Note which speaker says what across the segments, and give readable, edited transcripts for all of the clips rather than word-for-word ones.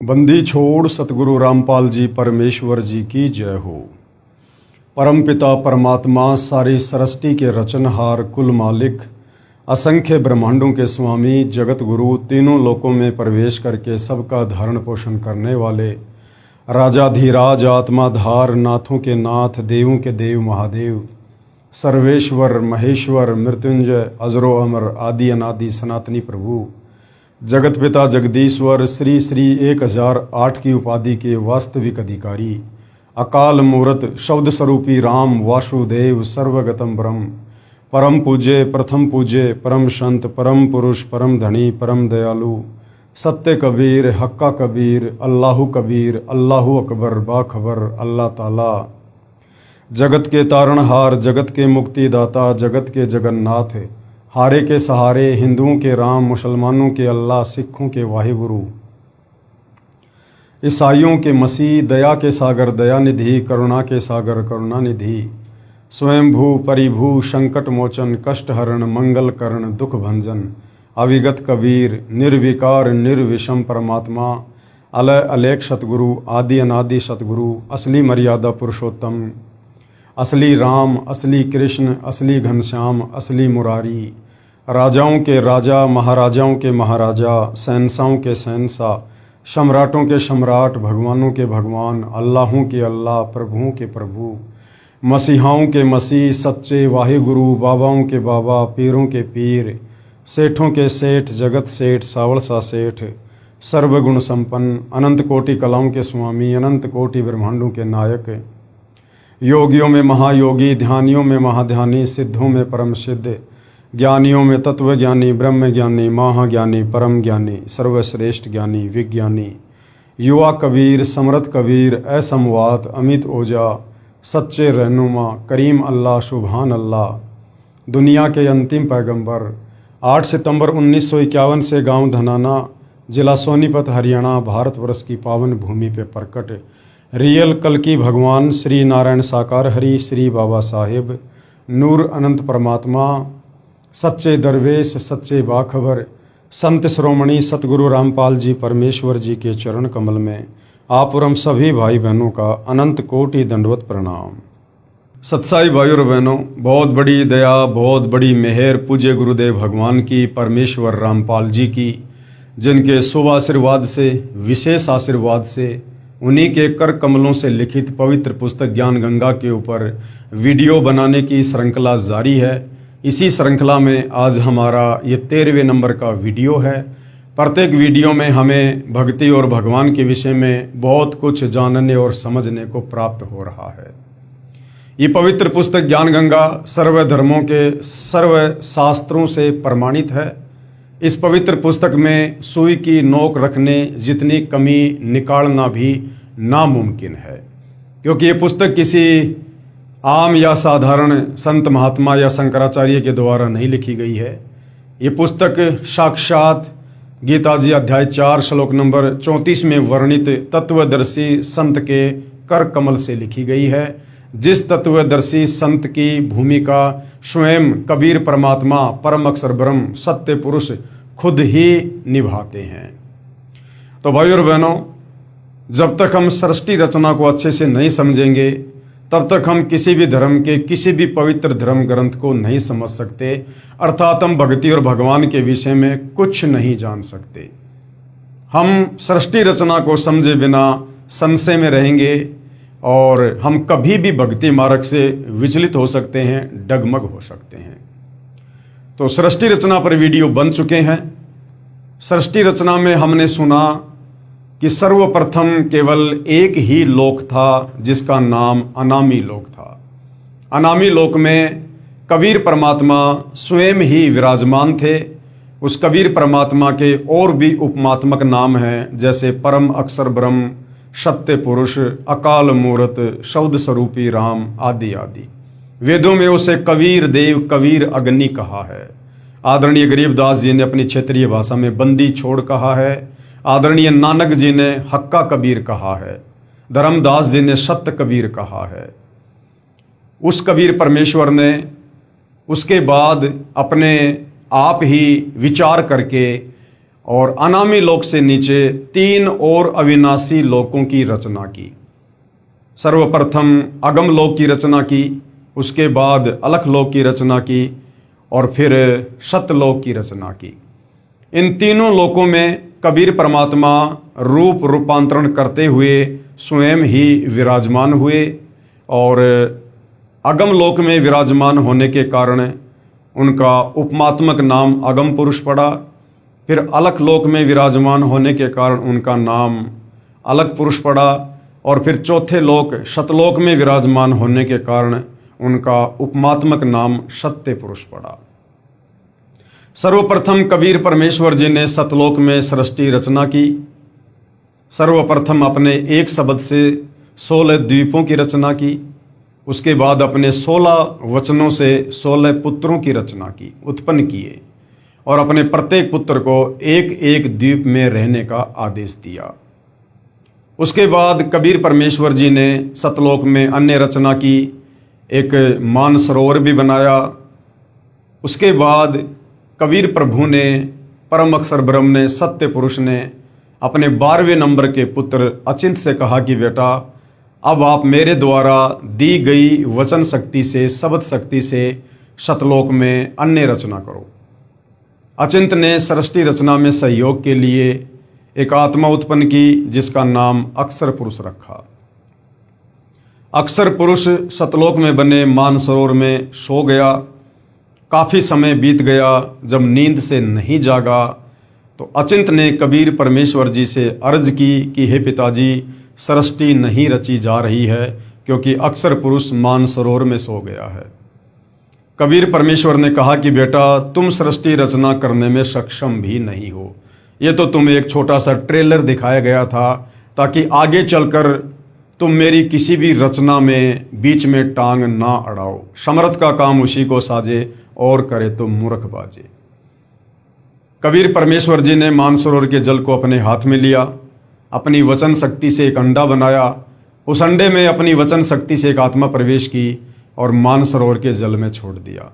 Speaker 1: बंदी छोड़ सतगुरु रामपाल जी परमेश्वर जी की जय हो। परमपिता परमात्मा सारी सृष्टि के रचनहार कुल मालिक असंख्य ब्रह्मांडों के स्वामी जगत गुरु तीनों लोकों में प्रवेश करके सबका धारण पोषण करने वाले राजाधिराज आत्माधार नाथों के नाथ देवों के देव महादेव सर्वेश्वर महेश्वर मृत्युंजय अजरो अमर आदि अनादि सनातनी प्रभु जगत पिता जगदीश्वर श्री श्री 1008 की उपाधि के वास्तविक अधिकारी अकाल मूर्त शब्द स्वरूपी राम वासुदेव सर्वगतम ब्रह्म परम पूज्य प्रथम पूज्य परम संत परम पुरुष परम धनी परम दयालु सत्य कबीर हक्का कबीर अल्लाहु कबीर अल्लाहु अकबर बाखबर अल्लाह ताला जगत के तारणहार जगत के मुक्तिदाता जगत के जगन्नाथ हारे के सहारे हिंदुओं के राम मुसलमानों के अल्लाह सिखों के वाहिगुरु ईसाइयों के मसीह दया के सागर दयानिधि करुणा के सागर करुणानिधि स्वयंभू परिभू संकट मोचन कष्ट हरण मंगल करण दुख भंजन अविगत कबीर निर्विकार निर्विषम परमात्मा अलय अलेख सतगुरु आदि अनादि सतगुरु असली मर्यादा पुरुषोत्तम असली राम असली कृष्ण असली घनश्याम असली मुरारी राजाओं के राजा महाराजाओं के महाराजा शहंशाहों के शहंशाह सम्राटों के सम्राट भगवानों के भगवान अल्लाहों के अल्लाह प्रभुओं के प्रभु मसीहाओं के मसीह सच्चे वाहिगुरु बाबाओं के बाबा पीरों के पीर सेठों के सेठ जगत सेठ सावल सा सेठ सर्वगुण संपन्न अनंत कोटि कलाओं के स्वामी अनंत कोटि ब्रह्मांडों के नायक योगियों में महायोगी ध्यानियों में महाध्यानी सिद्धों में परम सिद्ध ज्ञानियों में तत्व ज्ञानी ब्रह्म ज्ञानी महाज्ञानी परम ज्ञानी सर्वश्रेष्ठ ज्ञानी विज्ञानी युवा कबीर समर्थ कबीर असमवात अमित ओजा सच्चे रहनुमा करीम अल्लाह सुभान अल्लाह दुनिया के अंतिम पैगंबर 8 सितंबर 1951 से गांव धनाना जिला सोनीपत हरियाणा भारतवर्ष की पावन भूमि पे प्रकट रियल कल की भगवान श्री नारायण साकार हरि श्री बाबा साहेब नूर अनंत परमात्मा सच्चे दरवेश सच्चे बाखबर संत श्रोमणी सतगुरु रामपाल जी परमेश्वर जी के चरण कमल में आप और हम सभी भाई बहनों का अनंत कोटि दंडवत प्रणाम। सत्साई भाई और बहनों, बहुत बड़ी दया बहुत बड़ी मेहर पूज्य गुरुदेव भगवान की परमेश्वर रामपाल जी की, जिनके शुभ आशीर्वाद से विशेष आशीर्वाद से उन्हीं के कर कमलों से लिखित पवित्र पुस्तक ज्ञान गंगा के ऊपर वीडियो बनाने की श्रृंखला जारी है। इसी श्रृंखला में आज हमारा ये 13वें नंबर का वीडियो है। प्रत्येक वीडियो में हमें भक्ति और भगवान के विषय में बहुत कुछ जानने और समझने को प्राप्त हो रहा है। ये पवित्र पुस्तक ज्ञान गंगा सर्व धर्मों के सर्व शास्त्रों से प्रमाणित है। इस पवित्र पुस्तक में सुई की नोक रखने जितनी कमी निकालना भी नामुमकिन है, क्योंकि ये पुस्तक किसी आम या साधारण संत महात्मा या शंकराचार्य के द्वारा नहीं लिखी गई है। ये पुस्तक साक्षात गीता जी अध्याय 4 श्लोक नंबर 34 में वर्णित तत्वदर्शी संत के कर कमल से लिखी गई है, जिस तत्वदर्शी संत की भूमिका स्वयं कबीर परमात्मा परम अक्षर ब्रह्म सत्य पुरुष खुद ही निभाते हैं। तो भाई और बहनों, जब तक हम सृष्टि रचना को अच्छे से नहीं समझेंगे तब तक हम किसी भी धर्म के किसी भी पवित्र धर्म ग्रंथ को नहीं समझ सकते, अर्थात हम भक्ति और भगवान के विषय में कुछ नहीं जान सकते। हम सृष्टि रचना को समझे बिना संशय में रहेंगे और हम कभी भी भक्ति मार्ग से विचलित हो सकते हैं, डगमग हो सकते हैं। तो सृष्टि रचना पर वीडियो बन चुके हैं। सृष्टि रचना में हमने सुना कि सर्वप्रथम केवल एक ही लोक था जिसका नाम अनामी लोक था। अनामी लोक में कबीर परमात्मा स्वयं ही विराजमान थे। उस कबीर परमात्मा के और भी उपमात्मक नाम हैं, जैसे परम अक्षर ब्रह्म सत्य पुरुष अकाल मूर्त शब्द स्वरूपी राम आदि आदि। वेदों में उसे कबीर देव कबीर अग्नि कहा है। आदरणीय गरीबदास जी ने अपनी क्षेत्रीय भाषा में बंदी छोड़ कहा है। आदरणीय नानक जी ने हक्का कबीर कहा है। धर्मदास जी ने सत्य कबीर कहा है। उस कबीर परमेश्वर ने उसके बाद अपने आप ही विचार करके और अनामी लोक से नीचे 3 और अविनाशी लोकों की रचना की। सर्वप्रथम अगम लोक की रचना की, उसके बाद अलख लोक की रचना की और फिर सतलोक की रचना की। इन तीनों लोकों में कबीर परमात्मा रूप रूपांतरण करते हुए स्वयं ही विराजमान हुए और अगम लोक में विराजमान होने के कारण उनका उपमात्मक नाम अगम पुरुष पड़ा। फिर अलख लोक में विराजमान होने के कारण उनका नाम अलख पुरुष पड़ा और फिर चौथे लोक सतलोक में विराजमान होने के कारण उनका उपमात्मक नाम सत्य पुरुष पड़ा। सर्वप्रथम कबीर परमेश्वर जी ने सतलोक में सृष्टि रचना की। सर्वप्रथम अपने एक शब्द से 16 द्वीपों की रचना की। उसके बाद अपने 16 वचनों से 16 पुत्रों की रचना की, उत्पन्न किए और अपने प्रत्येक पुत्र को एक एक द्वीप में रहने का आदेश दिया। उसके बाद कबीर परमेश्वर जी ने सतलोक में अन्य रचना की, एक मानसरोवर भी बनाया। उसके बाद कबीर प्रभु ने, परम अक्षर ब्रह्म ने, सत्य पुरुष ने अपने 12वें नंबर के पुत्र अचिंत से कहा कि बेटा अब आप मेरे द्वारा दी गई वचन शक्ति से, शब्द शक्ति से सतलोक में अन्य रचना करो। अचिंत ने सृष्टि रचना में सहयोग के लिए एक आत्मा उत्पन्न की जिसका नाम अक्षर पुरुष रखा। अक्षर पुरुष सतलोक में बने मानसरोवर में सो गया। काफ़ी समय बीत गया। जब नींद से नहीं जागा तो अचिंत ने कबीर परमेश्वर जी से अर्ज की कि हे पिताजी, सृष्टि नहीं रची जा रही है क्योंकि अक्षर पुरुष मानसरोवर में सो गया है। कबीर परमेश्वर ने कहा कि बेटा तुम सृष्टि रचना करने में सक्षम भी नहीं हो। ये तो तुम्हें एक छोटा सा ट्रेलर दिखाया गया था ताकि आगे चलकर तुम मेरी किसी भी रचना में बीच में टांग ना अड़ाओ। समर्थ का काम उसी को साजे और करे तो मूर्ख बाजे। कबीर परमेश्वर जी ने मानसरोवर के जल को अपने हाथ में लिया, अपनी वचन शक्ति से एक अंडा बनाया। उस अंडे में अपनी वचन शक्ति से एक आत्मा प्रवेश की और मानसरोवर के जल में छोड़ दिया।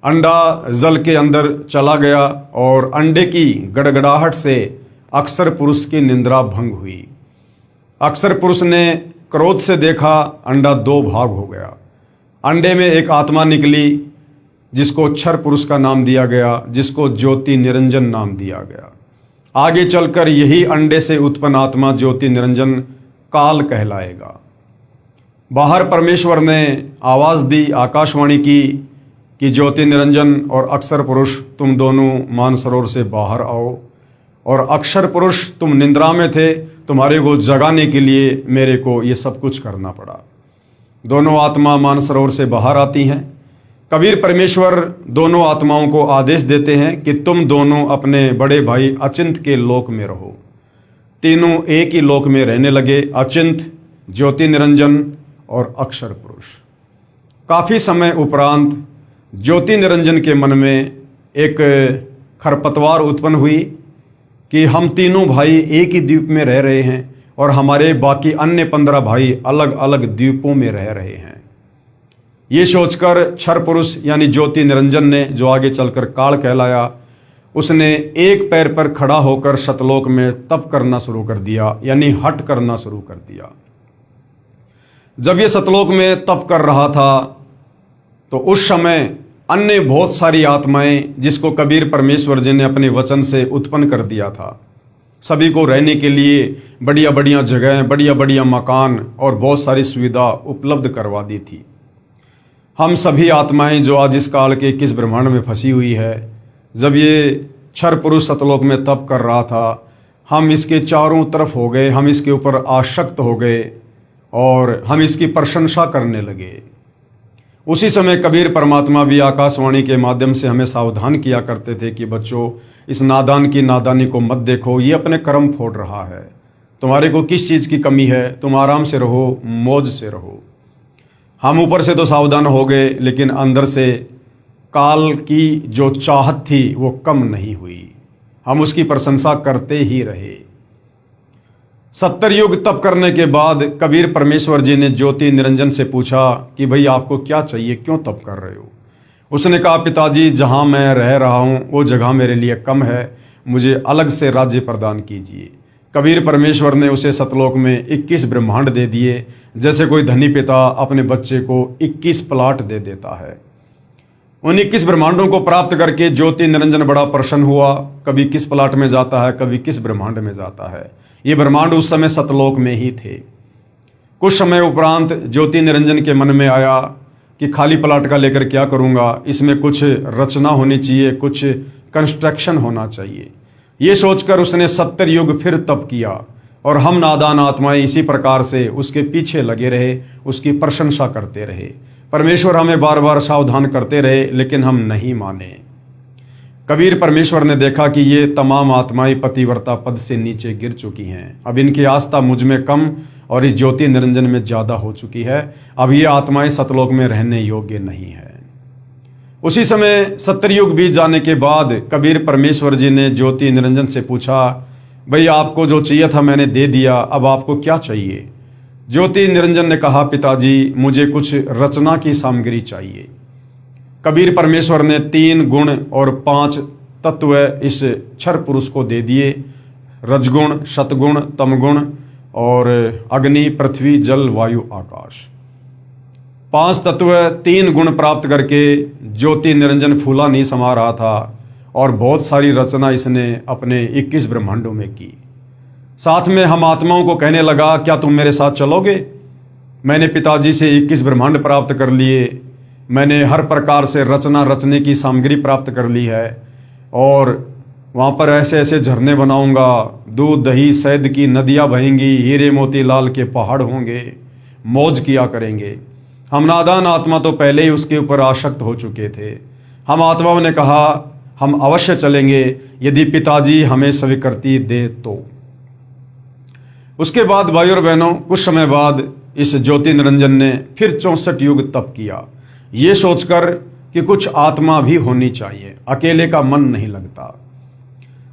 Speaker 1: अंडा जल के अंदर चला गया और अंडे की गड़गड़ाहट से अक्षर पुरुष की निंद्रा भंग हुई। अक्षर पुरुष ने क्रोध से देखा, अंडा 2 भाग हो गया। अंडे में एक आत्मा निकली जिसको अक्षर पुरुष का नाम दिया गया, जिसको ज्योति निरंजन नाम दिया गया। आगे चलकर यही अंडे से उत्पन्न आत्मा ज्योति निरंजन काल कहलाएगा। बाहर परमेश्वर ने आवाज दी, आकाशवाणी की कि ज्योति निरंजन और अक्षर पुरुष तुम दोनों मानसरोवर से बाहर आओ। और अक्षर पुरुष तुम निंद्रा में थे, तुम्हारे को जगाने के लिए मेरे को ये सब कुछ करना पड़ा। दोनों आत्मा मानसरोवर से बाहर आती हैं। कबीर परमेश्वर दोनों आत्माओं को आदेश देते हैं कि तुम दोनों अपने बड़े भाई अचिंत के लोक में रहो। तीनों एक ही लोक में रहने लगे, अचिंत, ज्योति निरंजन और अक्षर पुरुष। काफ़ी समय उपरांत ज्योति निरंजन के मन में एक खरपतवार उत्पन्न हुई कि हम तीनों भाई एक ही द्वीप में रह रहे हैं और हमारे बाकी अन्य 15 भाई अलग अलग द्वीपों में रह रहे हैं। ये सोचकर क्षर पुरुष यानी ज्योति निरंजन ने, जो आगे चलकर काल कहलाया, उसने एक पैर पर खड़ा होकर सतलोक में तप करना शुरू कर दिया, यानी हट करना शुरू कर दिया। जब ये सतलोक में तप कर रहा था तो उस समय अन्य बहुत सारी आत्माएं, जिसको कबीर परमेश्वर जी ने अपने वचन से उत्पन्न कर दिया था, सभी को रहने के लिए बढ़िया बढ़िया जगह, बढ़िया बढ़िया मकान और बहुत सारी सुविधा उपलब्ध करवा दी थी। हम सभी आत्माएं जो आज इस काल के किस ब्रह्मांड में फंसी हुई है, जब ये क्षर पुरुष सतलोक में तप कर रहा था, हम इसके चारों तरफ हो गए, हम इसके ऊपर आसक्त हो गए और हम इसकी प्रशंसा करने लगे। उसी समय कबीर परमात्मा भी आकाशवाणी के माध्यम से हमें सावधान किया करते थे कि बच्चों, इस नादान की नादानी को मत देखो, ये अपने कर्म फोड़ रहा है। तुम्हारे को किस चीज़ की कमी है, तुम आराम से रहो, मौज से रहो। हम ऊपर से तो सावधान हो गए, लेकिन अंदर से काल की जो चाहत थी वो कम नहीं हुई। हम उसकी प्रशंसा करते ही रहे। 70 युग तप करने के बाद कबीर परमेश्वर जी ने ज्योति निरंजन से पूछा कि भाई आपको क्या चाहिए, क्यों तप कर रहे हो। उसने कहा, पिताजी जहाँ मैं रह रहा हूँ वो जगह मेरे लिए कम है, मुझे अलग से राज्य प्रदान कीजिए। कबीर परमेश्वर ने उसे सतलोक में 21 ब्रह्मांड दे दिए, जैसे कोई धनी पिता अपने बच्चे को 21 प्लाट दे देता है। उन 21 ब्रह्मांडों को प्राप्त करके ज्योति निरंजन बड़ा प्रसन्न हुआ। कभी किस प्लाट में जाता है, कभी किस ब्रह्मांड में जाता है। ये ब्रह्मांड उस समय सतलोक में ही थे। कुछ समय उपरांत ज्योति निरंजन के मन में आया कि खाली प्लाट का लेकर क्या करूंगा, इसमें कुछ रचना होनी चाहिए, कुछ कंस्ट्रक्शन होना चाहिए। ये सोचकर उसने 70 युग फिर तप किया और हम नादान आत्माएं इसी प्रकार से उसके पीछे लगे रहे, उसकी प्रशंसा करते रहे। परमेश्वर हमें बार बार सावधान करते रहे, लेकिन हम नहीं माने। कबीर परमेश्वर ने देखा कि ये तमाम आत्माएं पतिव्रता पद से नीचे गिर चुकी हैं। अब इनकी आस्था मुझ में कम और इस ज्योति निरंजन में ज़्यादा हो चुकी है। अब ये आत्माएं सतलोक में रहने योग्य नहीं है। उसी समय 70 युग बीत जाने के बाद कबीर परमेश्वर जी ने ज्योति निरंजन से पूछा, भाई आपको जो चाहिए था मैंने दे दिया, अब आपको क्या चाहिए? ज्योति निरंजन ने कहा, पिताजी मुझे कुछ रचना की सामग्री चाहिए। कबीर परमेश्वर ने 3 गुण और 5 तत्व इस क्षर पुरुष को दे दिए, रजगुण, सतगुण, तमगुण और अग्नि, पृथ्वी, जल, वायु, आकाश। 5 तत्व 3 गुण प्राप्त करके ज्योति निरंजन फूला नहीं समा रहा था और बहुत सारी रचना इसने अपने 21 ब्रह्मांडों में की। साथ में हम आत्माओं को कहने लगा, क्या तुम मेरे साथ चलोगे? मैंने पिताजी से 21 ब्रह्मांड प्राप्त कर लिए, मैंने हर प्रकार से रचना रचने की सामग्री प्राप्त कर ली है और वहाँ पर ऐसे ऐसे झरने बनाऊंगा, दूध दही शहद की नदियाँ बहेंगी, हीरे मोती लाल के पहाड़ होंगे, मौज किया करेंगे। हम नादान आत्मा तो पहले ही उसके ऊपर आसक्त हो चुके थे। हम आत्माओं ने कहा, हम अवश्य चलेंगे यदि पिताजी हमें स्वीकृति दे तो। उसके बाद भाई और बहनों, कुछ समय बाद इस ज्योति निरंजन ने फिर 64 युग तप किया, ये सोचकर कि कुछ आत्मा भी होनी चाहिए, अकेले का मन नहीं लगता।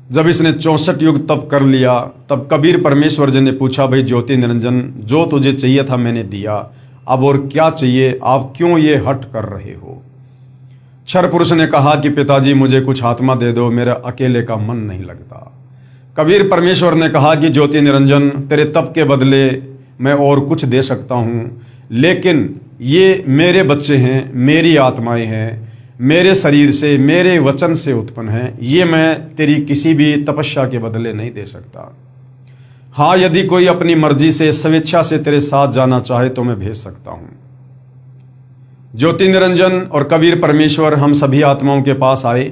Speaker 1: जब इसने 64 युग तप कर लिया, तब कबीर परमेश्वर जी ने पूछा, भाई ज्योति निरंजन, जो तुझे चाहिए था मैंने दिया, अब और क्या चाहिए? आप क्यों ये हट कर रहे हो? क्षर पुरुष ने कहा कि पिताजी मुझे कुछ आत्मा दे दो, मेरा अकेले का मन नहीं लगता। कबीर परमेश्वर ने कहा कि ज्योति निरंजन, तेरे तप के बदले मैं और कुछ दे सकता हूँ, लेकिन ये मेरे बच्चे हैं, मेरी आत्माएं हैं, मेरे शरीर से, मेरे वचन से उत्पन्न हैं, ये मैं तेरी किसी भी तपस्या के बदले नहीं दे सकता। हाँ, यदि कोई अपनी मर्जी से स्वेच्छा से तेरे साथ जाना चाहे तो मैं भेज सकता हूँ। ज्योति निरंजन और कबीर परमेश्वर हम सभी आत्माओं के पास आए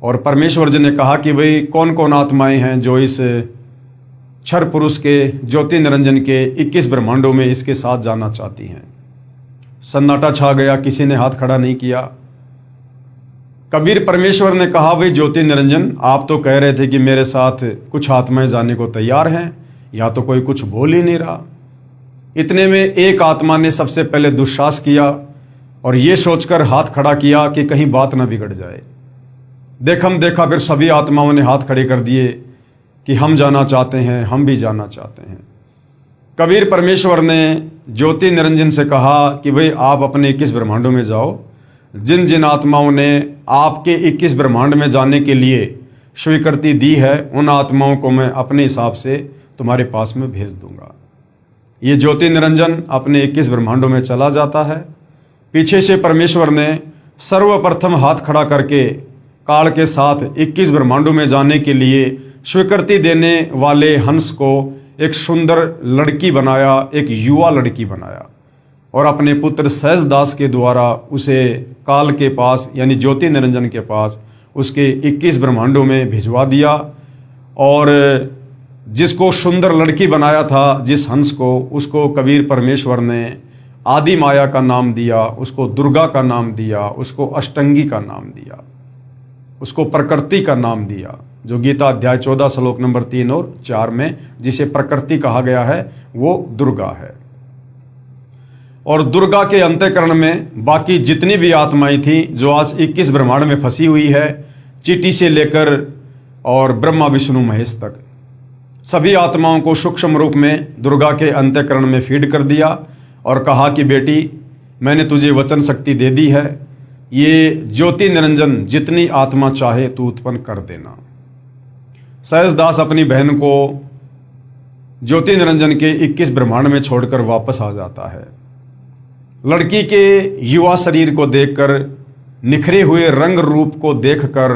Speaker 1: और परमेश्वर जी ने कहा कि भाई कौन कौन आत्माएं हैं जो इस क्षर पुरुष के ज्योति निरंजन के 21 ब्रह्मांडों में इसके साथ जाना चाहती हैं। सन्नाटा छा गया, किसी ने हाथ खड़ा नहीं किया। कबीर परमेश्वर ने कहा, भाई ज्योति निरंजन, आप तो कह रहे थे कि मेरे साथ कुछ आत्माएं जाने को तैयार हैं, या तो कोई कुछ बोल ही नहीं रहा। इतने में एक आत्मा ने सबसे पहले दुस्साहस किया और ये सोचकर हाथ खड़ा किया कि कहीं बात ना बिगड़ जाए। देखा फिर सभी आत्माओं ने हाथ खड़े कर दिए कि हम जाना चाहते हैं, हम भी जाना चाहते हैं। कबीर परमेश्वर ने ज्योति निरंजन से कहा कि भाई आप अपने 21 ब्रह्मांडों में जाओ, जिन जिन आत्माओं ने आपके 21 ब्रह्मांड में जाने के लिए स्वीकृति दी है, उन आत्माओं को मैं अपने हिसाब से तुम्हारे पास में भेज दूंगा। ये ज्योति निरंजन अपने 21 ब्रह्मांडों में चला जाता है। पीछे से परमेश्वर ने सर्वप्रथम हाथ खड़ा करके काल के साथ 21 ब्रह्मांडों में जाने के लिए स्वीकृति देने वाले हंस को एक सुंदर लड़की बनाया, एक युवा लड़की बनाया और अपने पुत्र सहजदास के द्वारा उसे काल के पास यानी ज्योति निरंजन के पास उसके 21 ब्रह्मांडों में भिजवा दिया। और जिसको सुंदर लड़की बनाया था, जिस हंस को, उसको कबीर परमेश्वर ने आदि माया का नाम दिया, उसको दुर्गा का नाम दिया, उसको अष्टंगी का नाम दिया, उसको प्रकृति का नाम दिया, जो गीता अध्याय 14 श्लोक नंबर 3 और 4 में जिसे प्रकृति कहा गया है वो दुर्गा है। और दुर्गा के अंतःकरण में बाकी जितनी भी आत्माएं थी जो आज 21 ब्रह्मांड में फंसी हुई है, चीटी से लेकर और ब्रह्मा विष्णु महेश तक, सभी आत्माओं को सूक्ष्म रूप में दुर्गा के अंतःकरण में फीड कर दिया और कहा कि बेटी, मैंने तुझे वचन शक्ति दे दी है, ये ज्योति निरंजन जितनी आत्मा चाहे तू उत्पन्न कर देना। सहजदास अपनी बहन को ज्योति निरंजन के 21 ब्रह्मांड में छोड़कर वापस आ जाता है। लड़की के युवा शरीर को देखकर, निखरे हुए रंग रूप को देखकर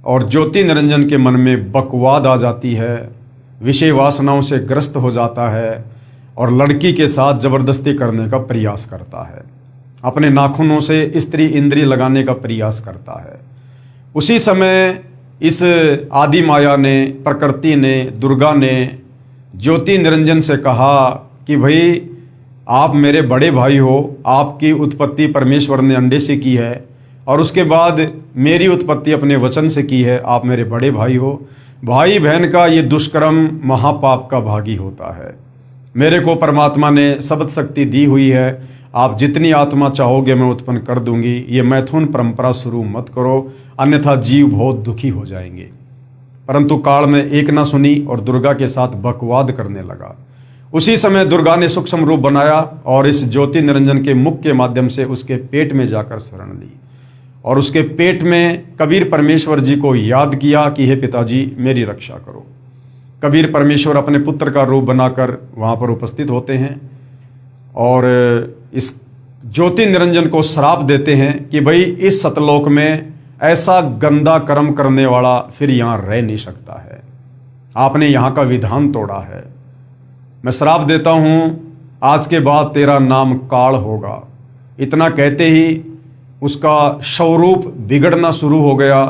Speaker 1: और ज्योति निरंजन के मन में बकवाद आ जाती है, विषय वासनाओं से ग्रस्त हो जाता है और लड़की के साथ जबरदस्ती करने का प्रयास करता है, अपने नाखूनों से स्त्री इंद्रिय लगाने का प्रयास करता है। उसी समय इस आदि माया ने, प्रकृति ने, दुर्गा ने ज्योति निरंजन से कहा कि भाई आप मेरे बड़े भाई हो, आपकी उत्पत्ति परमेश्वर ने अंडे से की है और उसके बाद मेरी उत्पत्ति अपने वचन से की है, आप मेरे बड़े भाई हो। भाई बहन का ये दुष्कर्म महापाप का भागी होता है। मेरे को परमात्मा ने शब्द शक्ति दी हुई है, आप जितनी आत्मा चाहोगे मैं उत्पन्न कर दूंगी, ये मैथुन परंपरा शुरू मत करो, अन्यथा जीव बहुत दुखी हो जाएंगे। परंतु काल ने एक ना सुनी और दुर्गा के साथ बकवाद करने लगा। उसी समय दुर्गा ने सूक्ष्म रूप बनाया और इस ज्योति निरंजन के मुख के माध्यम से उसके पेट में जाकर शरण ली और उसके पेट में कबीर परमेश्वर जी को याद किया कि हे पिताजी मेरी रक्षा करो। कबीर परमेश्वर अपने पुत्र का रूप बनाकर वहाँ पर उपस्थित होते हैं और इस ज्योति निरंजन को श्राप देते हैं कि भाई इस सतलोक में ऐसा गंदा कर्म करने वाला फिर यहाँ रह नहीं सकता है, आपने यहाँ का विधान तोड़ा है। मैं श्राप देता हूँ, आज के बाद तेरा नाम काल होगा। इतना कहते ही उसका स्वरूप बिगड़ना शुरू हो गया।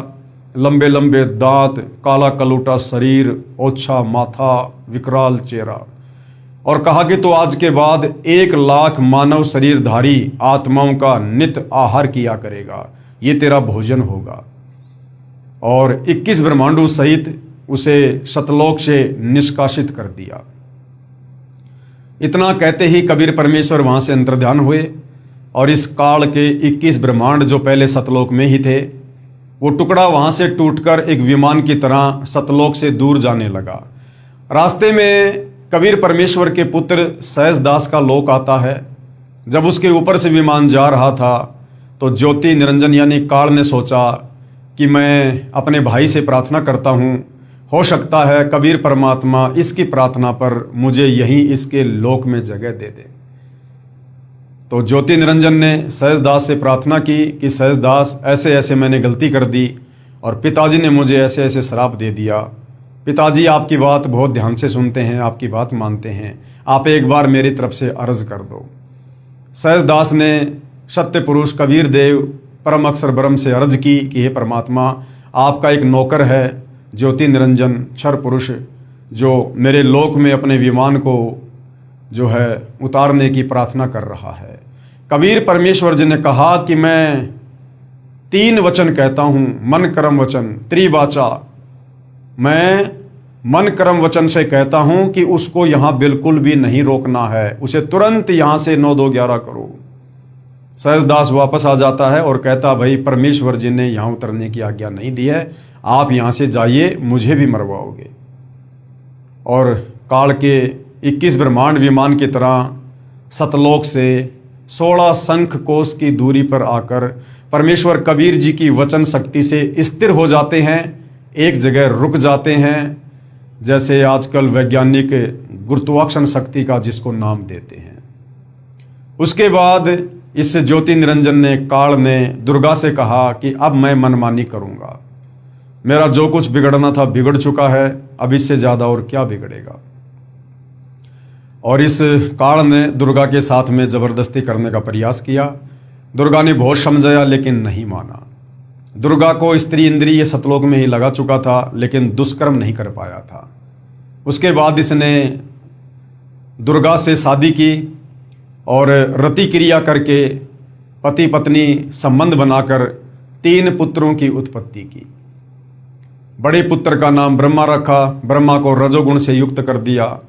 Speaker 1: लंबे लंबे दांत, काला कलूटा शरीर, ओछा माथा, विकराल चेहरा, और कहा कि तो आज के बाद 1,00,000 मानव शरीरधारी आत्माओं का नित्य आहार किया करेगा, ये तेरा भोजन होगा। और 21 ब्रह्मांडों सहित उसे सतलोक से निष्कासित कर दिया। इतना कहते ही कबीर परमेश्वर वहां से अंतर्ध्यान हुए और इस काल के 21 ब्रह्मांड जो पहले सतलोक में ही थे, वो टुकड़ा वहां से टूटकर एक विमान की तरह सतलोक से दूर जाने लगा। रास्ते में कबीर परमेश्वर के पुत्र सहजदास का लोक आता है। जब उसके ऊपर से विमान जा रहा था तो ज्योति निरंजन यानी काल ने सोचा कि मैं अपने भाई से प्रार्थना करता हूँ, हो सकता है कबीर परमात्मा इसकी प्रार्थना पर मुझे यहीं इसके लोक में जगह दे दे। तो ज्योति निरंजन ने सहजदास से प्रार्थना की कि सहजदास ऐसे ऐसे मैंने गलती कर दी और पिताजी ने मुझे ऐसे ऐसे श्राप दे दिया। पिताजी आपकी बात बहुत ध्यान से सुनते हैं, आपकी बात मानते हैं, आप एक बार मेरी तरफ से अर्ज कर दो। सहजदास ने सत्य पुरुष कबीर देव परम अक्षर ब्रह्म से अर्ज की कि हे परमात्मा, आपका एक नौकर है ज्योति निरंजन क्षर पुरुष, जो मेरे लोक में अपने विमान को जो है उतारने की प्रार्थना कर रहा है। कबीर परमेश्वर जी ने कहा कि मैं 3 वचन कहता हूँ, मन कर्म वचन त्रिवाचा। मैं मन कर्म वचन से कहता हूँ कि उसको यहाँ बिल्कुल भी नहीं रोकना है, उसे तुरंत यहाँ से 9-2-11 करो। सहजदास वापस आ जाता है और कहता भाई परमेश्वर जी ने यहाँ उतरने की आज्ञा नहीं दी है, आप यहाँ से जाइए, मुझे भी मरवाओगे। और काल के 21 ब्रह्मांड विमान की तरह सतलोक से 16 शंख कोस की दूरी पर आकर परमेश्वर कबीर जी की वचन शक्ति से स्थिर हो जाते हैं, एक जगह रुक जाते हैं, जैसे आजकल वैज्ञानिक गुरुत्वाकर्षण शक्ति का जिसको नाम देते हैं। उसके बाद इस ज्योति निरंजन ने काल ने दुर्गा से कहा कि अब मैं मनमानी करूंगा, मेरा जो कुछ बिगड़ना था बिगड़ चुका है, अब इससे ज्यादा और क्या बिगड़ेगा। और इस काल ने दुर्गा के साथ में जबरदस्ती करने का प्रयास किया। दुर्गा ने बहुत समझाया लेकिन नहीं माना। दुर्गा को स्त्री इंद्रिय सतलोक में ही लगा चुका था लेकिन दुष्कर्म नहीं कर पाया था। उसके बाद इसने दुर्गा से शादी की और रति क्रिया करके पति पत्नी संबंध बनाकर 3 पुत्रों की उत्पत्ति की। बड़े पुत्र का नाम ब्रह्मा रखा, ब्रह्मा को रजोगुण से युक्त कर दिया।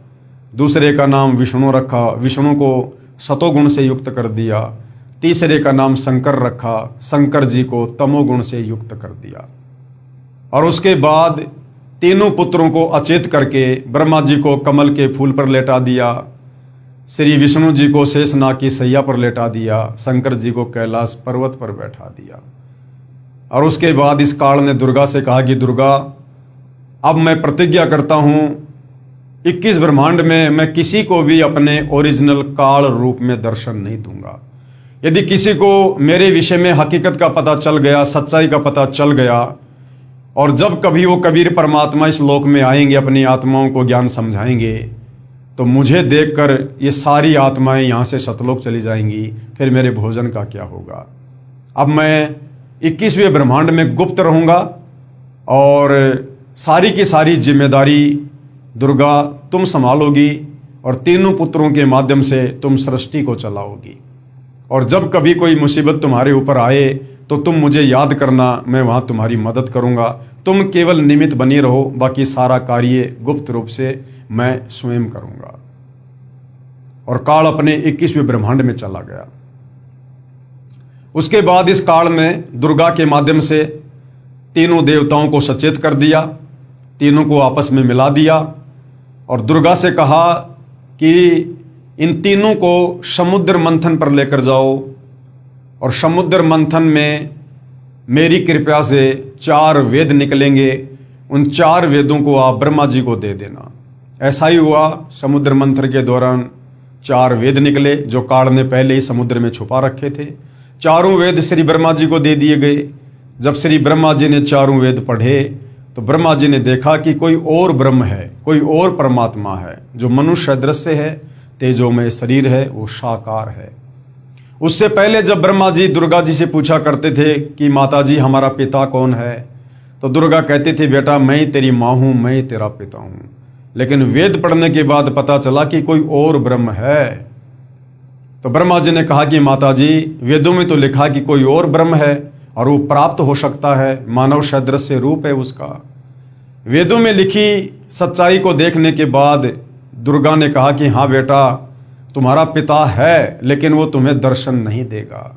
Speaker 1: दूसरे का नाम विष्णु रखा, विष्णु को सतोगुण से युक्त कर दिया। तीसरे का नाम शंकर रखा, शंकर जी को तमोगुण से युक्त कर दिया। और उसके बाद 3 पुत्रों को अचेत करके ब्रह्मा जी को कमल के फूल पर लेटा दिया, श्री विष्णु जी को शेषनाग की सैया पर लेटा दिया, शंकर जी को कैलाश पर्वत पर बैठा दिया। और उसके बाद इस काल ने दुर्गा से कहा कि दुर्गा, अब मैं प्रतिज्ञा करता हूं 21 ब्रह्मांड में मैं किसी को भी अपने ओरिजिनल काल रूप में दर्शन नहीं दूंगा। यदि किसी को मेरे विषय में हकीकत का पता चल गया, सच्चाई का पता चल गया, और जब कभी वो कबीर परमात्मा इस लोक में आएंगे, अपनी आत्माओं को ज्ञान समझाएंगे, तो मुझे देखकर ये सारी आत्माएं यहाँ से सतलोक चली जाएंगी, फिर मेरे भोजन का क्या होगा। अब मैं 21वें ब्रह्मांड में गुप्त रहूँगा और सारी की सारी जिम्मेदारी दुर्गा तुम संभालोगी और तीनों पुत्रों के माध्यम से तुम सृष्टि को चलाओगी। और जब कभी कोई मुसीबत तुम्हारे ऊपर आए तो तुम मुझे याद करना, मैं वहाँ तुम्हारी मदद करूँगा। तुम केवल निमित्त बनी रहो, बाकी सारा कार्य गुप्त रूप से मैं स्वयं करूँगा। और काल अपने 21वें ब्रह्मांड में चला गया। उसके बाद इस काल ने दुर्गा के माध्यम से तीनों देवताओं को सचेत कर दिया, तीनों को आपस में मिला दिया और दुर्गा से कहा कि इन तीनों को समुद्र मंथन पर लेकर जाओ और समुद्र मंथन में मेरी कृपा से 4 वेद निकलेंगे, उन 4 वेदों को आप ब्रह्मा जी को दे देना। ऐसा ही हुआ। समुद्र मंथन के दौरान 4 वेद निकले जो काल ने पहले ही समुद्र में छुपा रखे थे। 4 वेद श्री ब्रह्मा जी को दे दिए गए। जब श्री ब्रह्मा जी ने 4 वेद पढ़े तो ब्रह्मा जी ने देखा कि कोई और ब्रह्म है, कोई और परमात्मा है जो मनुष्य दृश्य है, तेजोमय शरीर है, वो साकार है। उससे पहले जब ब्रह्मा जी दुर्गा जी से पूछा करते थे कि माता जी हमारा पिता कौन है, तो दुर्गा कहती थी बेटा मैं ही तेरी माँ हूँ, मैं ही तेरा पिता हूँ। लेकिन वेद पढ़ने के बाद पता चला कि कोई और ब्रह्म है। तो ब्रह्मा जी ने कहा कि माता जी वेदों में तो लिखा कि कोई और ब्रह्म है और वो प्राप्त हो सकता है, मानव सदृश्य रूप है उसका। वेदों में लिखी सच्चाई को देखने के बाद दुर्गा ने कहा कि हाँ बेटा तुम्हारा पिता है, लेकिन वो तुम्हें दर्शन नहीं देगा।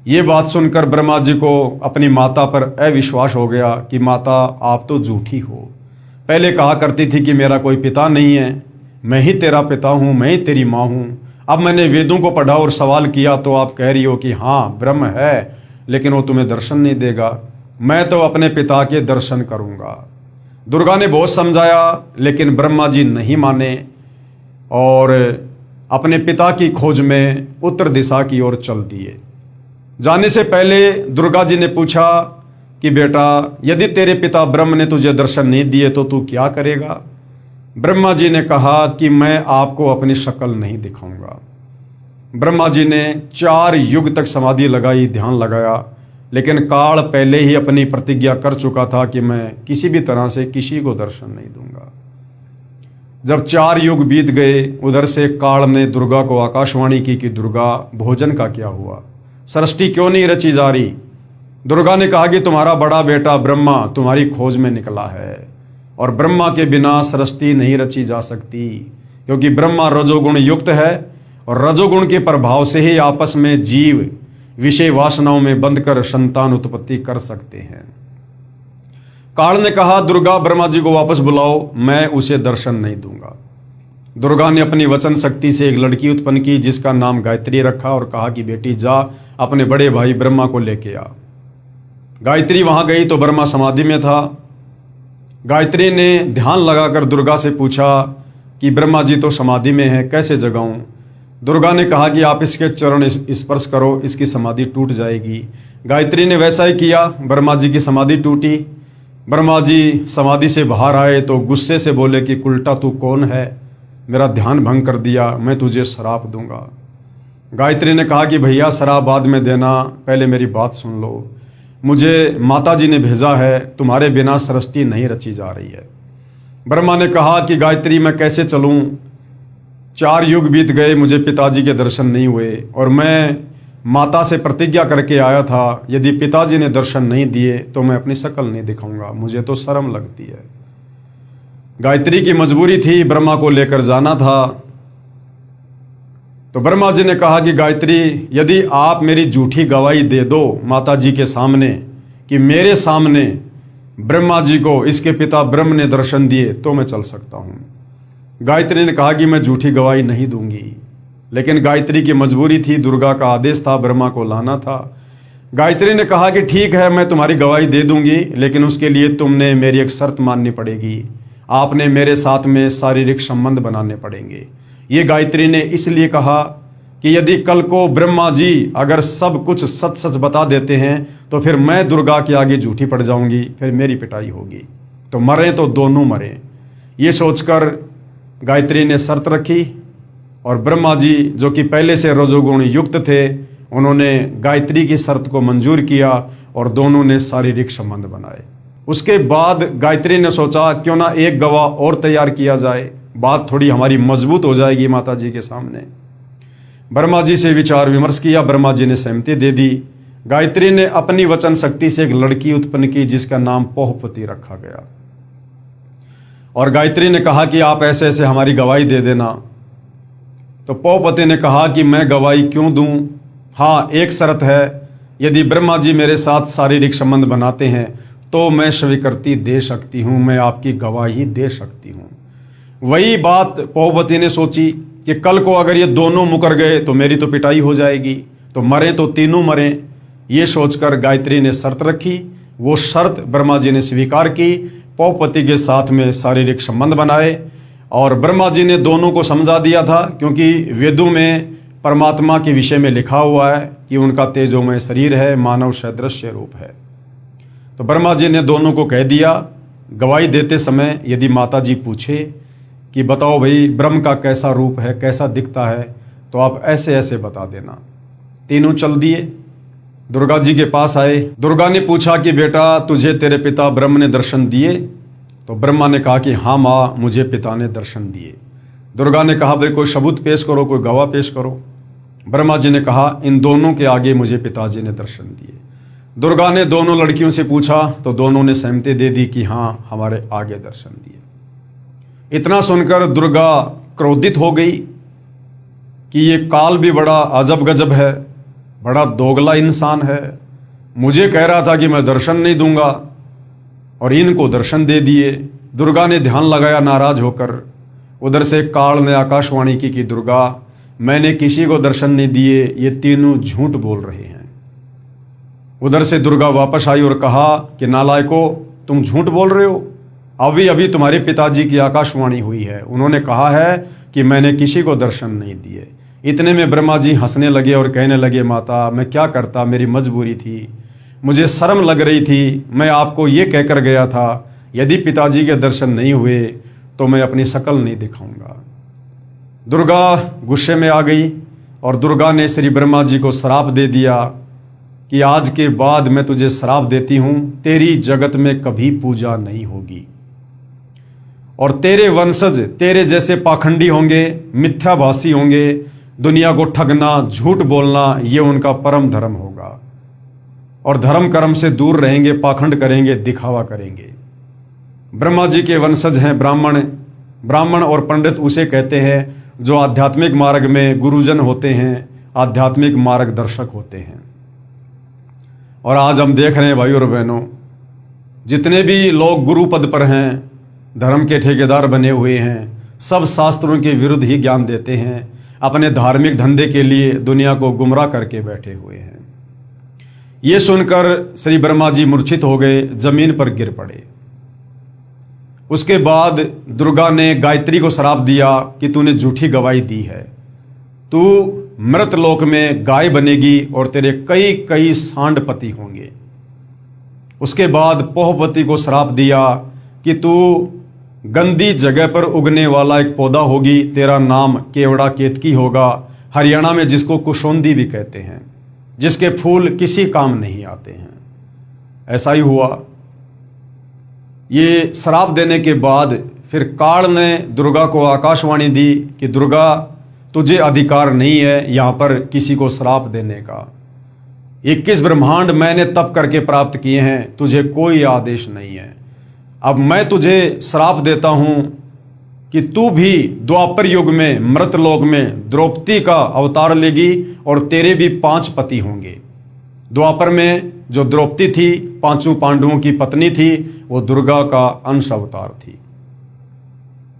Speaker 1: ये बात सुनकर ब्रह्मा जी को अपनी माता पर अविश्वास हो गया कि माता आप तो झूठी हो। पहले कहा करती थी कि मेरा कोई पिता नहीं है, मैं ही तेरा पिता हूँ, मैं ही तेरी माँ हूँ। अब मैंने वेदों को पढ़ा और सवाल किया तो आप कह रही हो कि हाँ ब्रह्म है, लेकिन वो तुम्हें दर्शन नहीं देगा। मैं तो अपने पिता के दर्शन करूँगा। दुर्गा ने बहुत समझाया, लेकिन ब्रह्मा जी नहीं माने और अपने पिता की खोज में उत्तर दिशा की ओर चल दिए। जाने से पहले दुर्गा जी ने पूछा कि बेटा यदि तेरे पिता ब्रह्म ने तुझे दर्शन नहीं दिए तो तू क्या करेगा। ब्रह्मा जी ने कहा कि मैं आपको अपनी शक्ल नहीं दिखाऊंगा। ब्रह्मा जी ने 4 युग तक समाधि लगाई, ध्यान लगाया, लेकिन काल पहले ही अपनी प्रतिज्ञा कर चुका था कि मैं किसी भी तरह से किसी को दर्शन नहीं दूंगा। जब 4 युग बीत गए, उधर से काल ने दुर्गा को आकाशवाणी की कि दुर्गा भोजन का क्या हुआ, सृष्टि क्यों नहीं रची जा रही। दुर्गा ने कहा कि तुम्हारा बड़ा बेटा ब्रह्मा तुम्हारी खोज में निकला है और ब्रह्मा के बिना सृष्टि नहीं रची जा सकती, क्योंकि ब्रह्मा रजोगुण युक्त है और रजोगुण के प्रभाव से ही आपस में जीव विषय वासनाओं में बंधकर संतान उत्पत्ति कर सकते हैं। काल ने कहा दुर्गा ब्रह्मा जी को वापस बुलाओ, मैं उसे दर्शन नहीं दूंगा। दुर्गा ने अपनी वचन शक्ति से एक लड़की उत्पन्न की जिसका नाम गायत्री रखा और कहा कि बेटी जा अपने बड़े भाई ब्रह्मा को लेके आ। गायत्री वहां गई तो ब्रह्मा समाधि में था। गायत्री ने ध्यान लगाकर दुर्गा से पूछा कि ब्रह्मा जी तो समाधि में है, कैसे जगाऊं। दुर्गा ने कहा कि आप इसके चरण स्पर्श करो, इसकी समाधि टूट जाएगी। गायत्री ने वैसा ही किया, ब्रह्मा जी की समाधि टूटी। ब्रह्मा जी समाधि से बाहर आए तो गुस्से से बोले कि उल्टा तू कौन है, मेरा ध्यान भंग कर दिया, मैं तुझे श्राप दूंगा। गायत्री ने कहा कि भैया शराब बाद में देना, पहले मेरी बात सुन लो। मुझे माता जी ने भेजा है, तुम्हारे बिना सृष्टि नहीं रची जा रही है। ब्रह्मा ने कहा कि गायत्री मैं कैसे चलूं, 4 युग बीत गए, मुझे पिताजी के दर्शन नहीं हुए और मैं माता से प्रतिज्ञा करके आया था यदि पिताजी ने दर्शन नहीं दिए तो मैं अपनी शक्ल नहीं दिखाऊंगा, मुझे तो शर्म लगती है। गायत्री की मजबूरी थी, ब्रह्मा को लेकर जाना था। तो ब्रह्मा जी ने कहा कि गायत्री यदि आप मेरी झूठी गवाही दे दो माता जी के सामने कि मेरे सामने ब्रह्मा जी को इसके पिता ब्रह्म ने दर्शन दिए तो मैं चल सकता हूं। गायत्री ने कहा कि मैं झूठी गवाही नहीं दूंगी, लेकिन गायत्री की मजबूरी थी, दुर्गा का आदेश था, ब्रह्मा को लाना था। गायत्री ने कहा कि ठीक है, मैं तुम्हारी गवाही दे दूंगी, लेकिन उसके लिए तुमने मेरी एक शर्त माननी पड़ेगी। आपने मेरे साथ में शारीरिक संबंध बनाने पड़ेंगे। ये गायत्री ने इसलिए कहा कि यदि कल को ब्रह्मा जी अगर सब कुछ सच सच बता देते हैं तो फिर मैं दुर्गा के आगे झूठी पड़ जाऊंगी, फिर मेरी पिटाई होगी। तो मरे तो दोनों मरे। ये सोचकर गायत्री ने शर्त रखी और ब्रह्मा जी जो कि पहले से रजोगुण युक्त थे, उन्होंने गायत्री की शर्त को मंजूर किया और दोनों ने शारीरिक संबंध बनाए। उसके बाद गायत्री ने सोचा क्यों ना एक गवाह और तैयार किया जाए, बात थोड़ी हमारी मजबूत हो जाएगी माता जी के सामने। ब्रह्मा जी से विचार विमर्श किया, ब्रह्मा जी ने सहमति दे दी। गायत्री ने अपनी वचन शक्ति से एक लड़की उत्पन्न की जिसका नाम पोहपति रखा गया। और गायत्री ने कहा कि आप ऐसे ऐसे हमारी गवाही दे देना। तो पोहपति ने कहा कि मैं गवाही क्यों दूं? हाँ, एक शर्त है, यदि ब्रह्मा जी मेरे साथ शारीरिक संबंध बनाते हैं तो मैं स्वीकृति दे सकती हूं, मैं आपकी गवाही दे सकती हूं। वही बात पोहपति ने सोची कि कल को अगर ये दोनों मुकर गए तो मेरी तो पिटाई हो जाएगी, तो मरे तो तीनों मरे। ये सोचकर गायत्री ने शर्त रखी। वो शर्त ब्रह्मा जी ने स्वीकार की, पोहपति के साथ में शारीरिक संबंध बनाए। और ब्रह्मा जी ने दोनों को समझा दिया था, क्योंकि वेदों में परमात्मा के विषय में लिखा हुआ है कि उनका तेजोमय शरीर है, मानव सदृश्य रूप है। तो ब्रह्मा जी ने दोनों को कह दिया, गवाही देते समय यदि माता जी पूछे कि बताओ भाई ब्रह्म का कैसा रूप है, कैसा दिखता है, तो आप ऐसे ऐसे बता देना। तीनों चल दिए, दुर्गा जी के पास आए। दुर्गा ने पूछा कि बेटा तुझे तेरे पिता ब्रह्म ने दर्शन दिए? तो ब्रह्मा ने कहा कि हाँ माँ, मुझे पिता ने दर्शन दिए। दुर्गा ने कहा भाई कोई सबूत पेश करो, कोई गवाह पेश करो। ब्रह्मा जी ने कहा इन दोनों के आगे मुझे पिताजी ने दर्शन दिए। दुर्गा ने दोनों लड़कियों से पूछा तो दोनों ने सहमति दे दी कि हाँ, हमारे आगे दर्शन दिए। इतना सुनकर दुर्गा क्रोधित हो गई कि ये काल भी बड़ा अजब गजब है, बड़ा दोगला इंसान है। मुझे कह रहा था कि मैं दर्शन नहीं दूंगा और इनको दर्शन दे दिए। दुर्गा ने ध्यान लगाया नाराज होकर। उधर से काल ने आकाशवाणी की कि दुर्गा, मैंने किसी को दर्शन नहीं दिए, ये तीनों झूठ बोल रहे हैं। उधर से दुर्गा वापस आई और कहा कि नालायको, तुम झूठ बोल रहे हो। अभी अभी तुम्हारे पिताजी की आकाशवाणी हुई है, उन्होंने कहा है कि मैंने किसी को दर्शन नहीं दिए। इतने में ब्रह्मा जी हंसने लगे और कहने लगे माता, मैं क्या करता, मेरी मजबूरी थी, मुझे शर्म लग रही थी। मैं आपको ये कहकर गया था यदि पिताजी के दर्शन नहीं हुए तो मैं अपनी शक्ल नहीं दिखाऊंगा। दुर्गा गुस्से में आ गई और दुर्गा ने श्री ब्रह्मा जी को श्राप दे दिया कि आज के बाद मैं तुझे श्राप देती हूं, तेरी जगत में कभी पूजा नहीं होगी और तेरे वंशज तेरे जैसे पाखंडी होंगे, मिथ्याभाषी होंगे, दुनिया को ठगना, झूठ बोलना, ये उनका परम धर्म होगा और धर्म कर्म से दूर रहेंगे, पाखंड करेंगे, दिखावा करेंगे। ब्रह्मा जी के वंशज हैं ब्राह्मण। ब्राह्मण और पंडित उसे कहते हैं जो आध्यात्मिक मार्ग में गुरुजन होते हैं, आध्यात्मिक मार्गदर्शक होते हैं। और आज हम देख रहे हैं भाई और बहनों, जितने भी लोग गुरु पद पर हैं, धर्म के ठेकेदार बने हुए हैं, सब शास्त्रों के विरुद्ध ही ज्ञान देते हैं, अपने धार्मिक धंधे के लिए दुनिया को गुमराह करके बैठे हुए हैं। ये सुनकर श्री ब्रह्मा जी मूर्छित हो गए, जमीन पर गिर पड़े। उसके बाद दुर्गा ने गायत्री को श्राप दिया कि तूने झूठी गवाही दी है, तू मृत लोक में गाय बनेगी और तेरे कई कई सांडपति होंगे। उसके बाद पोहपति को श्राप दिया कि तू गंदी जगह पर उगने वाला एक पौधा होगी, तेरा नाम केवड़ा केतकी होगा, हरियाणा में जिसको कुशोंदी भी कहते हैं, जिसके फूल किसी काम नहीं आते हैं। ऐसा ही हुआ। ये श्राप देने के बाद फिर काल ने दुर्गा को आकाशवाणी दी कि दुर्गा, तुझे अधिकार नहीं है यहाँ पर किसी को श्राप देने का। 21 ब्रह्मांड मैंने तप करके प्राप्त किए हैं, तुझे कोई आदेश नहीं है। अब मैं तुझे श्राप देता हूं कि तू भी द्वापर युग में मृतलोक में द्रौपदी का अवतार लेगी और तेरे भी 5 पति होंगे। द्वापर में जो द्रौपदी थी, 5 पांडवों की पत्नी थी, वो दुर्गा का अंश अवतार थी।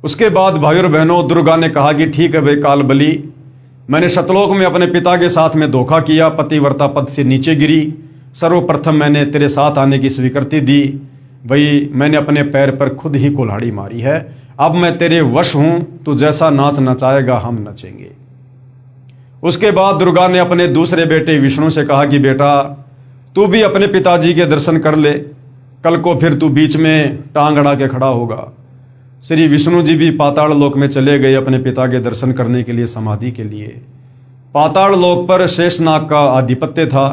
Speaker 1: उसके बाद भाई और बहनों, दुर्गा ने कहा कि ठीक है भाई काल बली, मैंने सतलोक में अपने पिता के साथ में धोखा किया, पतिव्रता पद से नीचे गिरी, सर्वप्रथम मैंने तेरे साथ आने की स्वीकृति दी। भाई मैंने अपने पैर पर खुद ही कुल्हाड़ी मारी है, अब मैं तेरे वश हूं, तू जैसा नाच नचाएगा हम नचेंगे। उसके बाद दुर्गा ने अपने दूसरे बेटे विष्णु से कहा कि बेटा तू भी अपने पिताजी के दर्शन कर ले, कल को फिर तू बीच में टांग अड़ा के खड़ा होगा। श्री विष्णु जी भी पाताल लोक में चले गए अपने पिता के दर्शन करने के लिए, समाधि के लिए। पाताल लोक पर शेषनाग का आधिपत्य था।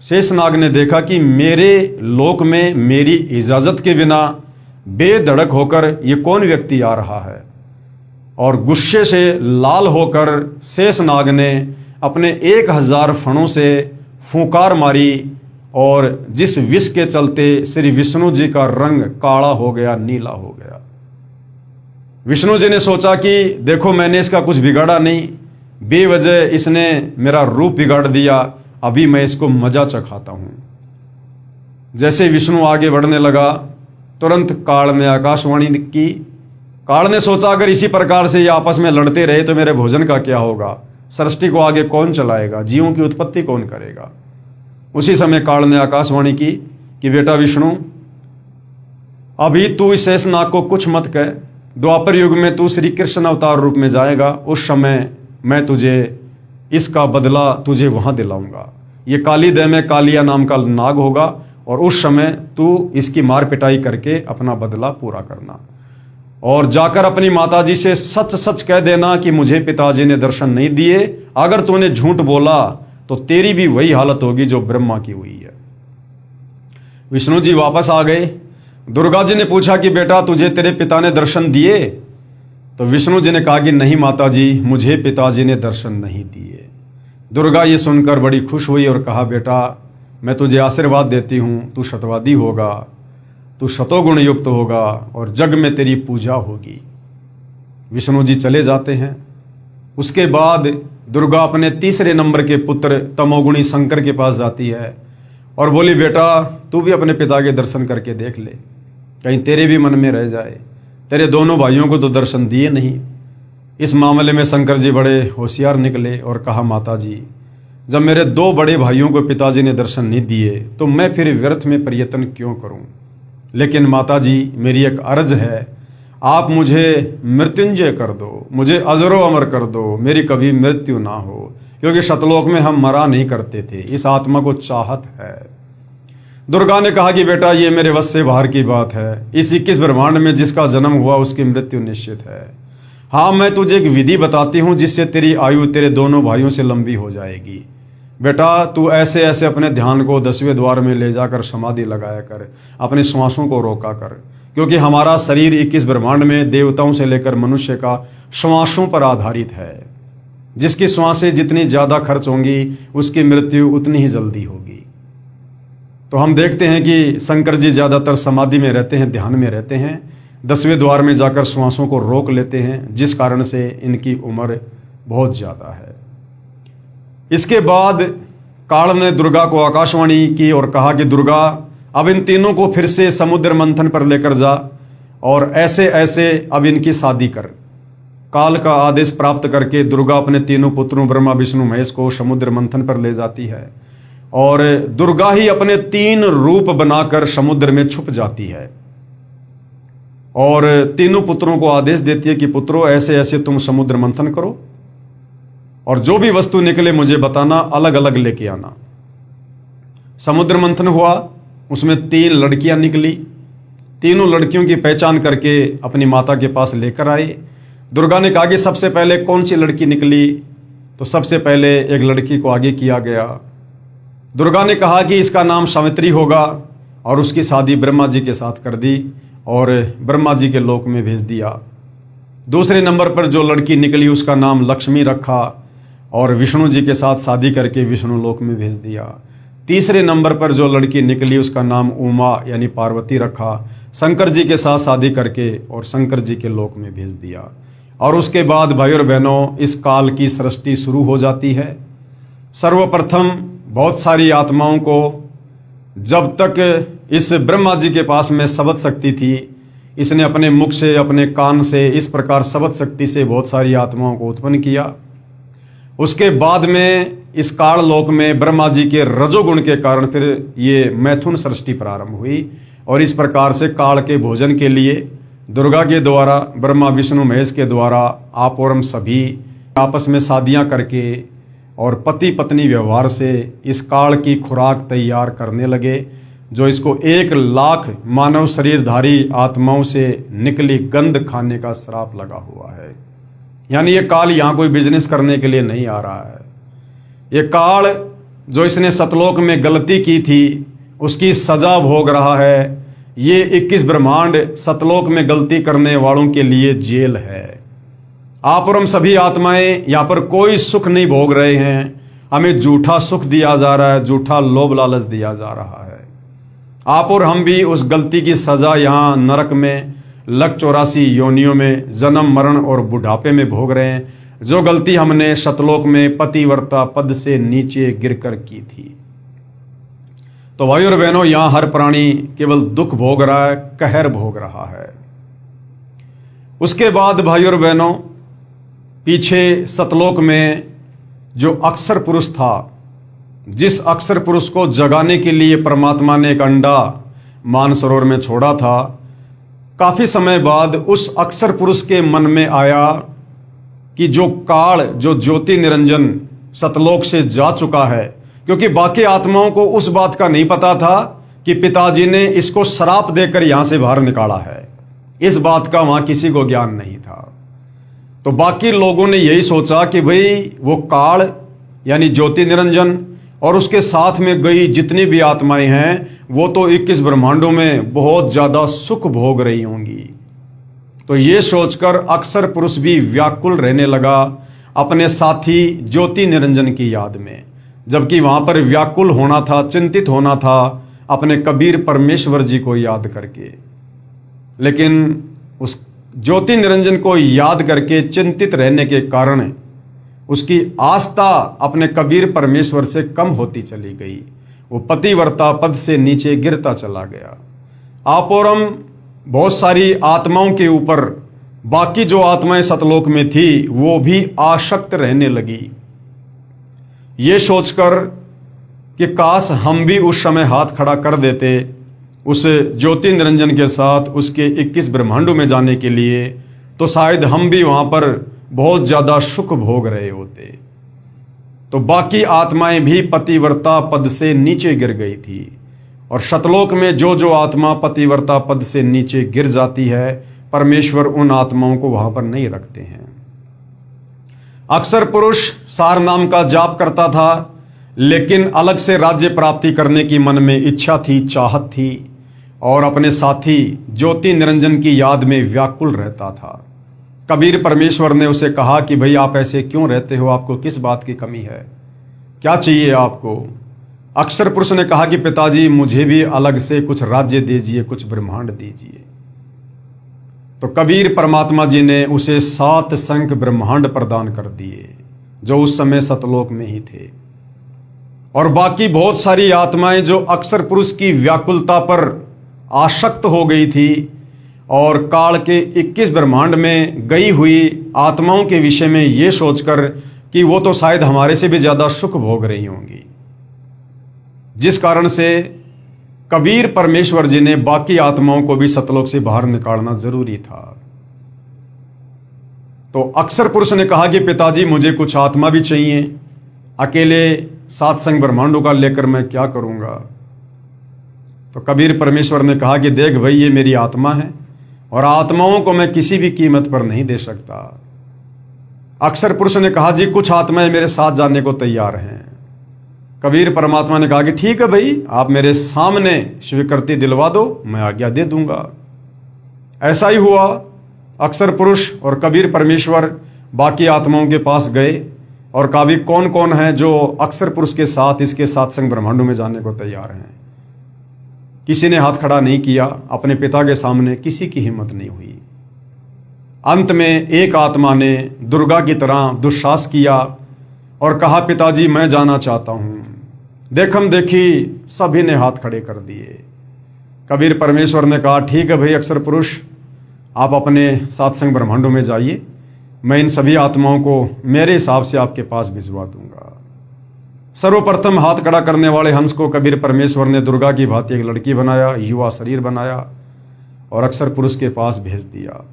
Speaker 1: शेषनाग ने देखा कि मेरे लोक में मेरी इजाजत के बिना बेधड़क होकर ये कौन व्यक्ति आ रहा है, और गुस्से से लाल होकर शेषनाग ने अपने 1000 फणों से फूंकार मारी, और जिस विष के चलते श्री विष्णु जी का रंग काला हो गया, नीला हो गया। विष्णु जी ने सोचा कि देखो मैंने इसका कुछ बिगाड़ा नहीं, बेवजह इसने मेरा रूप बिगाड़ दिया, अभी मैं इसको मजा चखाता हूं। जैसे विष्णु आगे बढ़ने लगा, तुरंत काल ने आकाशवाणी की। काल ने सोचा अगर इसी प्रकार से ये आपस में लड़ते रहे तो मेरे भोजन का क्या होगा, सृष्टि को आगे कौन चलाएगा, जीवों की उत्पत्ति कौन करेगा। उसी समय काल ने आकाशवाणी की कि बेटा विष्णु, अभी तू इस शेषनाग को कुछ मत कह, द्वापर युग में तू श्री कृष्ण अवतार रूप में जाएगा, उस समय मैं तुझे इसका बदला तुझे वहां दिलाऊंगा। ये काली देह में कालिया नाम का नाग होगा, और उस समय तू इसकी मार पिटाई करके अपना बदला पूरा करना, और जाकर अपनी माताजी से सच सच कह देना कि मुझे पिताजी ने दर्शन नहीं दिए। अगर तूने झूठ बोला तो तेरी भी वही हालत होगी जो ब्रह्मा की हुई है। विष्णु जी वापस आ गए। दुर्गा जी ने पूछा कि बेटा तुझे तेरे पिता ने दर्शन दिए? तो विष्णु जी ने कहा कि नहीं माताजी, मुझे पिताजी ने दर्शन नहीं दिए। दुर्गा ये सुनकर बड़ी खुश हुई और कहा बेटा मैं तुझे आशीर्वाद देती हूँ, तू शतवादी होगा, तू शतोगुण युक्त होगा और जग में तेरी पूजा होगी। विष्णु जी चले जाते हैं। उसके बाद दुर्गा अपने तीसरे नंबर के पुत्र तमोगुणी शंकर के पास जाती है और बोली बेटा तू भी अपने पिता के दर्शन करके देख ले, कहीं तेरे भी मन में रह जाए, तेरे दोनों भाइयों को तो दर्शन दिए नहीं। इस मामले में शंकर जी बड़े होशियार निकले और कहा माता जी, जब मेरे 2 बड़े भाइयों को पिताजी ने दर्शन नहीं दिए तो मैं फिर व्यर्थ में प्रयत्न क्यों करूं। लेकिन माता जी मेरी एक अर्ज है, आप मुझे मृत्युंजय कर दो, मुझे अजरो अमर कर दो, मेरी कभी मृत्यु ना हो, क्योंकि शतलोक में हम मरा नहीं करते थे, इस आत्मा को चाहत है। दुर्गा ने कहा कि बेटा ये मेरे वश से बाहर की बात है, इस 21 ब्रह्मांड में जिसका जन्म हुआ उसकी मृत्यु निश्चित है। हाँ मैं तुझे एक विधि बताती हूँ जिससे तेरी आयु तेरे दोनों भाइयों से लंबी हो जाएगी। बेटा तू ऐसे ऐसे अपने ध्यान को 10वें द्वार में ले जाकर समाधि लगाया कर, अपने श्वासों को रोका कर, क्योंकि हमारा शरीर 21 ब्रह्मांड में देवताओं से लेकर मनुष्य का श्वासों पर आधारित है। जिसकी श्वासें जितनी ज़्यादा खर्च होंगी उसकी मृत्यु उतनी ही जल्दी होगी। तो हम देखते हैं कि शंकर जी ज़्यादातर समाधि में रहते हैं, ध्यान में रहते हैं, 10वें द्वार में जाकर श्वासों को रोक लेते हैं, जिस कारण से इनकी उम्र बहुत ज़्यादा है। इसके बाद काल ने दुर्गा को आकाशवाणी की और कहा कि दुर्गा अब इन तीनों को फिर से समुद्र मंथन पर लेकर जा और ऐसे ऐसे अब इनकी शादी कर। काल का आदेश प्राप्त करके दुर्गा अपने तीनों पुत्रों ब्रह्मा विष्णु महेश को समुद्र मंथन पर ले जाती है और दुर्गा ही अपने 3 रूप बनाकर समुद्र में छुप जाती है और तीनों पुत्रों को आदेश देती है कि पुत्रों ऐसे ऐसे तुम समुद्र मंथन करो और जो भी वस्तु निकले मुझे बताना, अलग अलग लेके आना। समुद्र मंथन हुआ, उसमें 3 लड़कियां निकली। तीनों लड़कियों की पहचान करके अपनी माता के पास लेकर आए। दुर्गा ने कहा कि सबसे पहले कौन सी लड़की निकली, तो सबसे पहले एक लड़की को आगे किया गया। दुर्गा ने कहा कि इसका नाम सावित्री होगा और उसकी शादी ब्रह्मा जी के साथ कर दी और ब्रह्मा जी के लोक में भेज दिया। दूसरे नंबर पर जो लड़की निकली उसका नाम लक्ष्मी रखा और विष्णु जी के साथ शादी करके विष्णु लोक में भेज दिया। तीसरे नंबर पर जो लड़की निकली उसका नाम उमा यानी पार्वती रखा, शंकर जी के साथ शादी करके और शंकर जी के लोक में भेज दिया। और उसके बाद भाई और बहनों इस काल की सृष्टि शुरू हो जाती है। सर्वप्रथम बहुत सारी आत्माओं को जब तक इस ब्रह्मा जी के पास में शब्द शक्ति थी, इसने अपने मुख से अपने कान से इस प्रकार शब्द शक्ति से बहुत सारी आत्माओं को उत्पन्न किया उसके बाद में इस काल लोक में ब्रह्मा जी के रजोगुण के कारण फिर ये मैथुन सृष्टि प्रारंभ हुई। और इस प्रकार से काल के भोजन के लिए दुर्गा के द्वारा, ब्रह्मा विष्णु महेश के द्वारा आप और हम सभी आपस में शादियां करके और पति पत्नी व्यवहार से इस काल की खुराक तैयार करने लगे, जो इसको 1,00,000 मानव शरीरधारी आत्माओं से निकली गंध खाने का श्राप लगा हुआ है। यानी ये काल यहाँ कोई बिजनेस करने के लिए नहीं आ रहा है। ये काल जो इसने सतलोक में गलती की थी उसकी सजा भोग रहा है। ये 21 ब्रह्मांड सतलोक में गलती करने वालों के लिए जेल है। आप और हम सभी आत्माएं यहाँ पर कोई सुख नहीं भोग रहे हैं। हमें झूठा सुख दिया जा रहा है, झूठा लोभ लालच दिया जा रहा है। आप और हम भी उस गलती की सजा यहाँ नरक में 1,84 योनियों में जन्म मरण और बुढ़ापे में भोग रहे हैं, जो गलती हमने सतलोक में पतिव्रता पद से नीचे गिरकर की थी। तो भाई और बहनों, यहां हर प्राणी केवल दुख भोग रहा है, कहर भोग रहा है। उसके बाद भाई और बहनों, पीछे सतलोक में जो अक्षर पुरुष था, जिस अक्षर पुरुष को जगाने के लिए परमात्मा ने एक अंडा मानसरोवर में छोड़ा था, काफी समय बाद उस अक्षर पुरुष के मन में आया कि जो काल, जो ज्योति निरंजन सतलोक से जा चुका है, क्योंकि बाकी आत्माओं को उस बात का नहीं पता था कि पिताजी ने इसको श्राप देकर यहां से बाहर निकाला है। इस बात का वहां किसी को ज्ञान नहीं था। तो बाकी लोगों ने यही सोचा कि भाई वो काल यानी ज्योति निरंजन और उसके साथ में गई जितनी भी आत्माएं हैं वो तो 21 ब्रह्मांडों में बहुत ज्यादा सुख भोग रही होंगी। तो ये सोचकर अक्षर पुरुष भी व्याकुल रहने लगा अपने साथी ज्योति निरंजन की याद में, जबकि वहां पर व्याकुल होना था, चिंतित होना था अपने कबीर परमेश्वर जी को याद करके। लेकिन उस ज्योति निरंजन को याद करके चिंतित रहने के कारण उसकी आस्था अपने कबीर परमेश्वर से कम होती चली गई। वो पतिव्रता पद से नीचे गिरता चला गया। आप और हम बहुत सारी आत्माओं के ऊपर, बाकी जो आत्माएं सतलोक में थी वो भी आसक्त रहने लगी, ये सोचकर कि काश हम भी उस समय हाथ खड़ा कर देते उस ज्योति निरंजन के साथ उसके 21 ब्रह्मांडों में जाने के लिए, तो शायद हम भी वहां पर बहुत ज्यादा सुख भोग रहे होते। तो बाकी आत्माएं भी पतिव्रता पद से नीचे गिर गई थी। और सतलोक में जो जो आत्मा पतिव्रता पद से नीचे गिर जाती है, परमेश्वर उन आत्माओं को वहां पर नहीं रखते हैं। अक्षर पुरुष सार नाम का जाप करता था, लेकिन अलग से राज्य प्राप्ति करने की मन में इच्छा थी, चाहत थी, और अपने साथी ज्योति निरंजन की याद में व्याकुल रहता था। कबीर परमेश्वर ने उसे कहा कि भाई आप ऐसे क्यों रहते हो, आपको किस बात की कमी है, क्या चाहिए आपको। अक्षर पुरुष ने कहा कि पिताजी मुझे भी अलग से कुछ राज्य दीजिए, कुछ ब्रह्मांड दीजिए। तो कबीर परमात्मा जी ने उसे 7 संख्य ब्रह्मांड प्रदान कर दिए, जो उस समय सतलोक में ही थे। और बाकी बहुत सारी आत्माएं जो अक्षर पुरुष की व्याकुलता पर आसक्त हो गई थी और काल के 21 ब्रह्मांड में गई हुई आत्माओं के विषय में ये सोचकर कि वो तो शायद हमारे से भी ज्यादा सुख भोग रही होंगी, जिस कारण से कबीर परमेश्वर जी ने बाकी आत्माओं को भी सतलोक से बाहर निकालना जरूरी था। तो अक्षर पुरुष ने कहा कि पिताजी मुझे कुछ आत्मा भी चाहिए, अकेले 7 संख्य ब्रह्मांडों का लेकर मैं क्या करूंगा। तो कबीर परमेश्वर ने कहा कि देख भाई, ये मेरी आत्मा है और आत्माओं को मैं किसी भी कीमत पर नहीं दे सकता। अक्षर पुरुष ने कहा जी कुछ आत्माएं मेरे साथ जाने को तैयार हैं। कबीर परमात्मा ने कहा कि ठीक है भाई, आप मेरे सामने स्वीकृति दिलवा दो, मैं आज्ञा दे दूंगा। ऐसा ही हुआ। अक्षर पुरुष और कबीर परमेश्वर बाकी आत्माओं के पास गए और कहा भी कौन कौन है जो अक्षर पुरुष के साथ इसके 7 संख्य ब्रह्मांडों में जाने को तैयार हैं। किसी ने हाथ खड़ा नहीं किया। अपने पिता के सामने किसी की हिम्मत नहीं हुई। अंत में एक आत्मा ने दुर्गा की तरह दुस्साहस किया और कहा पिताजी मैं जाना चाहता हूं। देखम देखी सभी ने हाथ खड़े कर दिए। कबीर परमेश्वर ने कहा ठीक है भाई अक्षर पुरुष, आप अपने 7 संख्य ब्रह्मांडों में जाइए, मैं इन सभी आत्माओं को मेरे हिसाब से आपके पास भिजवा दूंगा। सर्वप्रथम हाथ खड़ा करने वाले हंस को कबीर परमेश्वर ने दुर्गा की भांति एक लड़की बनाया, युवा शरीर बनाया और अक्षर पुरुष के पास भेज दिया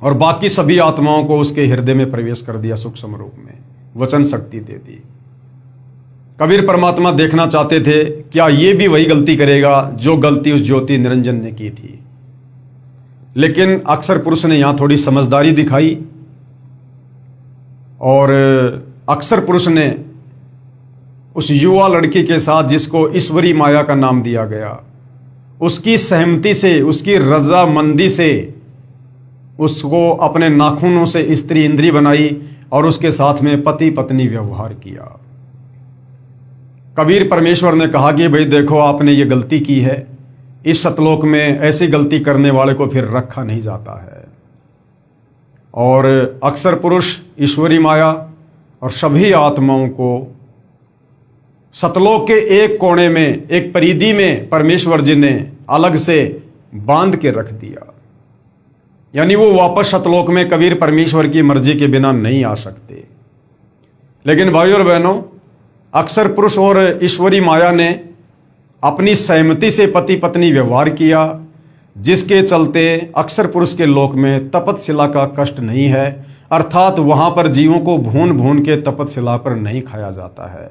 Speaker 1: और बाकी सभी आत्माओं को उसके हृदय में प्रवेश कर दिया, सूक्ष्म रूप में वचन शक्ति दे दी। कबीर परमात्मा देखना चाहते थे क्या ये भी वही गलती करेगा जो गलती उस ज्योति निरंजन ने की थी। लेकिन अक्षर पुरुष ने यहां थोड़ी समझदारी दिखाई और अक्षर पुरुष ने उस युवा लड़की के साथ, जिसको ईश्वरी माया का नाम दिया गया, उसकी सहमति से, उसकी रजामंदी से उसको अपने नाखूनों से स्त्री इंद्री बनाई और उसके साथ में पति पत्नी व्यवहार किया। कबीर परमेश्वर ने कहा कि भाई देखो, आपने ये गलती की है, इस सतलोक में ऐसी गलती करने वाले को फिर रखा नहीं जाता है। और अक्षर पुरुष, ईश्वरी माया और सभी आत्माओं को सतलोक के एक कोने में, एक परिधि में परमेश्वर जी ने अलग से बांध के रख दिया। यानी वो वापस सतलोक में कबीर परमेश्वर की मर्जी के बिना नहीं आ सकते। लेकिन भाइयों और बहनों, अक्षर पुरुष और ईश्वरी माया ने अपनी सहमति से पति पत्नी व्यवहार किया, जिसके चलते अक्षर पुरुष के लोक में तपतशिला का कष्ट नहीं है, अर्थात वहां पर जीवों को भून भून के तपतशिला पर नहीं खाया जाता है।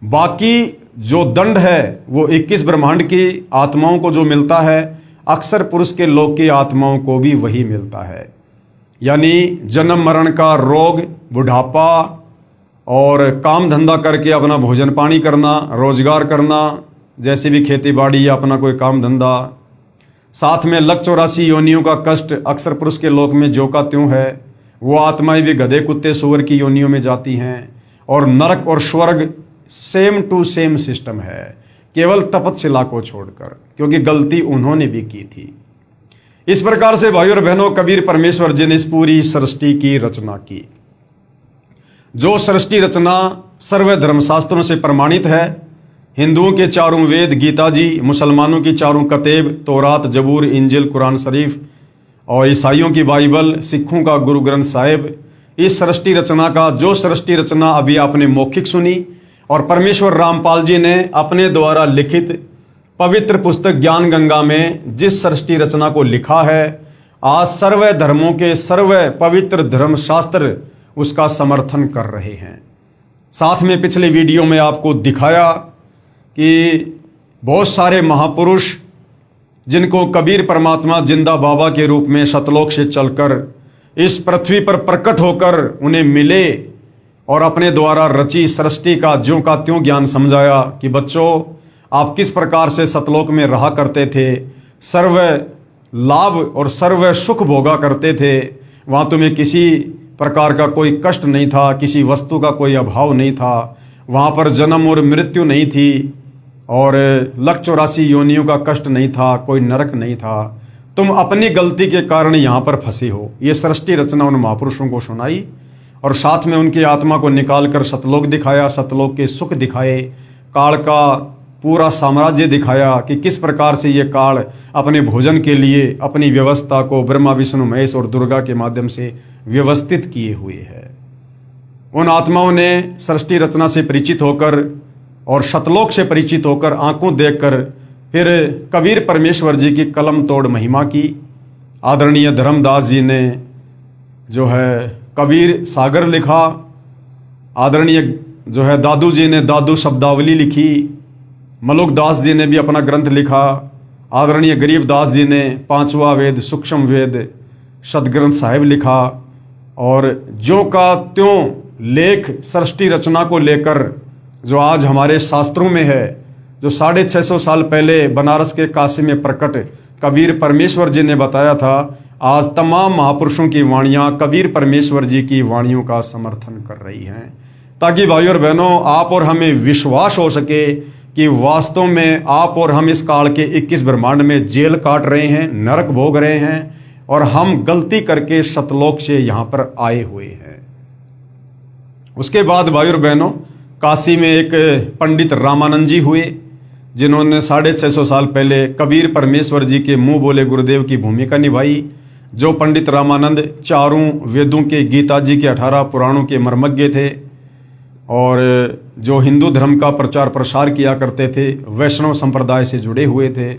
Speaker 1: बाकी जो दंड है वो 21 ब्रह्मांड की आत्माओं को जो मिलता है, अक्षर पुरुष के लोक की आत्माओं को भी वही मिलता है। यानी जन्म मरण का रोग, बुढ़ापा और काम धंधा करके अपना भोजन पानी करना, रोजगार करना, जैसे भी खेती बाड़ी या अपना कोई काम धंधा, साथ में 184 योनियों का कष्ट अक्षर पुरुष के लोक में जो का त्यों है। वो आत्माएं भी गधे कुत्ते सुअर की योनियों में जाती हैं और नरक और स्वर्ग सेम टू सेम सिस्टम है, केवल तपतशिला को छोड़कर, क्योंकि गलती उन्होंने भी की थी। इस प्रकार से भाइयों और बहनों, कबीर परमेश्वर जी ने इस पूरी सृष्टि की रचना की। जो सृष्टि रचना सर्व धर्मशास्त्रों से प्रमाणित है। हिंदुओं के चारों वेद गीता जी, मुसलमानों की चारों कतेब तौरात, जबूर, इंजिल, कुरान शरीफ और ईसाइयों की बाइबल, सिखों का गुरु ग्रंथ साहिब, इस सृष्टि रचना का जो सृष्टि रचना अभी आपने मौखिक सुनी और परमेश्वर रामपाल जी ने अपने द्वारा लिखित पवित्र पुस्तक ज्ञान गंगा में जिस सृष्टि रचना को लिखा है, आज सर्व धर्मों के सर्व पवित्र धर्मशास्त्र उसका समर्थन कर रहे हैं। साथ में पिछले वीडियो में आपको दिखाया कि बहुत सारे महापुरुष जिनको कबीर परमात्मा जिंदा बाबा के रूप में सतलोक से चलकर इस पृथ्वी पर प्रकट होकर उन्हें मिले और अपने द्वारा रची सृष्टि का ज्यों का त्यों ज्ञान समझाया कि बच्चों, आप किस प्रकार से सतलोक में रहा करते थे, सर्व लाभ और सर्व सुख भोगा करते थे, वहाँ तुम्हें किसी प्रकार का कोई कष्ट नहीं था, किसी वस्तु का कोई अभाव नहीं था, वहाँ पर जन्म और मृत्यु नहीं थी और 184 योनियों का कष्ट नहीं था, कोई नरक नहीं था। तुम अपनी गलती के कारण यहाँ पर फंसे हो। ये सृष्टि रचना उन महापुरुषों को सुनाई और साथ में उनकी आत्मा को निकाल कर सतलोक दिखाया, सतलोक के सुख दिखाए, काल का पूरा साम्राज्य दिखाया कि किस प्रकार से ये काल अपने भोजन के लिए अपनी व्यवस्था को ब्रह्मा विष्णु महेश और दुर्गा के माध्यम से व्यवस्थित किए हुए है। उन आत्माओं ने सृष्टि रचना से परिचित होकर और सतलोक से परिचित होकर आंखों देखकर फिर कबीर परमेश्वर जी की कलम तोड़ महिमा की। आदरणीय धर्मदास जी ने जो है कबीर सागर लिखा, आदरणीय जो है दादू जी ने दादू शब्दावली लिखी, मलुक दास जी ने भी अपना ग्रंथ लिखा, आदरणीय गरीबदास जी ने पांचवा वेद सूक्ष्म वेद सदग्रंथ साहिब लिखा और ज्यों का त्यों लेख सृष्टि रचना को लेकर जो आज हमारे शास्त्रों में है, जो 650 साल पहले बनारस के काशी में प्रकट कबीर परमेश्वर जी ने बताया था, आज तमाम महापुरुषों की वाणियाँ कबीर परमेश्वर जी की वाणियों का समर्थन कर रही हैं, ताकि भाइयों और बहनों आप और हमें विश्वास हो सके कि वास्तव में आप और हम इस काल के 21 ब्रह्मांड में जेल काट रहे हैं, नरक भोग रहे हैं और हम गलती करके सतलोक से यहाँ पर आए हुए हैं। उसके बाद भाइयों और बहनों, काशी में एक पंडित रामानंद जी हुए, जिन्होंने 650 साल पहले कबीर परमेश्वर जी के मुंह बोले गुरुदेव की भूमिका निभाई। जो पंडित रामानंद चारों वेदों के, गीता जी के 18 पुराणों के मर्मज्ञ थे और जो हिंदू धर्म का प्रचार प्रसार किया करते थे, वैष्णव संप्रदाय से जुड़े हुए थे।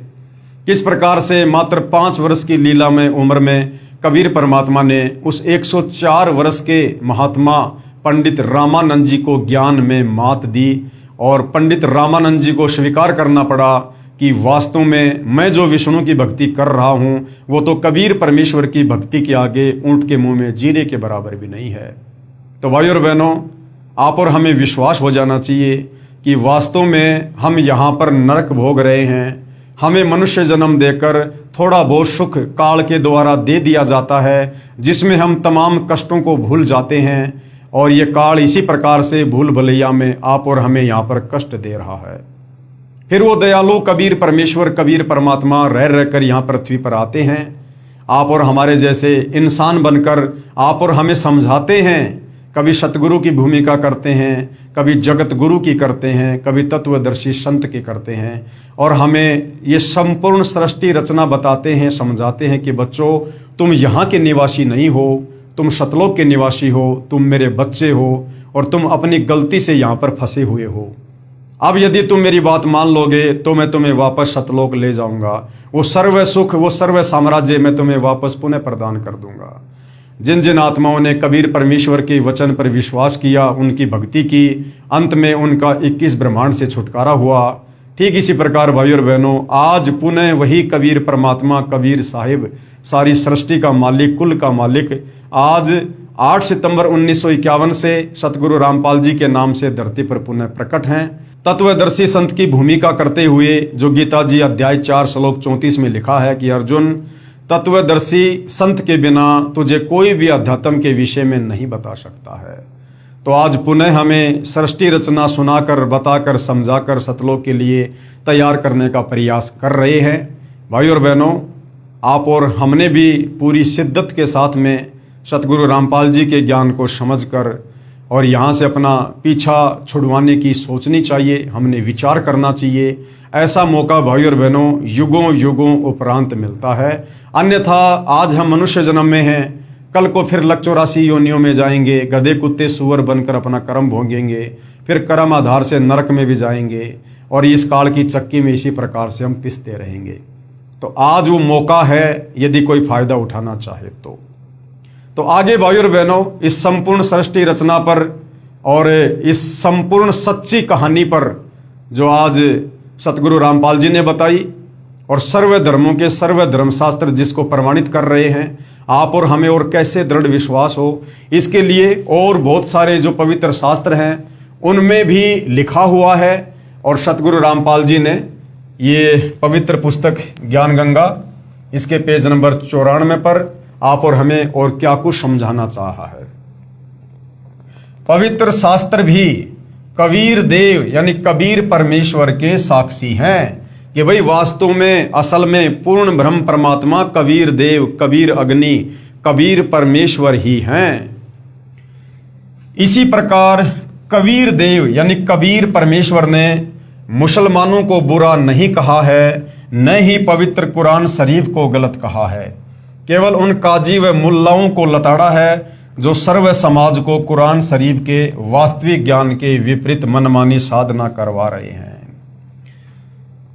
Speaker 1: किस प्रकार से मात्र 5 वर्ष की लीला में उम्र में कबीर परमात्मा ने उस 104 वर्ष के महात्मा पंडित रामानंद जी को ज्ञान में मात दी और पंडित रामानंद जी को स्वीकार करना पड़ा कि वास्तव में मैं जो विष्णु की भक्ति कर रहा हूँ वो तो कबीर परमेश्वर की भक्ति के आगे ऊंट के मुंह में जीरे के बराबर भी नहीं है। तो भाइयों और बहनों, आप और हमें विश्वास हो जाना चाहिए कि वास्तव में हम यहाँ पर नरक भोग रहे हैं। हमें मनुष्य जन्म देकर थोड़ा बहुत सुख काल के द्वारा दे दिया जाता है, जिसमें हम तमाम कष्टों को भूल जाते हैं और ये काल इसी प्रकार से भूल भुलैया में आप और हमें यहाँ पर कष्ट दे रहा है। फिर वो दयालु कबीर परमेश्वर, कबीर परमात्मा रह रहकर यहाँ पृथ्वी पर आते हैं, आप और हमारे जैसे इंसान बनकर आप और हमें समझाते हैं। कभी सतगुरु की भूमिका करते हैं, कभी जगत गुरु की करते हैं, कभी तत्वदर्शी संत की करते हैं और हमें ये संपूर्ण सृष्टि रचना बताते हैं, समझाते हैं कि बच्चों, तुम यहाँ के निवासी नहीं हो, तुम सतलोक के निवासी हो, तुम मेरे बच्चे हो और तुम अपनी गलती से यहाँ पर फंसे हुए हो। अब यदि तुम मेरी बात मान लोगे तो मैं तुम्हें वापस सतलोक ले जाऊंगा। वो सर्व सुख, वो सर्व साम्राज्य मैं तुम्हें वापस पुनः प्रदान कर दूंगा। जिन जिन आत्माओं ने कबीर परमेश्वर के वचन पर विश्वास किया, उनकी भक्ति की, अंत में उनका 21 ब्रह्मांड से छुटकारा हुआ। ठीक इसी प्रकार भाइयों और बहनों, आज पुनः वही कबीर परमात्मा, कबीर साहिब, सारी सृष्टि का मालिक, कुल का मालिक, आज 8 सितंबर 1951 से सतगुरु रामपाल जी के नाम से धरती पर पुनः प्रकट हैं। तत्वदर्शी संत की भूमिका करते हुए जो गीता जी अध्याय 4 श्लोक 34 में लिखा है कि अर्जुन, तत्वदर्शी संत के बिना तुझे कोई भी अध्यात्म के विषय में नहीं बता सकता है। तो आज पुनः हमें सृष्टि रचना सुनाकर, बताकर, समझाकर सतलोक के लिए तैयार करने का प्रयास कर रहे हैं। भाइयों और बहनों, आप और हमने भी पूरी शिद्दत के साथ में सतगुरु रामपाल जी के ज्ञान को समझकर और यहाँ से अपना पीछा छुड़वाने की सोचनी चाहिए, हमने विचार करना चाहिए। ऐसा मौका भाइयों और बहनों युगों युगों उपरांत मिलता है। अन्यथा आज हम मनुष्य जन्म में हैं, कल को फिर लक 84 योनियों में जाएंगे, गधे कुत्ते सूअर बनकर अपना कर्म भोगेंगे, फिर कर्म आधार से नरक में भी जाएंगे और इस काल की चक्की में इसी प्रकार से हम पिसते रहेंगे। तो आज वो मौका है, यदि कोई फायदा उठाना चाहे तो आगे भाइयों और बहनों, इस संपूर्ण सृष्टि रचना पर और इस संपूर्ण सच्ची कहानी पर जो आज सतगुरु रामपाल जी ने बताई और सर्व धर्मों के सर्व धर्मशास्त्र जिसको प्रमाणित कर रहे हैं, आप और हमें और कैसे दृढ़ विश्वास हो, इसके लिए और बहुत सारे जो पवित्र शास्त्र हैं उनमें भी लिखा हुआ है। और सतगुरु रामपाल जी ने ये पवित्र पुस्तक ज्ञान गंगा, इसके पेज नंबर 94 पर आप और हमें और क्या कुछ समझाना चाहा है। पवित्र शास्त्र भी कबीर देव यानी कबीर परमेश्वर के साक्षी हैं कि भाई वास्तव में असल में पूर्ण ब्रह्म परमात्मा कबीर देव, कबीर अग्नि, कबीर परमेश्वर ही हैं। इसी प्रकार कबीर देव यानी कबीर परमेश्वर ने मुसलमानों को बुरा नहीं कहा है, न ही पवित्र कुरान शरीफ को गलत कहा है। केवल उन काजी व मुल्लाओं को लताड़ा है जो सर्व समाज को कुरान शरीफ के वास्तविक ज्ञान के विपरीत मनमानी साधना करवा रहे हैं।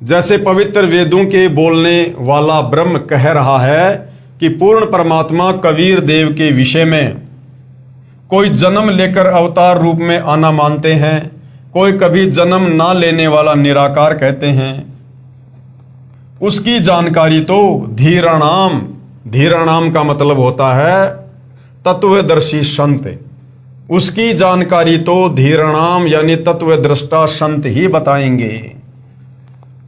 Speaker 1: जैसे पवित्र वेदों के बोलने वाला ब्रह्म कह रहा है कि पूर्ण परमात्मा कबीर देव के विषय में कोई जन्म लेकर अवतार रूप में आना मानते हैं, कोई कभी जन्म ना लेने वाला निराकार कहते हैं। उसकी जानकारी तो धीराणाम, धीराणाम का मतलब होता है तत्वदर्शी संत, उसकी जानकारी तो धीराणाम यानी तत्वदृष्टा संत ही बताएंगे।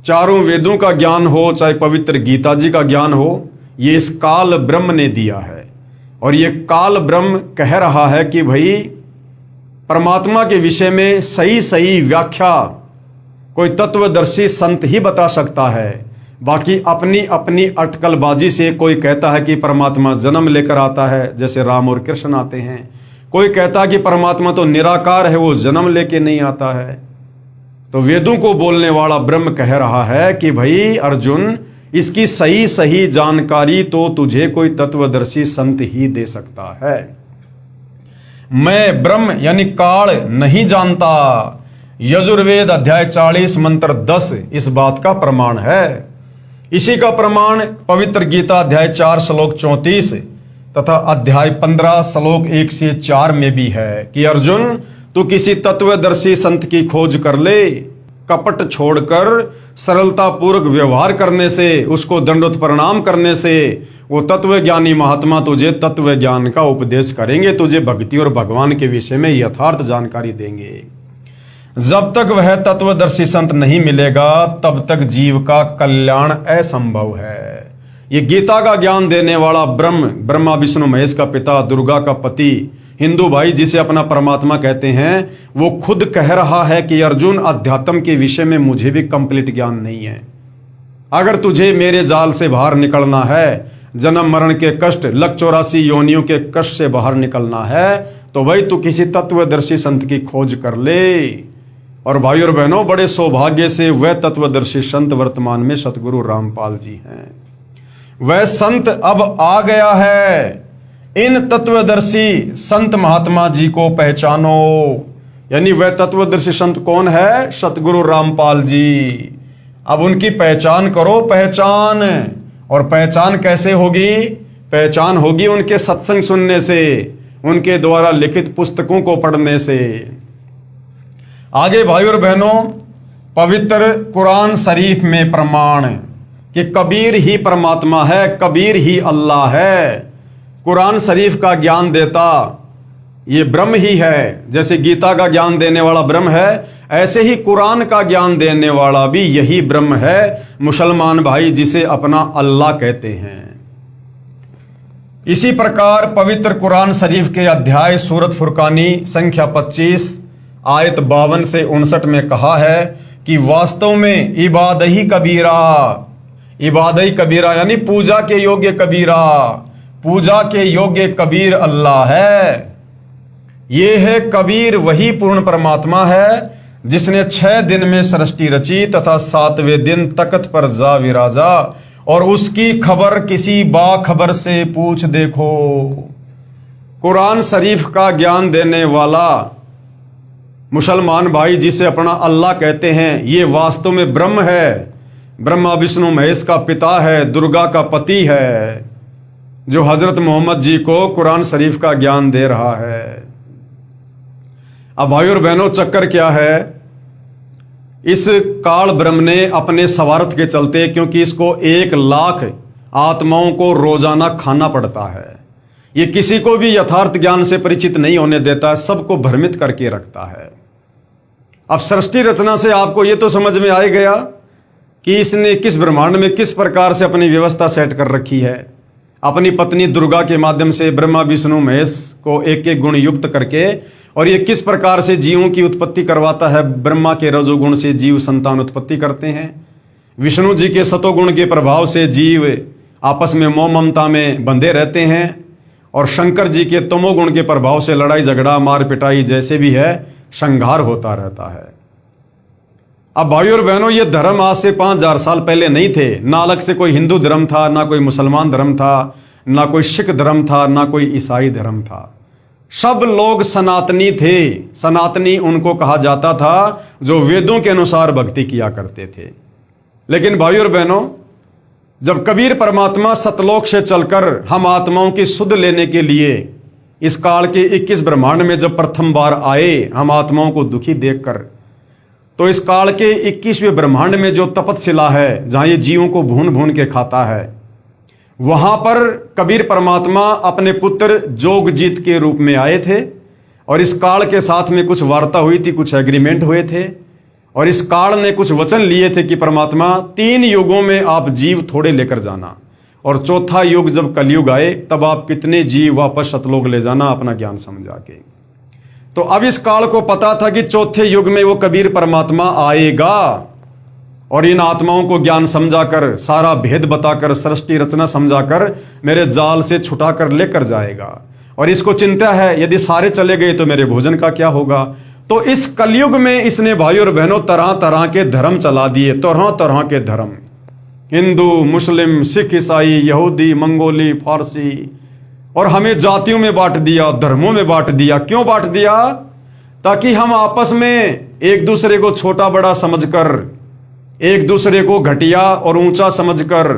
Speaker 1: चारों वेदों का ज्ञान हो, चाहे पवित्र गीता जी का ज्ञान हो, ये इस काल ब्रह्म ने दिया है। और ये काल ब्रह्म कह रहा है कि भाई परमात्मा के विषय में सही सही व्याख्या कोई तत्वदर्शी संत ही बता सकता है। बाकी अपनी अपनी अटकलबाजी से कोई कहता है कि परमात्मा जन्म लेकर आता है, जैसे राम और कृष्ण आते हैं। कोई कहता है कि परमात्मा तो निराकार है, वो जन्म लेके नहीं आता है। तो वेदों को बोलने वाला ब्रह्म कह रहा है कि भाई अर्जुन, इसकी सही सही जानकारी तो तुझे कोई तत्वदर्शी संत ही दे सकता है। मैं ब्रह्म यानी काल नहीं जानता, यजुर्वेद अध्याय 40 मंत्र 10 इस बात का प्रमाण है। इसी का प्रमाण पवित्र गीता अध्याय 4 श्लोक 34 तथा अध्याय 15 श्लोक 1 से 4 में भी है कि अर्जुन, तू किसी तत्वदर्शी संत की खोज कर ले। कपट छोड़कर सरलता पूर्वक व्यवहार करने से, उसको दंडोत प्रणाम करने से वो तत्वज्ञानी महात्मा तुझे तत्व ज्ञान का उपदेश करेंगे, तुझे भक्ति और भगवान के विषय में यथार्थ जानकारी देंगे। जब तक वह तत्वदर्शी संत नहीं मिलेगा तब तक जीव का कल्याण असंभव है। ये गीता का ज्ञान देने वाला ब्रह्मा विष्णु महेश का पिता, दुर्गा का पति, हिंदू भाई जिसे अपना परमात्मा कहते हैं, वो खुद कह रहा है कि अर्जुन, अध्यात्म के विषय में मुझे भी कंप्लीट ज्ञान नहीं है। अगर तुझे मेरे जाल से बाहर निकलना है, जन्म मरण के कष्ट, लख 84 योनियों के कष्ट से बाहर निकलना है, तो भाई तू किसी तत्वदर्शी संत की खोज कर ले। और भाई और बहनों, बड़े सौभाग्य से वह तत्वदर्शी संत वर्तमान में सतगुरु रामपाल जी हैं। वह संत अब आ गया है। इन तत्वदर्शी संत महात्मा जी को पहचानो। यानी वह तत्वदर्शी संत कौन है? सतगुरु रामपाल जी। अब उनकी पहचान करो, पहचान। और पहचान कैसे होगी? पहचान होगी उनके सत्संग सुनने से, उनके द्वारा लिखित पुस्तकों को पढ़ने से। आगे भाई और बहनों, पवित्र कुरान शरीफ में प्रमाण कि कबीर ही परमात्मा है, कबीर ही अल्लाह है। कुरान शरीफ का ज्ञान देता ये ब्रह्म ही है। जैसे गीता का ज्ञान देने वाला ब्रह्म है, ऐसे ही कुरान का ज्ञान देने वाला भी यही ब्रह्म है, मुसलमान भाई, जिसे अपना अल्लाह कहते हैं। इसी प्रकार पवित्र कुरान शरीफ के अध्याय सूरत फुरकानी संख्या 25 आयत 52 से 59 में कहा है कि वास्तव में इबादही कबीरा, इबादही कबीरा यानी पूजा के योग्य कबीरा, पूजा के योग्य कबीर अल्लाह है। ये है कबीर, वही पूर्ण परमात्मा है जिसने 6 दिन में सृष्टि रची तथा 7वें दिन तख्त पर जा विराजा, और उसकी खबर किसी बाखबर से पूछ देखो। कुरान शरीफ का ज्ञान देने वाला मुसलमान भाई जिसे अपना अल्लाह कहते हैं, ये वास्तव में ब्रह्म है, ब्रह्मा विष्णु महेश का पिता है, दुर्गा का पति है, जो हजरत मोहम्मद जी को कुरान शरीफ का ज्ञान दे रहा है। अब भाई और बहनों, चक्कर क्या है? इस काल ब्रह्म ने अपने स्वार्थ के चलते, क्योंकि इसको 1 लाख आत्माओं को रोजाना खाना पड़ता है, ये किसी को भी यथार्थ ज्ञान से परिचित नहीं होने देता है, सबको भ्रमित करके रखता है। अब सृष्टि रचना से आपको ये तो समझ में आ गया कि इसने किस ब्रह्मांड में किस प्रकार से अपनी व्यवस्था सेट कर रखी है। अपनी पत्नी दुर्गा के माध्यम से ब्रह्मा विष्णु महेश को एक एक गुण युक्त करके, और ये किस प्रकार से जीवों की उत्पत्ति करवाता है। ब्रह्मा के रजोगुण से जीव संतान उत्पत्ति करते हैं, विष्णु जी के सतोगुण के प्रभाव से जीव आपस में मोह ममता में बंधे रहते हैं, और शंकर जी के तमोगुण के प्रभाव से लड़ाई झगड़ा मार पिटाई जैसे भी है संघार होता रहता है। अब भाई और बहनों, ये धर्म आज से 5000 साल पहले नहीं थे। ना अलग से कोई हिंदू धर्म था, ना कोई मुसलमान धर्म था, ना कोई सिख धर्म था, ना कोई ईसाई धर्म था। सब लोग सनातनी थे। सनातनी उनको कहा जाता था जो वेदों के अनुसार भक्ति किया करते थे। लेकिन भाई और बहनों, जब कबीर परमात्मा सतलोक से चलकर हम आत्माओं की सुध लेने के लिए इस काल के 21 ब्रह्मांड में जब प्रथम बार आए, हम आत्माओं को दुखी देखकर, तो इस काल के 21वें ब्रह्मांड में जो तपतशिला है, जहां ये जीवों को भून भून के खाता है, वहां पर कबीर परमात्मा अपने पुत्र जोगजीत के रूप में आए थे, और इस काल के साथ में कुछ वार्ता हुई थी, कुछ एग्रीमेंट हुए थे, और इस काल ने कुछ वचन लिए थे कि परमात्मा 3 युगों में आप जीव थोड़े लेकर जाना, और चौथा युग जब कलयुग आए तब आप कितने जीव वापस सतलोक ले जाना अपना ज्ञान समझा के। तो अब इस काल को पता था कि चौथे युग में वो कबीर परमात्मा आएगा, और इन आत्माओं को ज्ञान समझाकर, सारा भेद बताकर, सृष्टि रचना समझाकर मेरे जाल से छुटाकर लेकर जाएगा। और इसको चिंता है, यदि सारे चले गए तो मेरे भोजन का क्या होगा। तो इस कलयुग में इसने भाई और बहनों तरह तरह के धर्म चला दिए, तरह तरह के धर्म। हिंदू, मुस्लिम, सिख, ईसाई, यहूदी, मंगोली, फारसी, और हमें जातियों में बांट दिया, धर्मों में बांट दिया। क्यों बांट दिया? ताकि हम आपस में एक दूसरे को छोटा बड़ा समझकर, एक दूसरे को घटिया और ऊंचा समझकर,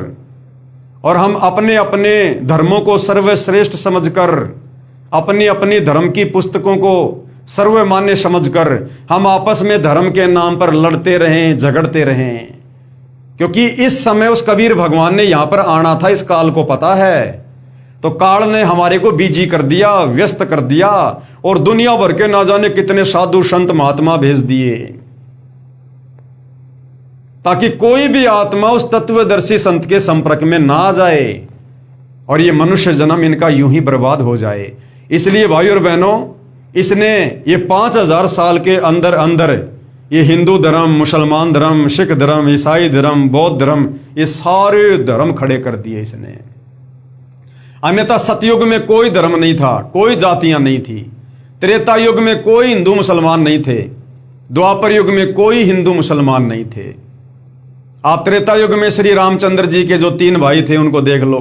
Speaker 1: और हम अपने अपने धर्मों को सर्वश्रेष्ठ समझकर, अपनी अपनी धर्म की पुस्तकों को सर्वमान्य समझकर हम आपस में धर्म के नाम पर लड़ते रहें, झगड़ते रहें। क्योंकि इस समय उस कबीर भगवान ने यहां पर आना था, इस काल को पता है। तो काल ने हमारे को बिजी कर दिया, व्यस्त कर दिया, और दुनिया भर के ना जाने कितने साधु संत महात्मा भेज दिए, ताकि कोई भी आत्मा उस तत्वदर्शी संत के संपर्क में ना आ जाए और ये मनुष्य जन्म इनका यूं ही बर्बाद हो जाए। इसलिए भाई और बहनों, इसने ये 5000 साल के अंदर अंदर ये हिंदू धर्म, मुसलमान धर्म, सिख धर्म, ईसाई धर्म, बौद्ध धर्म, ये सारे धर्म खड़े कर दिए इसने। अन्यथा सतयुग में कोई धर्म नहीं था, कोई जातियां नहीं थी। त्रेता युग में कोई हिंदू मुसलमान नहीं थे। द्वापर युग में कोई हिंदू मुसलमान नहीं थे। आप त्रेता युग में श्री रामचंद्र जी के जो 3 भाई थे उनको देख लो।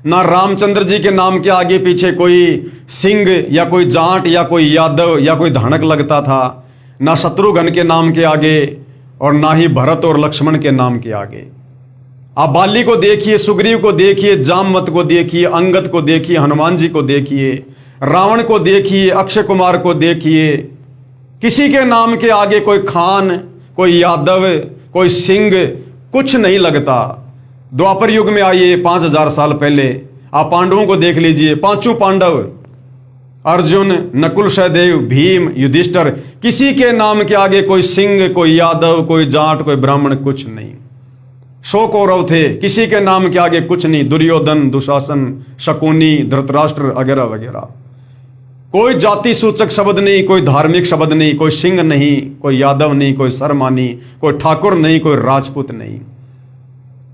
Speaker 1: ना रामचंद्र जी के नाम के आगे पीछे कोई सिंह या कोई जाट या कोई यादव या कोई धानक लगता था, ना शत्रुघ्न के नाम के आगे, और ना ही भरत और लक्ष्मण के नाम के आगे। आप बाली को देखिए, सुग्रीव को देखिए, जामवंत को देखिए, अंगद को देखिए, हनुमान जी को देखिए, रावण को देखिए, अक्षय कुमार को देखिए। किसी के नाम के आगे कोई खान, कोई यादव, कोई सिंह कुछ नहीं लगता। द्वापर युग में आइए 5000 साल पहले, आप पांडवों को देख लीजिए। 5 पांडव, अर्जुन, नकुल, सहदेव, भीम, युधिष्ठिर, किसी के नाम के आगे कोई सिंह, कोई यादव, कोई जाट, कोई ब्राह्मण कुछ नहीं। 100 कौरव थे, किसी के नाम के आगे कुछ नहीं। दुर्योधन, दुशासन, शकुनी, धृतराष्ट्र वगैरह वगैरह। कोई जाति सूचक शब्द नहीं, कोई धार्मिक शब्द नहीं, कोई सिंह नहीं, कोई यादव नहीं, कोई शर्मा नहीं, कोई ठाकुर नहीं, कोई राजपूत नहीं।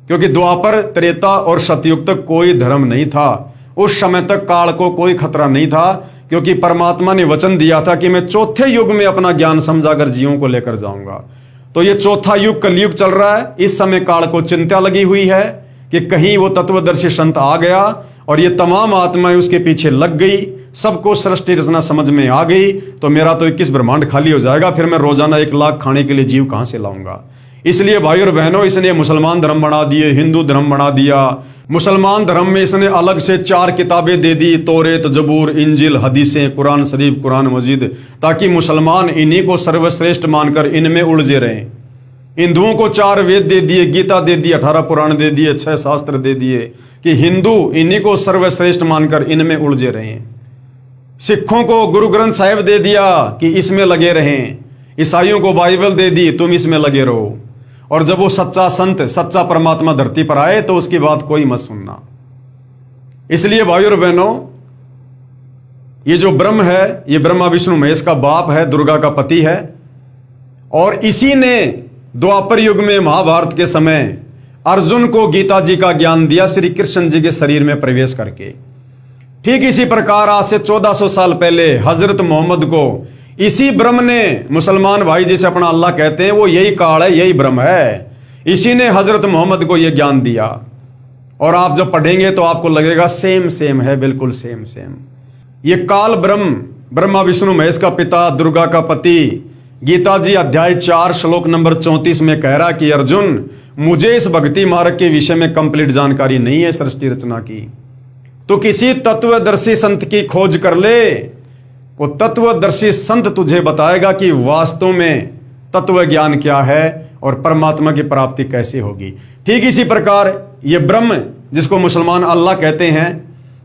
Speaker 1: क्योंकि द्वापर, त्रेता और सतयुग तक कोई धर्म नहीं था। उस समय तक काल को कोई खतरा नहीं था, क्योंकि परमात्मा ने वचन दिया था कि मैं चौथे युग में अपना ज्ञान समझाकर जीवों को लेकर जाऊंगा। तो ये चौथा युग कलयुग चल रहा है। इस समय काल को चिंता लगी हुई है कि कहीं वो तत्वदर्शी संत आ गया और ये तमाम आत्माएं उसके पीछे लग गई, सबको सृष्टि रचना समझ में आ गई, तो मेरा तो 21 ब्रह्मांड खाली हो जाएगा। फिर मैं रोजाना 1 लाख खाने के लिए जीव कहां से लाऊंगा। इसलिए भाई और बहनों, इसने मुसलमान धर्म बना दिए, हिंदू धर्म बना दिया। मुसलमान धर्म में इसने अलग से 4 किताबें दे दी, तौरेत, जबूर, इंजिल, हदीसें, कुरान शरीफ, कुरान मजीद, ताकि मुसलमान इन्हीं को सर्वश्रेष्ठ मानकर इनमें उलझे रहें। हिंदुओं को 4 वेद दे दिए, गीता दे दी, 18 पुराण दे दिए, 6 शास्त्र दे दिए, कि हिंदू इन्हीं को सर्वश्रेष्ठ मानकर इनमें उलझे रहें। सिखों को गुरु ग्रंथ साहिब दे दिया कि इसमें लगे रहें। ईसाइयों को बाइबल दे दी, तुम इसमें लगे रहो। और जब वो सच्चा संत, सच्चा परमात्मा धरती पर आए तो उसकी बात कोई मत सुनना। इसलिए भाई और बहनों, ये जो ब्रह्म है, ये ब्रह्मा विष्णु महेश का बाप है, दुर्गा का पति है। और इसी ने द्वापर युग में महाभारत के समय अर्जुन को गीता जी का ज्ञान दिया, श्री कृष्ण जी के शरीर में प्रवेश करके। ठीक इसी प्रकार आज से 1400 साल पहले हजरत मोहम्मद को इसी ब्रह्म ने, मुसलमान भाई जिसे अपना अल्लाह कहते हैं, वो यही काल है, यही ब्रह्म है, इसी ने हजरत मोहम्मद को यह ज्ञान दिया। और आप जब पढ़ेंगे तो आपको लगेगा सेम सेम है, बिल्कुल सेम सेम। ये काल ब्रह्म, ब्रह्मा विष्णु महेश का पिता, दुर्गा का पति, गीता जी अध्याय 4 श्लोक नंबर 34 में कह रहा कि अर्जुन, मुझे इस भक्ति मार्ग के विषय में कंप्लीट जानकारी नहीं है सृष्टि रचना की। तो किसी तत्वदर्शी संत की खोज कर ले, वो तत्वदर्शी संत तुझे बताएगा कि वास्तव में तत्व ज्ञान क्या है और परमात्मा की प्राप्ति कैसे होगी। ठीक इसी प्रकार ये ब्रह्म, जिसको मुसलमान अल्लाह कहते हैं,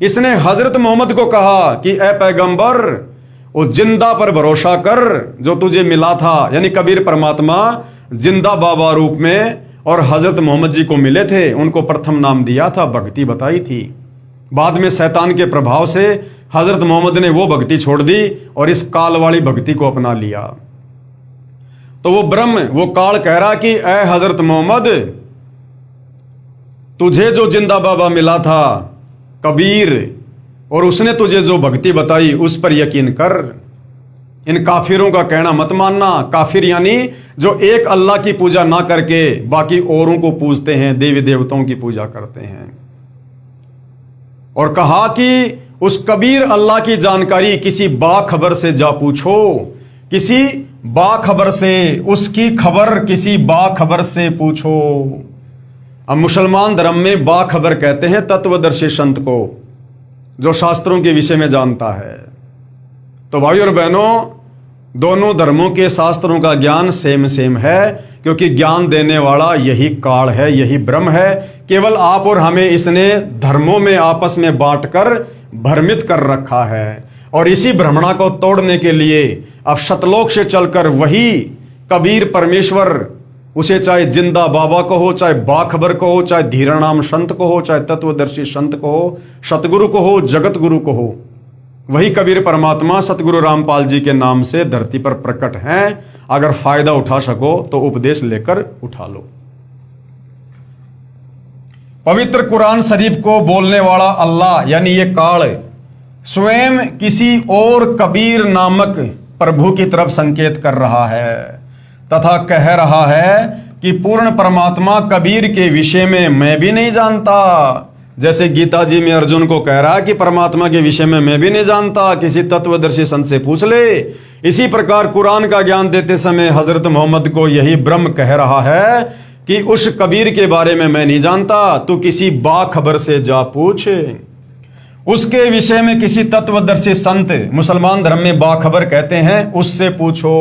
Speaker 1: इसने हजरत मोहम्मद को कहा कि ए पैगंबर, वो जिंदा पर भरोसा कर जो तुझे मिला था। यानी कबीर परमात्मा जिंदा बाबा रूप में और हजरत मोहम्मद जी को मिले थे, उनको प्रथम नाम दिया था, भक्ति बताई थी। बाद में शैतान के प्रभाव से हजरत मोहम्मद ने वो भक्ति छोड़ दी और इस काल वाली भक्ति को अपना लिया। तो वो ब्रह्म, वो काल कह रहा कि ऐ हजरत मोहम्मद, तुझे जो जिंदा बाबा मिला था कबीर, और उसने तुझे जो भक्ति बताई उस पर यकीन कर। इन काफिरों का कहना मत मानना। काफिर यानी जो एक अल्लाह की पूजा ना करके बाकी औरों को पूजते हैं, देवी देवताओं की पूजा करते हैं। और कहा कि उस कबीर अल्लाह की जानकारी किसी बाखबर से जा पूछो, किसी बाखबर से, उसकी खबर किसी बाखबर से पूछो। अब मुसलमान धर्म में बाखबर कहते हैं तत्वदर्शी संत को, जो शास्त्रों के विषय में जानता है। तो भाई और बहनों, दोनों धर्मों के शास्त्रों का ज्ञान सेम है, क्योंकि ज्ञान देने वाला यही काल है, यही ब्रह्म है। केवल आप और हमें इसने धर्मों में आपस में बांटकर भ्रमित कर रखा है। और इसी भ्रमणा को तोड़ने के लिए अब शतलोक से चलकर वही कबीर परमेश्वर, उसे चाहे जिंदा बाबा को हो, चाहे बाखबर को हो, चाहे धीरानाम संत को हो, चाहे तत्वदर्शी संत को हो, सतगुरु को हो, जगत गुरु को हो, वही कबीर परमात्मा सतगुरु रामपाल जी के नाम से धरती पर प्रकट हैं। अगर फायदा उठा सको तो उपदेश लेकर उठा लो। पवित्र कुरान शरीफ को बोलने वाला अल्लाह यानी ये काल स्वयं किसी और कबीर नामक प्रभु की तरफ संकेत कर रहा है तथा कह रहा है कि पूर्ण परमात्मा कबीर के विषय में मैं भी नहीं जानता। जैसे गीता जी में अर्जुन को कह रहा है कि परमात्मा के विषय में मैं भी नहीं जानता, किसी तत्वदर्शी संत से पूछ ले। इसी प्रकार कुरान का ज्ञान देते समय हजरत मोहम्मद को यही ब्रह्म कह रहा है कि उस कबीर के बारे में मैं नहीं जानता, तू किसी बाखबर से जा पूछ। उसके विषय में किसी तत्वदर्शी संत, मुसलमान धर्म में बाखबर कहते हैं, उससे पूछो।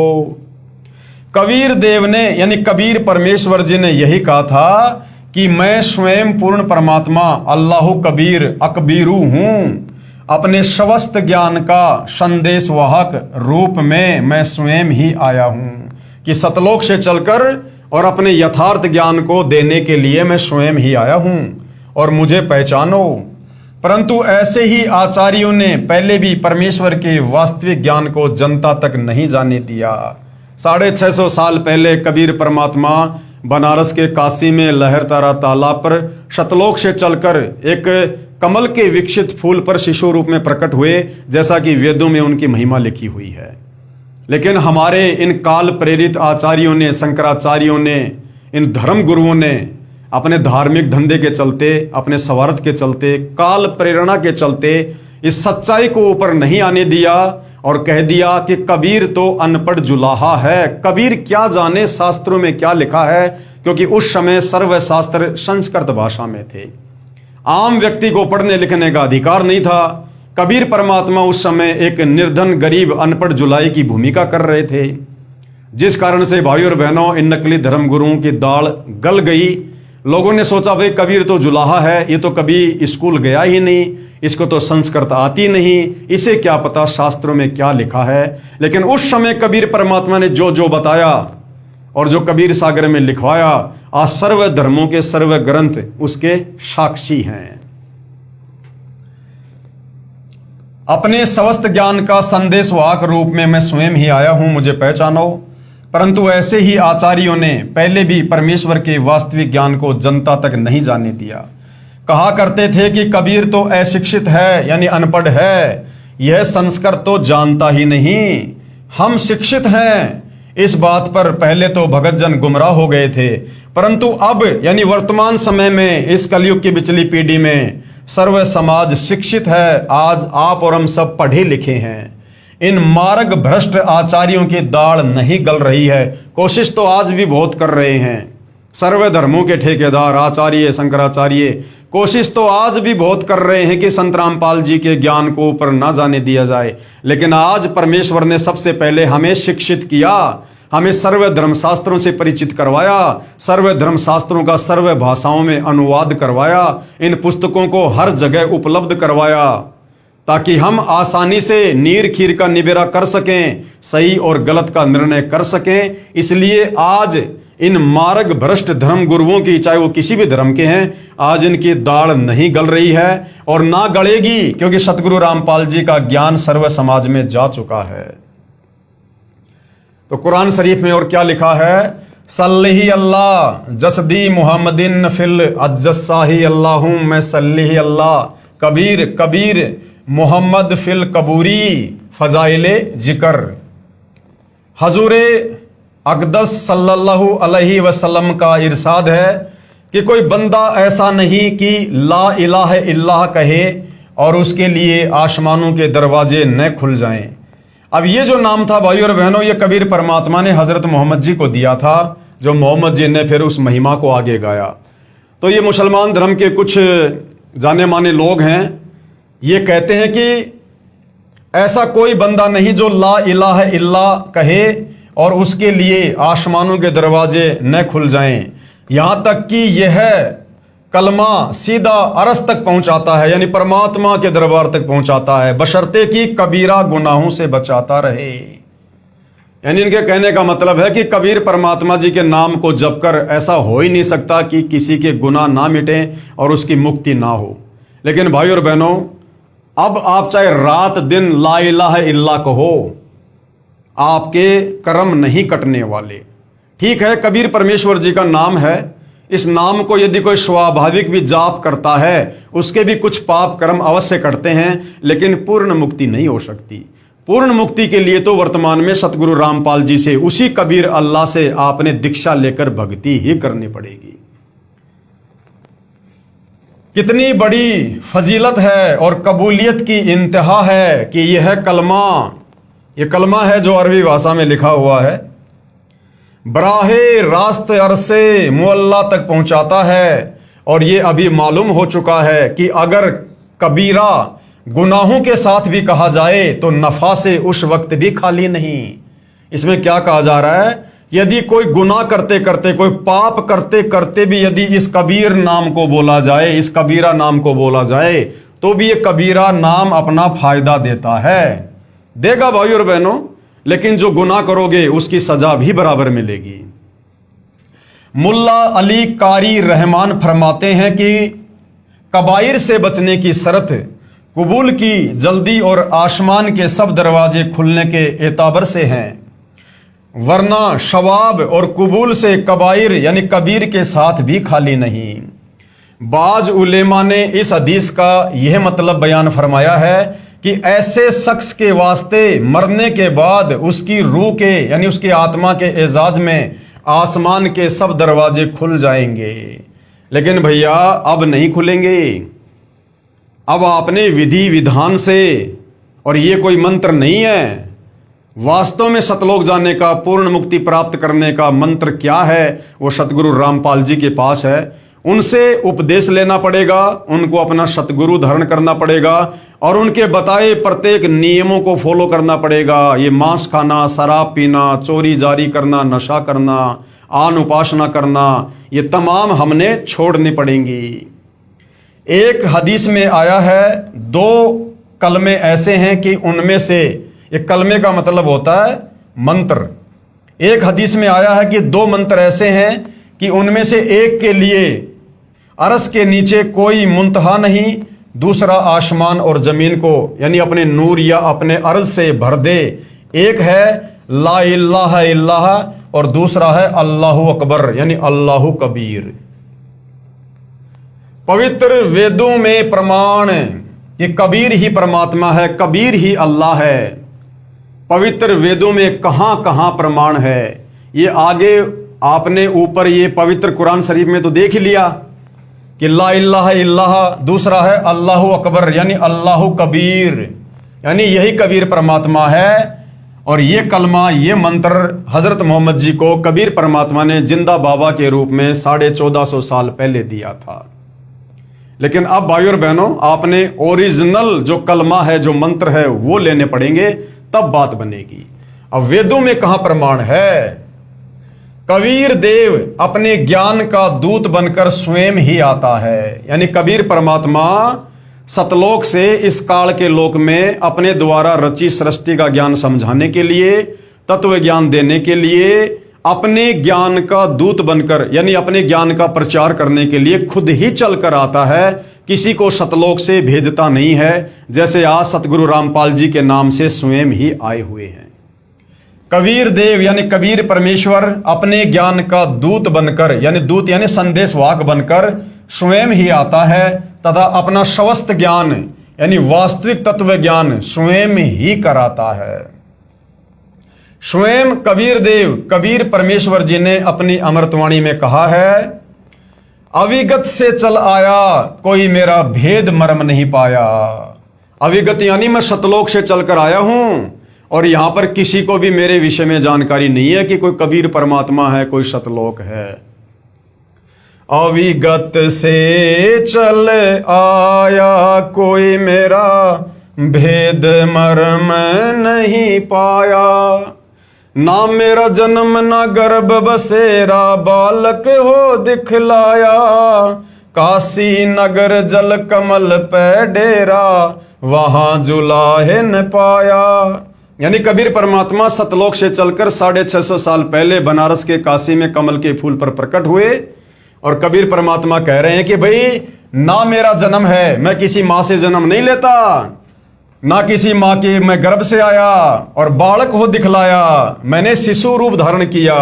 Speaker 1: कबीर देव ने यानी कबीर परमेश्वर जी ने यही कहा था कि मैं स्वयं पूर्ण परमात्मा अल्लाह कबीर अकबीरू हूं। अपने समस्त ज्ञान का संदेशवाहक रूप में मैं स्वयं ही आया हूं कि सतलोक से चलकर और अपने यथार्थ ज्ञान को देने के लिए मैं स्वयं ही आया हूं और मुझे पहचानो। परंतु ऐसे ही आचार्यों ने पहले भी परमेश्वर के वास्तविक ज्ञान को जनता तक नहीं जाने दिया। 650 साल पहले कबीर परमात्मा बनारस के काशी में लहरतारा तालाब पर शतलोक से चलकर एक कमल के विकसित फूल पर शिशु रूप में प्रकट हुए, जैसा कि वेदों में उनकी महिमा लिखी हुई है। लेकिन हमारे इन काल प्रेरित आचार्यों ने, शंकराचार्यों ने, इन धर्म गुरुओं ने अपने धार्मिक धंधे के चलते, अपने स्वार्थ के चलते, काल प्रेरणा के चलते इस सच्चाई को ऊपर नहीं आने दिया और कह दिया कि कबीर तो अनपढ़ जुलाहा है। कबीर क्या जाने शास्त्रों में क्या लिखा है, क्योंकि उस समय सर्व शास्त्र संस्कृत भाषा में थे। आम व्यक्ति को पढ़ने लिखने का अधिकार नहीं था। कबीर परमात्मा उस समय एक निर्धन गरीब अनपढ़ जुलाई की भूमिका कर रहे थे, जिस कारण से भाई और बहनों इन नकली धर्म गुरुओं की दाल गल गई। लोगों ने सोचा भाई कबीर तो जुलाहा है, ये तो कभी स्कूल गया ही नहीं, इसको तो संस्कृत आती नहीं, इसे क्या पता शास्त्रों में क्या लिखा है। लेकिन उस समय कबीर परमात्मा ने जो जो बताया और जो कबीर सागर में लिखवाया, आज सर्व धर्मों के सर्व ग्रंथ उसके साक्षी हैं। अपने समस्त ज्ञान का संदेशवाहक रूप में मैं स्वयं ही आया हूं, मुझे पहचानो। परंतु ऐसे ही आचार्यों ने पहले भी परमेश्वर के वास्तविक ज्ञान को जनता तक नहीं जाने दिया। कहा करते थे कि कबीर तो अशिक्षित है यानी अनपढ़ है, यह संस्कृत तो जानता ही नहीं, हम शिक्षित हैं। इस बात पर पहले तो भगत जन गुमराह हो गए थे, परंतु अब यानी वर्तमान समय में इस कलयुग की पिछली पीढ़ी में सर्व समाज शिक्षित है। आज आप और हम सब पढ़े लिखे हैं। इन मार्ग भ्रष्ट आचार्यों की दाढ़ नहीं गल रही है। कोशिश तो आज भी बहुत कर रहे हैं सर्व धर्मों के ठेकेदार आचार्य शंकराचार्य, कोशिश तो आज भी बहुत कर रहे हैं कि संत रामपाल जी के ज्ञान को ऊपर ना जाने दिया जाए। लेकिन आज परमेश्वर ने सबसे पहले हमें शिक्षित किया, हमें सर्व धर्म शास्त्रों से परिचित करवाया, सर्व धर्म शास्त्रों का सर्व भाषाओं में अनुवाद करवाया, इन पुस्तकों को हर जगह उपलब्ध करवाया ताकि हम आसानी से नीर खीर का निबेरा कर सकें, सही और गलत का निर्णय कर सकें। इसलिए आज इन मार्ग भ्रष्ट धर्म गुरुओं की, चाहे वो किसी भी धर्म के हैं, आज इनकी दाढ़ नहीं गल रही है और ना गलेगी, क्योंकि सतगुरु रामपाल जी का ज्ञान सर्व समाज में जा चुका है। तो कुरान शरीफ में और क्या लिखा है? सल्लही अल्लाह जसदी मुहम्मदिन फिल अज्जसाही अल्लाहुम मैं सल्लही अल्लाह कबीर कबीर मोहम्मद फिल कबूरी फजाइले जिक्र। हजूरे अक़दस सल्लल्लाहु अलैहि वसल्लम का इरशाद है कि कोई बंदा ऐसा नहीं कि ला इलाहा इल्लल्लाह कहे और उसके लिए आसमानों के दरवाजे न खुल जाएं। अब ये जो नाम था भाई और बहनों, ये कबीर परमात्मा ने हज़रत मोहम्मद जी को दिया था, जो मोहम्मद जी ने फिर उस महिमा को आगे गाया। तो ये मुसलमान धर्म के कुछ जाने माने लोग हैं, ये कहते हैं कि ऐसा कोई बंदा नहीं जो ला इलाहा इल्लल्लाह कहे और उसके लिए आसमानों के दरवाजे न खुल जाएं, यहाँ तक कि यह कलमा सीधा अरस तक पहुंचाता है, यानी परमात्मा के दरबार तक पहुंचाता है, बशर्ते कि कबीरा गुनाहों से बचाता रहे। यानी इनके कहने का मतलब है कि कबीर परमात्मा जी के नाम को जप कर ऐसा हो ही नहीं सकता कि किसी के गुनाह ना मिटें और उसकी मुक्ति ना हो। लेकिन भाई और बहनों, अब आप चाहे रात दिन ला इलाहा इल्लल्लाह कहो, आपके कर्म नहीं कटने वाले। ठीक है, कबीर परमेश्वर जी का नाम है, इस नाम को यदि कोई स्वाभाविक भी जाप करता है, उसके भी कुछ पाप कर्म अवश्य कटते हैं, लेकिन पूर्ण मुक्ति नहीं हो सकती। पूर्ण मुक्ति के लिए तो वर्तमान में सतगुरु रामपाल जी से, उसी कबीर अल्लाह से आपने दीक्षा लेकर भक्ति ही करनी पड़ेगी। कितनी बड़ी फजीलत है और कबूलियत की इंतहा है कि यह कलमा है जो अरबी भाषा में लिखा हुआ है, बराहे रास्त अरसे मुअल्ला तक पहुंचाता है। और ये अभी मालूम हो चुका है कि अगर कबीरा गुनाहों के साथ भी कहा जाए तो नफा से उस वक्त भी खाली नहीं। इसमें क्या कहा जा रहा है, यदि कोई गुनाह करते करते, कोई पाप करते करते भी यदि इस कबीर नाम को बोला जाए, इस कबीरा नाम को बोला जाए, तो भी ये कबीरा नाम अपना फायदा देता है, देगा भाई और बहनों। लेकिन जो गुनाह करोगे उसकी सजा भी बराबर मिलेगी। मुल्ला अली कारी रहमान फरमाते हैं कि कबाइर से बचने की शर्त कबूल की जल्दी और आसमान के सब दरवाजे खुलने के एताबर से हैं, वरना शवाब और कबूल से कबाइर यानी कबीर के साथ भी खाली नहीं। बाज उलेमा ने इस हदीस का यह मतलब बयान फरमाया है कि ऐसे शख्स के वास्ते मरने के बाद उसकी रूह के यानी उसकी आत्मा के एजाज में आसमान के सब दरवाजे खुल जाएंगे। लेकिन भैया अब नहीं खुलेंगे, अब आपने विधि विधान से, और ये कोई मंत्र नहीं है, वास्तव में सतलोक जाने का, पूर्ण मुक्ति प्राप्त करने का मंत्र क्या है, वो सतगुरु रामपाल जी के पास है। उनसे उपदेश लेना पड़ेगा, उनको अपना सतगुरु धारण करना पड़ेगा और उनके बताए प्रत्येक नियमों को फॉलो करना पड़ेगा। ये मांस खाना, शराब पीना, चोरी जारी करना, नशा करना, आन उपासना करना, ये तमाम हमने छोड़नी पड़ेंगी। एक हदीस में आया है, दो कलमे ऐसे हैं कि उनमें से, एक कलमे का मतलब होता है मंत्र, एक हदीस में आया है कि दो मंत्र ऐसे हैं कि उनमें से एक के लिए अरस के नीचे कोई मुंतहा नहीं, दूसरा आसमान और जमीन को यानी अपने नूर या अपने अर्ज से भर दे। एक है ला इलाहा इल्लल्लाह और दूसरा है अल्लाहु अकबर यानी अल्लाहु कबीर। पवित्र वेदों में प्रमाण ये कबीर ही परमात्मा है, कबीर ही अल्लाह है। पवित्र वेदों में कहां कहां प्रमाण है, ये आगे आपने ऊपर ये पवित्र कुरान शरीफ में तो देख ही लिया कि ला इलाहा इल्लल्लाह, दूसरा है अल्लाहु अकबर यानी अल्लाहु कबीर, यानी यही कबीर परमात्मा है। और ये कलमा, ये मंत्र हजरत मोहम्मद जी को कबीर परमात्मा ने जिंदा बाबा के रूप में 1450 साल पहले दिया था। लेकिन अब भाई और बहनों, आपने ओरिजिनल जो कलमा है, जो मंत्र है, वो लेने पड़ेंगे, तब बात बनेगी। अब वेदों में कहां प्रमाण है? कबीर देव अपने ज्ञान का दूत बनकर स्वयं ही आता है, यानी कबीर परमात्मा सतलोक से इस काल के लोक में अपने द्वारा रची सृष्टि का ज्ञान समझाने के लिए, तत्व ज्ञान देने के लिए, अपने ज्ञान का दूत बनकर यानी अपने ज्ञान का प्रचार करने के लिए खुद ही चलकर आता है, किसी को सतलोक से भेजता नहीं है। जैसे आज सतगुरु रामपाल जी के नाम से स्वयं ही आए हुए हैं। कबीर देव यानी कबीर परमेश्वर अपने ज्ञान का दूत बनकर, यानी दूत यानी संदेशवाहक बनकर स्वयं ही आता है तथा अपना समस्त ज्ञान यानी वास्तविक तत्व ज्ञान स्वयं ही कराता है। स्वयं कबीर देव कबीर परमेश्वर जी ने अपनी अमृतवाणी में कहा है, अविगत से चल आया कोई मेरा भेद मर्म नहीं पाया। अविगत यानी मैं सतलोक से चलकर आया हूं और यहां पर किसी को भी मेरे विषय में जानकारी नहीं है कि कोई कबीर परमात्मा है, कोई सतलोक है। अविगत से चल आया कोई मेरा भेद मर्म नहीं पाया। ना मेरा जन्म ना गर्भ बसेरा बालक हो दिखलाया। काशी नगर जल कमल पे डेरा वहां जुलाहे न पाया। यानी कबीर परमात्मा सतलोक से चलकर 650 साल पहले बनारस के काशी में कमल के फूल पर प्रकट हुए और कबीर परमात्मा कह रहे हैं कि भाई ना मेरा जन्म है, मैं किसी मां से जन्म नहीं लेता, ना किसी मां के मैं गर्भ से आया और बालक हो दिखलाया, मैंने शिशु रूप धारण किया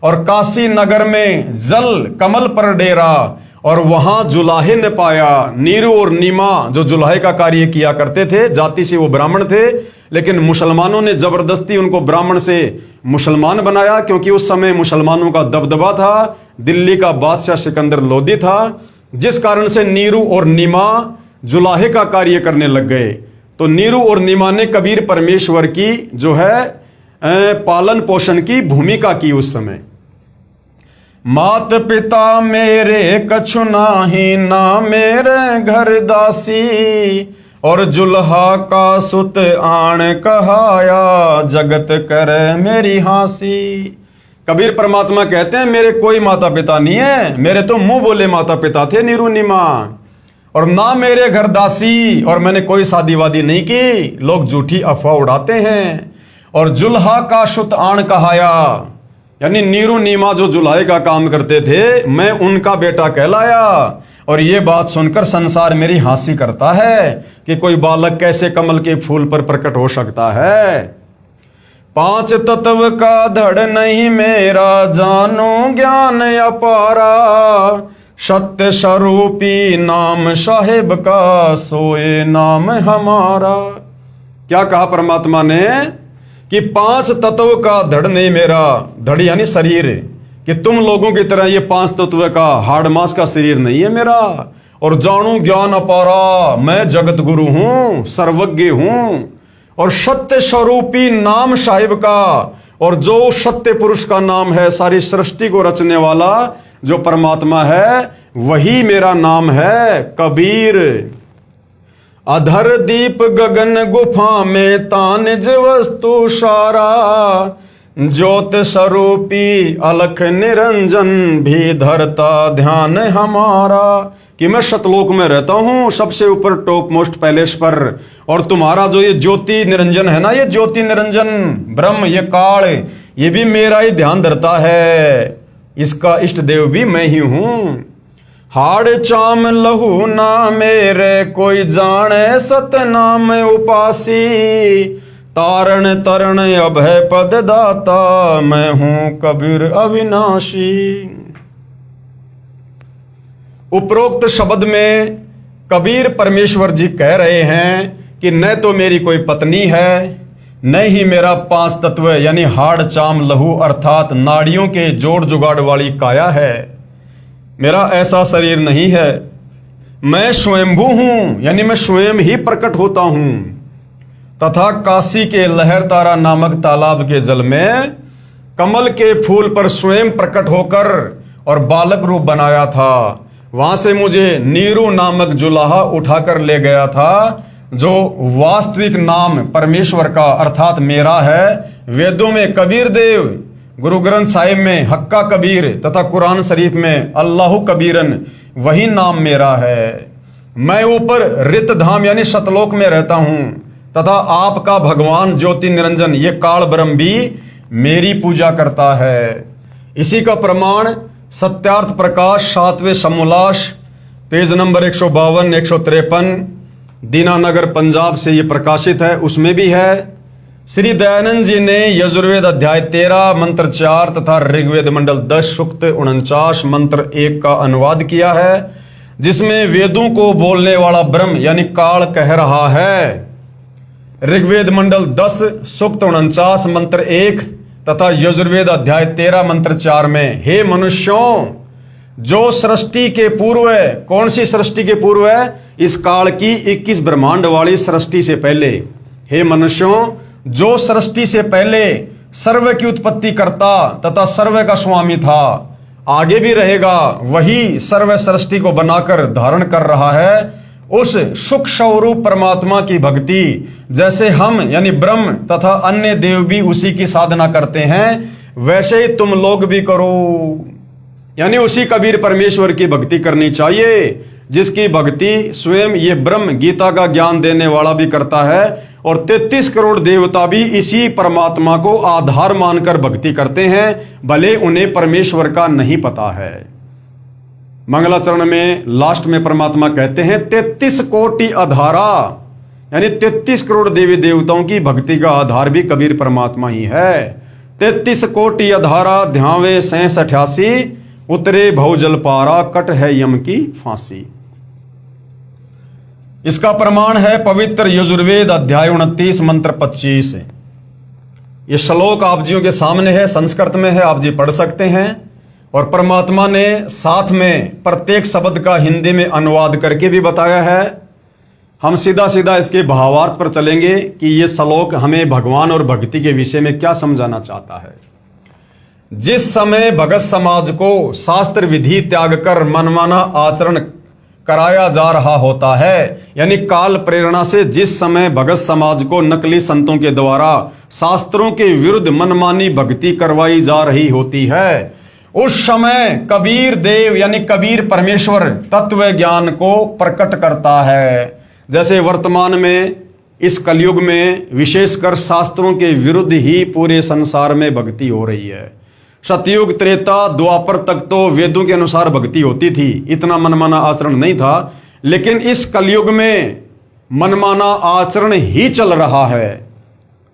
Speaker 1: और काशी नगर में जल कमल पर डेरा और वहां जुलाहे ने पाया। नीरू और नीमा जो जुलाहे का कार्य किया करते थे, जाति से वो ब्राह्मण थे, लेकिन मुसलमानों ने जबरदस्ती उनको ब्राह्मण से मुसलमान बनाया क्योंकि उस समय मुसलमानों का दबदबा था। दिल्ली का बादशाह सिकंदर लोदी था, जिस कारण से नीरू और नीमा जुलाहे का कार्य करने लग गए। तो नीरू और नीमा ने कबीर परमेश्वर की जो है पालन पोषण की भूमिका की उस समय। मात पिता मेरे कछु नाही, ना मेरे घर दासी, और जुल्हा का सुत आण कहाया, जगत करे मेरी हासी। कबीर परमात्मा कहते हैं मेरे कोई माता पिता नहीं है, मेरे तो मुंह बोले माता पिता थे नीरू नीमा, और ना मेरे घर दासी, और मैंने कोई शादी वादी नहीं की, लोग झूठी अफवाह उड़ाते हैं। और जुल्हा का सुत आण कहाया, यानी नीरू नीमा जो जुलाहे का काम करते थे, मैं उनका बेटा कहलाया। और ये बात सुनकर संसार मेरी हंसी करता है कि कोई बालक कैसे कमल के फूल पर प्रकट हो सकता है। 5 तत्व का धड़ नहीं मेरा, जानो ज्ञान अपारा, सत्य स्वरूपी नाम साहिब का, सोए नाम हमारा। क्या कहा परमात्मा ने कि 5 तत्व का धड़ नहीं मेरा, धड़ यानी शरीर, कि तुम लोगों की तरह ये 5 तत्व का हाड़ मांस का शरीर नहीं है मेरा। और जानू ज्ञान अपारा, मैं जगत गुरु हूं, सर्वज्ञ हूं, और सत्य स्वरूपी नाम साहिब का, और जो सत्य पुरुष का नाम है, सारी सृष्टि को रचने वाला जो परमात्मा है, वही मेरा नाम है कबीर। अधर दीप गगन गुफा में तानिज वस्तु सारा, ज्योत स्वरूपी अलख निरंजन भी धरता ध्यान हमारा। कि मैं सतलोक में रहता हूं सबसे ऊपर टॉप मोस्ट पैलेस पर, और तुम्हारा जो ये ज्योति निरंजन है ना, ये ज्योति निरंजन ब्रह्म, ये काल, ये भी मेरा ही ध्यान धरता है, इसका इष्ट देव भी मैं ही हूं। हाड़ चाम लहू ना मेरे, कोई जाने सतनाम उपासी, तारण तरण अभय पद दाता, मैं हूं कबीर अविनाशी। उपरोक्त शब्द में कबीर परमेश्वर जी कह रहे हैं कि न तो मेरी कोई पत्नी है, न ही मेरा 5 तत्व यानी हाड़ चाम लहू अर्थात नाड़ियों के जोड़ जुगाड़ वाली काया है, मेरा ऐसा शरीर नहीं है। मैं स्वयंभू हूं, यानी मैं स्वयं ही प्रकट होता हूं, तथा काशी के लहर तारा नामक तालाब के जल में कमल के फूल पर स्वयं प्रकट होकर और बालक रूप बनाया था। वहां से मुझे नीरू नामक जुलाहा उठाकर ले गया था, जो वास्तविक नाम परमेश्वर का अर्थात मेरा है। वेदों में कबीर देव, गुरु ग्रंथ साहिब में हक्का कबीर तथा कुरान शरीफ में अल्लाहु कबीरन, वही नाम मेरा है। मैं ऊपर रित धाम यानी सतलोक में रहता हूं, तथा आपका भगवान ज्योति निरंजन ये काल ब्रह्म भी मेरी पूजा करता है। इसी का प्रमाण सत्यार्थ प्रकाश 7वें समोल्लास पेज नंबर 152 153 दीनानगर पंजाब से ये प्रकाशित है, उसमें भी है। श्री दयानंद जी ने यजुर्वेद अध्याय 13 मंत्र 4 तथा ऋग्वेद मंडल 10 सूक्त 49 मंत्र 1 का अनुवाद किया है, जिसमें वेदों को बोलने वाला ब्रह्म यानी काल कह रहा है, ऋग्वेद मंडल 10 सूक्त 49 मंत्र 1 तथा यजुर्वेद अध्याय 13 मंत्र 4 में, हे मनुष्यों, जो सृष्टि के पूर्व है, कौन सी सृष्टि के पूर्व है? इस काल की 21 ब्रह्मांड वाली सृष्टि से पहले, हे मनुष्यों, जो सृष्टि से पहले सर्व की उत्पत्ति करता तथा सर्व का स्वामी था, आगे भी रहेगा, वही सर्व सृष्टि को बनाकर धारण कर रहा है, उस सुख स्वरूप परमात्मा की भक्ति जैसे हम यानी ब्रह्म तथा अन्य देव भी उसी की साधना करते हैं, वैसे ही तुम लोग भी करो। यानी उसी कबीर परमेश्वर की भक्ति करनी चाहिए, जिसकी भक्ति स्वयं ये ब्रह्म गीता का ज्ञान देने वाला भी करता है, और 33 करोड़ देवता भी इसी परमात्मा को आधार मानकर भक्ति करते हैं, भले उन्हें परमेश्वर का नहीं पता है। मंगलाचरण में लास्ट में परमात्मा कहते हैं 33 कोटि आधारा, यानी 33 करोड़ देवी देवताओं की भक्ति का आधार भी कबीर परमात्मा ही है। 33 कोटि आधारा ध्यावे 88, उतरे भवजल पारा, कट है यम की फांसी। इसका प्रमाण है पवित्र यजुर्वेद अध्याय 29 मंत्र 25। ये श्लोक आप जियों के सामने है, संस्कृत में है, आप जी पढ़ सकते हैं। और परमात्मा ने साथ में प्रत्येक शब्द का हिंदी में अनुवाद करके भी बताया है। हम सीधा सीधा इसके भावार्थ पर चलेंगे कि ये श्लोक हमें भगवान और भक्ति के विषय में क्या समझाना चाहता है। जिस समय भगत समाज को शास्त्र विधि त्याग कर मनमाना आचरण कराया जा रहा होता है, यानी काल प्रेरणा से जिस समय भगत समाज को नकली संतों के द्वारा शास्त्रों के विरुद्ध मनमानी भक्ति करवाई जा रही होती है, उस समय कबीर देव यानी कबीर परमेश्वर तत्व ज्ञान को प्रकट करता है। जैसे वर्तमान में इस कलयुग में विशेषकर शास्त्रों के विरुद्ध ही पूरे संसार में भक्ति हो रही है। सतयुग त्रेता द्वापर तक तो वेदों के अनुसार भक्ति होती थी, इतना मनमाना आचरण नहीं था, लेकिन इस कलयुग में मनमाना आचरण ही चल रहा है।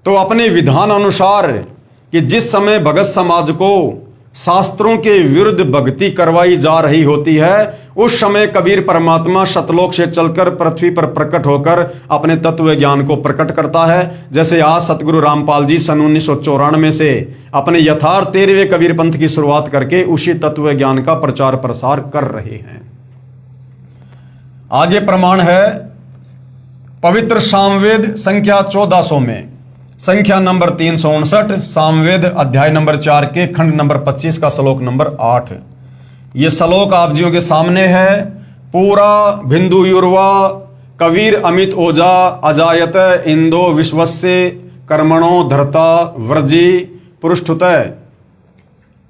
Speaker 1: तो अपने विधान अनुसार कि जिस समय भगत समाज को शास्त्रों के विरुद्ध भक्ति करवाई जा रही होती है, उस समय कबीर परमात्मा सतलोक से चलकर पृथ्वी पर प्रकट होकर अपने तत्व ज्ञान को प्रकट करता है। जैसे आज सतगुरु रामपाल जी सन 1994 से अपने यथार्थ 13वें कबीर पंथ की शुरुआत करके उसी तत्व ज्ञान का प्रचार प्रसार कर रहे हैं। आगे प्रमाण है पवित्र सामवेद संख्या 1400 में, संख्या नंबर 359, सामवेद अध्याय नंबर 4 के खंड नंबर 25 का श्लोक नंबर 8। ये श्लोक आप जियों के सामने है। पूरा बिंदु युर्वा कबीर अमित ओजा अजायत इंदो विश्वस्य कर्मणो धरता व्रजी पृष्ठुत।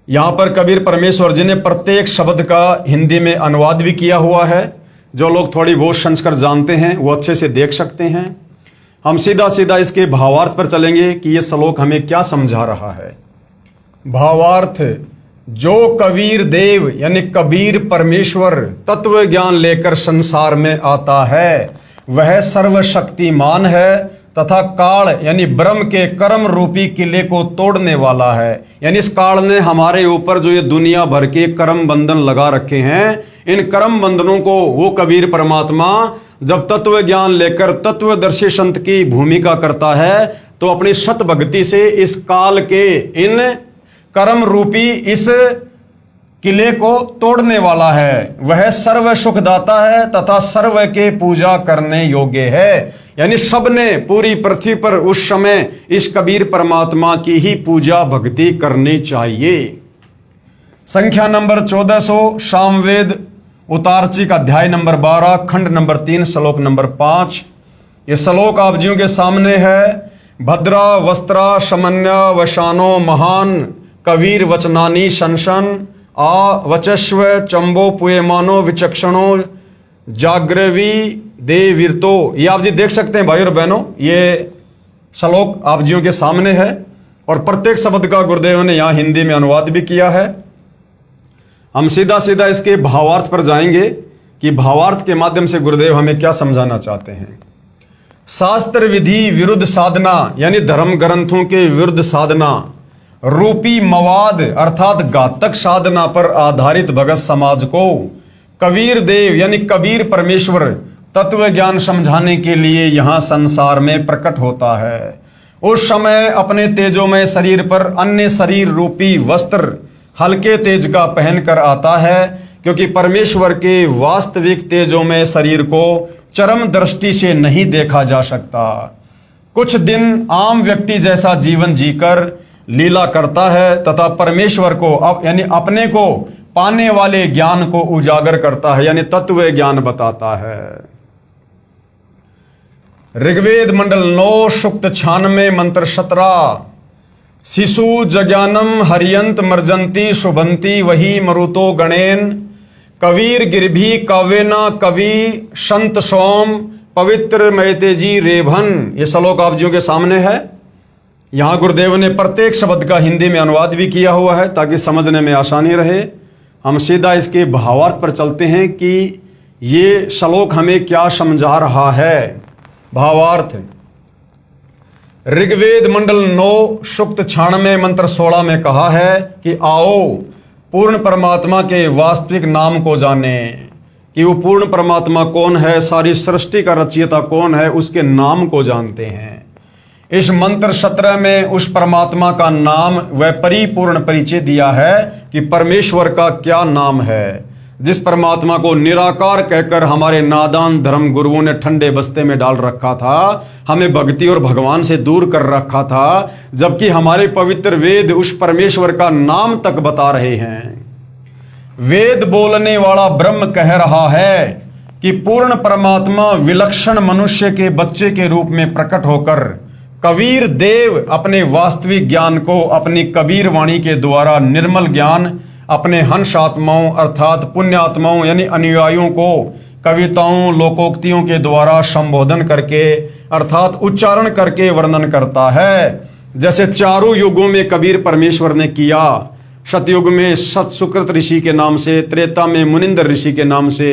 Speaker 1: यहां पर कबीर परमेश्वर जी ने प्रत्येक शब्द का हिंदी में अनुवाद भी किया हुआ है। जो लोग थोड़ी बहुत संस्कृत जानते हैं वो अच्छे से देख सकते हैं। हम सीधा सीधा इसके भावार्थ पर चलेंगे कि यह श्लोक हमें क्या समझा रहा है। भावार्थ, जो कबीर देव यानी कबीर परमेश्वर तत्व ज्ञान लेकर संसार में आता है, वह सर्वशक्तिमान है तथा काल यानी ब्रह्म के कर्म रूपी किले को तोड़ने वाला है। यानी इस काल ने हमारे ऊपर जो ये दुनिया भर के कर्म बंधन लगा रखे हैं, इन कर्म बंधनों को वो कबीर परमात्मा जब तत्व ज्ञान लेकर तत्वदर्शी संत की भूमिका करता है, तो अपनी सत भक्ति से इस काल के इन कर्म रूपी इस किले को तोड़ने वाला है। वह सर्व सुखदाता है तथा सर्व के पूजा करने योग्य है। यानी सबने पूरी पृथ्वी पर उस समय इस कबीर परमात्मा की ही पूजा भक्ति करनी चाहिए। संख्या नंबर 1400 सामवेद उतारचिक अध्याय नंबर 12 खंड नंबर 3 श्लोक नंबर 5। ये श्लोक आप जियों के सामने है। भद्रा वस्त्रा समन्या वशानो महान कबीर वचनानी शंशन आ वचस्व चंबो पुयमानो विचक्षणो जाग्रवी देवीरतो। ये आप जी देख सकते हैं भाई और बहनों, ये श्लोक आप जियों के सामने है और प्रत्येक शब्द का गुरुदेव ने यहां हिंदी में अनुवाद भी किया है। हम सीधा सीधा इसके भावार्थ पर जाएंगे कि भावार्थ के माध्यम से गुरुदेव हमें क्या समझाना चाहते हैं। शास्त्र विधि विरुद्ध साधना यानी धर्म ग्रंथों के विरुद्ध साधना रूपी मवाद अर्थात घातक साधना पर आधारित भगत समाज को कबीर देव यानी कबीर परमेश्वर तत्व ज्ञान समझाने के लिए यहाँ संसार में प्रकट होता है। उस समय अपने तेजोमय शरीर पर अन्य शरीर रूपी वस्त्र हल्के तेज का पहनकर आता है, क्योंकि परमेश्वर के वास्तविक तेजोमय शरीर को चरम दृष्टि से नहीं देखा जा सकता। कुछ दिन आम व्यक्ति जैसा जीवन जीकर लीला करता है तथा परमेश्वर को यानी अपने को पाने वाले ज्ञान को उजागर करता है, यानी तत्व ज्ञान बताता है। ऋग्वेद मंडल 9 सूक्त 96 मंत्र 17। शिशु जज्ञानम हरियंत मर्जंती शुभंती वही मरुतो गणेन कवीर गिरभी काव्यना कवि संत सोम पवित्र मैतेजी रेभन। ये श्लोक आप जियों के सामने है। यहां गुरुदेव ने प्रत्येक शब्द का हिंदी में अनुवाद भी किया हुआ है ताकि समझने में आसानी रहे। हम सीधा इसके भावार्थ पर चलते हैं कि ये श्लोक हमें क्या समझा रहा है। भावार्थ, ऋग्वेद मंडल 9 सूक्त 96 मंत्र 16 में कहा है कि आओ पूर्ण परमात्मा के वास्तविक नाम को जाने, कि वो पूर्ण परमात्मा कौन है, सारी सृष्टि का रचयिता कौन है, उसके नाम को जानते हैं। इस मंत्र 17 में उस परमात्मा का नाम व परिपूर्ण परिचय दिया है कि परमेश्वर का क्या नाम है, जिस परमात्मा को निराकार कहकर हमारे नादान धर्म गुरुओं ने ठंडे बस्ते में डाल रखा था, हमें भक्ति और भगवान से दूर कर रखा था, जबकि हमारे पवित्र वेद उस परमेश्वर का नाम तक बता रहे हैं। वेद बोलने वाला ब्रह्म कह रहा है कि पूर्ण परमात्मा विलक्षण मनुष्य के बच्चे के रूप में प्रकट होकर कबीर देव अपने वास्तविक ज्ञान को अपनी कबीर वाणी के द्वारा निर्मल ज्ञान अपने हंस आत्माओं अर्थात पुण्यात्माओं यानी अनुयायियों को कविताओं लोकोक्तियों के द्वारा संबोधन करके अर्थात उच्चारण करके वर्णन करता है। जैसे चारों युगों में कबीर परमेश्वर ने किया। सतयुग में सत सुकृत ऋषि के नाम से, त्रेता में मुनिंदर ऋषि के नाम से,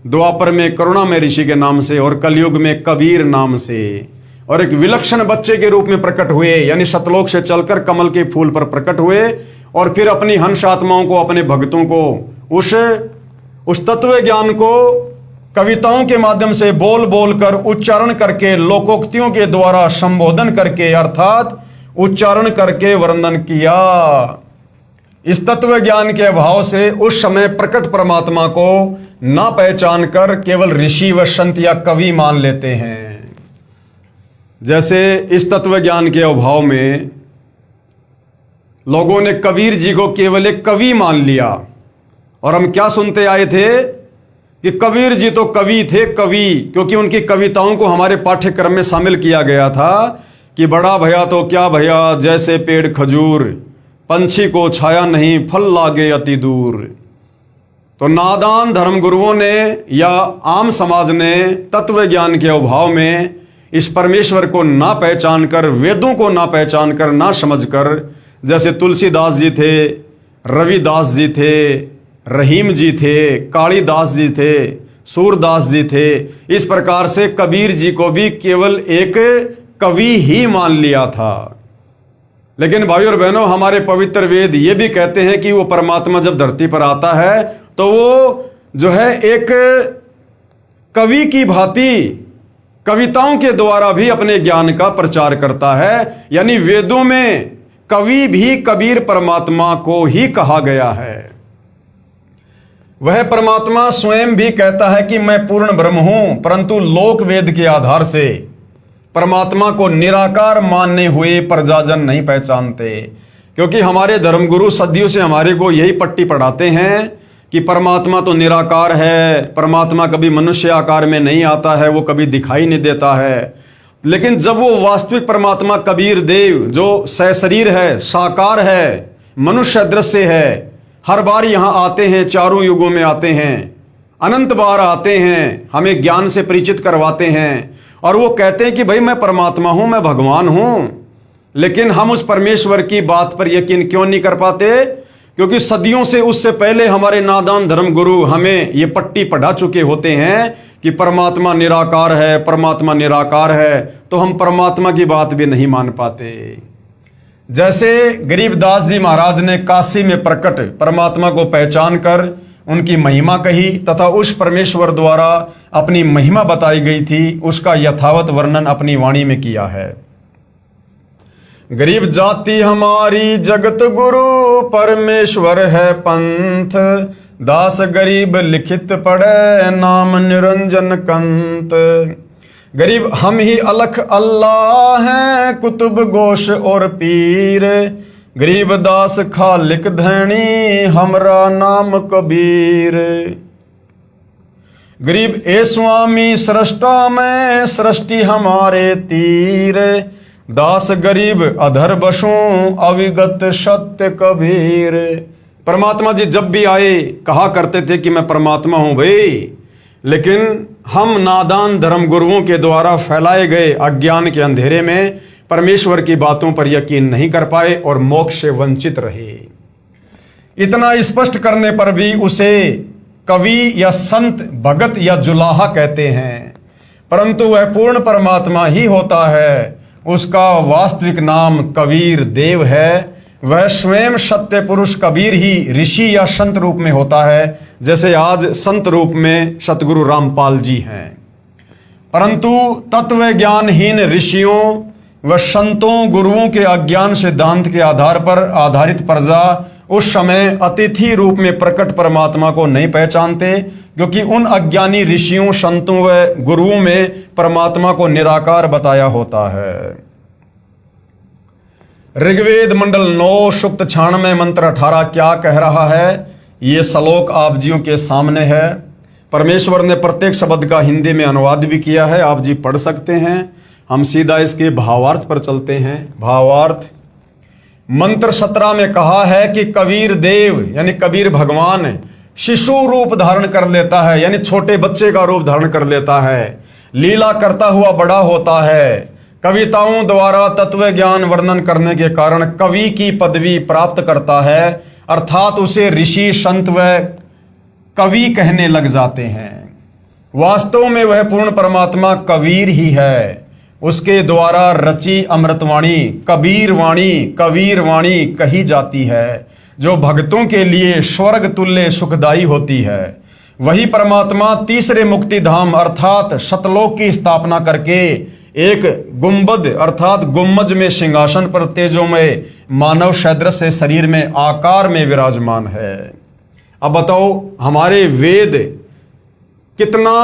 Speaker 1: द्वापर में करुणामय ऋषि के नाम से और कलयुग में कबीर नाम से। और एक विलक्षण बच्चे के रूप में प्रकट हुए, यानी सतलोक से चलकर कमल के फूल पर प्रकट हुए और फिर अपनी हंस आत्माओं को, अपने भक्तों को उस तत्व ज्ञान को कविताओं के माध्यम से बोल बोल कर उच्चारण करके लोकोक्तियों के द्वारा संबोधन करके अर्थात उच्चारण करके वर्णन किया। इस तत्व ज्ञान के अभाव से उस समय प्रकट परमात्मा को ना पहचान कर केवल ऋषि व संत या कवि मान लेते हैं। जैसे इस तत्व ज्ञान के अभाव में लोगों ने कबीर जी को केवल एक कवि मान लिया। और हम क्या सुनते आए थे कि कबीर जी तो कवि थे, कवि, क्योंकि उनकी कविताओं को हमारे पाठ्यक्रम में शामिल किया गया था कि बड़ा भया तो क्या भया जैसे पेड़ खजूर, पंछी को छाया नहीं फल लागे अति दूर। तो नादान धर्म गुरुओं ने या आम समाज ने तत्व ज्ञान के अभाव में इस परमेश्वर को ना पहचान कर, वेदों को ना पहचान कर, ना समझ कर, जैसे तुलसीदास जी थे, रविदास जी थे, रहीम जी थे, कालिदास जी थे, सूरदास जी थे, इस प्रकार से कबीर जी को भी केवल एक कवि ही मान लिया था। लेकिन भाई और बहनों, हमारे पवित्र वेद ये भी कहते हैं कि वो परमात्मा जब धरती पर आता है तो वो जो है एक कवि की भांति कविताओं के द्वारा भी अपने ज्ञान का प्रचार करता है। यानी वेदों में कवि भी कबीर परमात्मा को ही कहा गया है। वह परमात्मा स्वयं भी कहता है कि मैं पूर्ण ब्रह्म हूं, परंतु लोक वेद के आधार से परमात्मा को निराकार मानने हुए प्रजाजन नहीं पहचानते, क्योंकि हमारे धर्मगुरु सदियों से हमारे को यही पट्टी पढ़ाते हैं कि परमात्मा तो निराकार है, परमात्मा कभी मनुष्य आकार में नहीं आता है, वो कभी दिखाई नहीं देता है। लेकिन जब वो वास्तविक परमात्मा कबीर देव जो सशरीर है, साकार है, मनुष्य दृश्य है, हर बार यहाँ आते हैं, चारों युगों में आते हैं, अनंत बार आते हैं, हमें ज्ञान से परिचित करवाते हैं और वो कहते हैं कि भाई मैं परमात्मा हूं, मैं भगवान हूं। लेकिन हम उस परमेश्वर की बात पर यकीन क्यों नहीं कर पाते? क्योंकि सदियों से, उससे पहले हमारे नादान धर्म गुरु हमें ये पट्टी पढ़ा चुके होते हैं कि परमात्मा निराकार है, परमात्मा निराकार है, तो हम परमात्मा की बात भी नहीं मान पाते। जैसे गरीबदास जी महाराज ने काशी में प्रकट परमात्मा को पहचान कर उनकी महिमा कही तथा उस परमेश्वर द्वारा अपनी महिमा बताई गई थी, उसका यथावत वर्णन अपनी वाणी में किया है। गरीब जाति हमारी जगत गुरु, परमेश्वर है पंथ, दास गरीब लिखित पढ़े, नाम निरंजन कंत। गरीब हम ही अलख अल्लाह हैं, कुतुब गोश और पीर, गरीब दास खालिक धैनी, हमरा नाम कबीर। गरीब ए स्वामी सृष्टा में, सृष्टि हमारे तीर, दास गरीब अधर बसों, अविगत सत्य कबीर। परमात्मा जी जब भी आए कहा करते थे कि मैं परमात्मा हूं भाई, लेकिन हम नादान धर्म गुरुओं के द्वारा फैलाए गए अज्ञान के अंधेरे में परमेश्वर की बातों पर यकीन नहीं कर पाए और मोक्ष से वंचित रहे। इतना स्पष्ट करने पर भी उसे कवि या संत, भगत या जुलाहा कहते हैं, परंतु वह पूर्ण परमात्मा ही होता है। उसका वास्तविक नाम कबीर देव है। वह स्वयं सत्य पुरुष कबीर ही ऋषि या संत रूप में होता है, जैसे आज संत रूप में सतगुरु रामपाल जी हैं। परंतु तत्व ज्ञानहीन ऋषियों व संतों, गुरुओं के अज्ञान सिद्धांत के आधार पर आधारित प्रजा उस समय अतिथि रूप में प्रकट परमात्मा को नहीं पहचानते, क्योंकि उन अज्ञानी ऋषियों, संतों व गुरुओं में परमात्मा को निराकार बताया होता है। ऋग्वेद मंडल 9 सूक्त 96 मंत्र 18 क्या कह रहा है, ये श्लोक आप जियों के सामने है। परमेश्वर ने प्रत्येक शब्द का हिंदी में अनुवाद भी किया है, आप जी पढ़ सकते हैं। हम सीधा इसके भावार्थ पर चलते हैं। भावार्थ, मंत्र 17 में कहा है कि कबीर देव यानी कबीर भगवान शिशु रूप धारण कर लेता है, यानी छोटे बच्चे का रूप धारण कर लेता है, लीला करता हुआ बड़ा होता है। कविताओं द्वारा तत्व ज्ञान वर्णन करने के कारण कवि की पदवी प्राप्त करता है, अर्थात उसे ऋषि, संत व कवि कहने लग जाते हैं। वास्तव में वह पूर्ण परमात्मा कबीर ही है। उसके द्वारा रची अमृतवाणी कबीर वाणी कही जाती है, जो भक्तों के लिए स्वर्ग तुल्य सुखदायी होती है। वही परमात्मा तीसरे मुक्ति धाम अर्थात सतलोक की स्थापना करके एक गुंबद अर्थात गुम्मज में सिंहासन पर तेजोमय मानव सदृश से शरीर में आकार में विराजमान है। अब बताओ, हमारे वेद कितना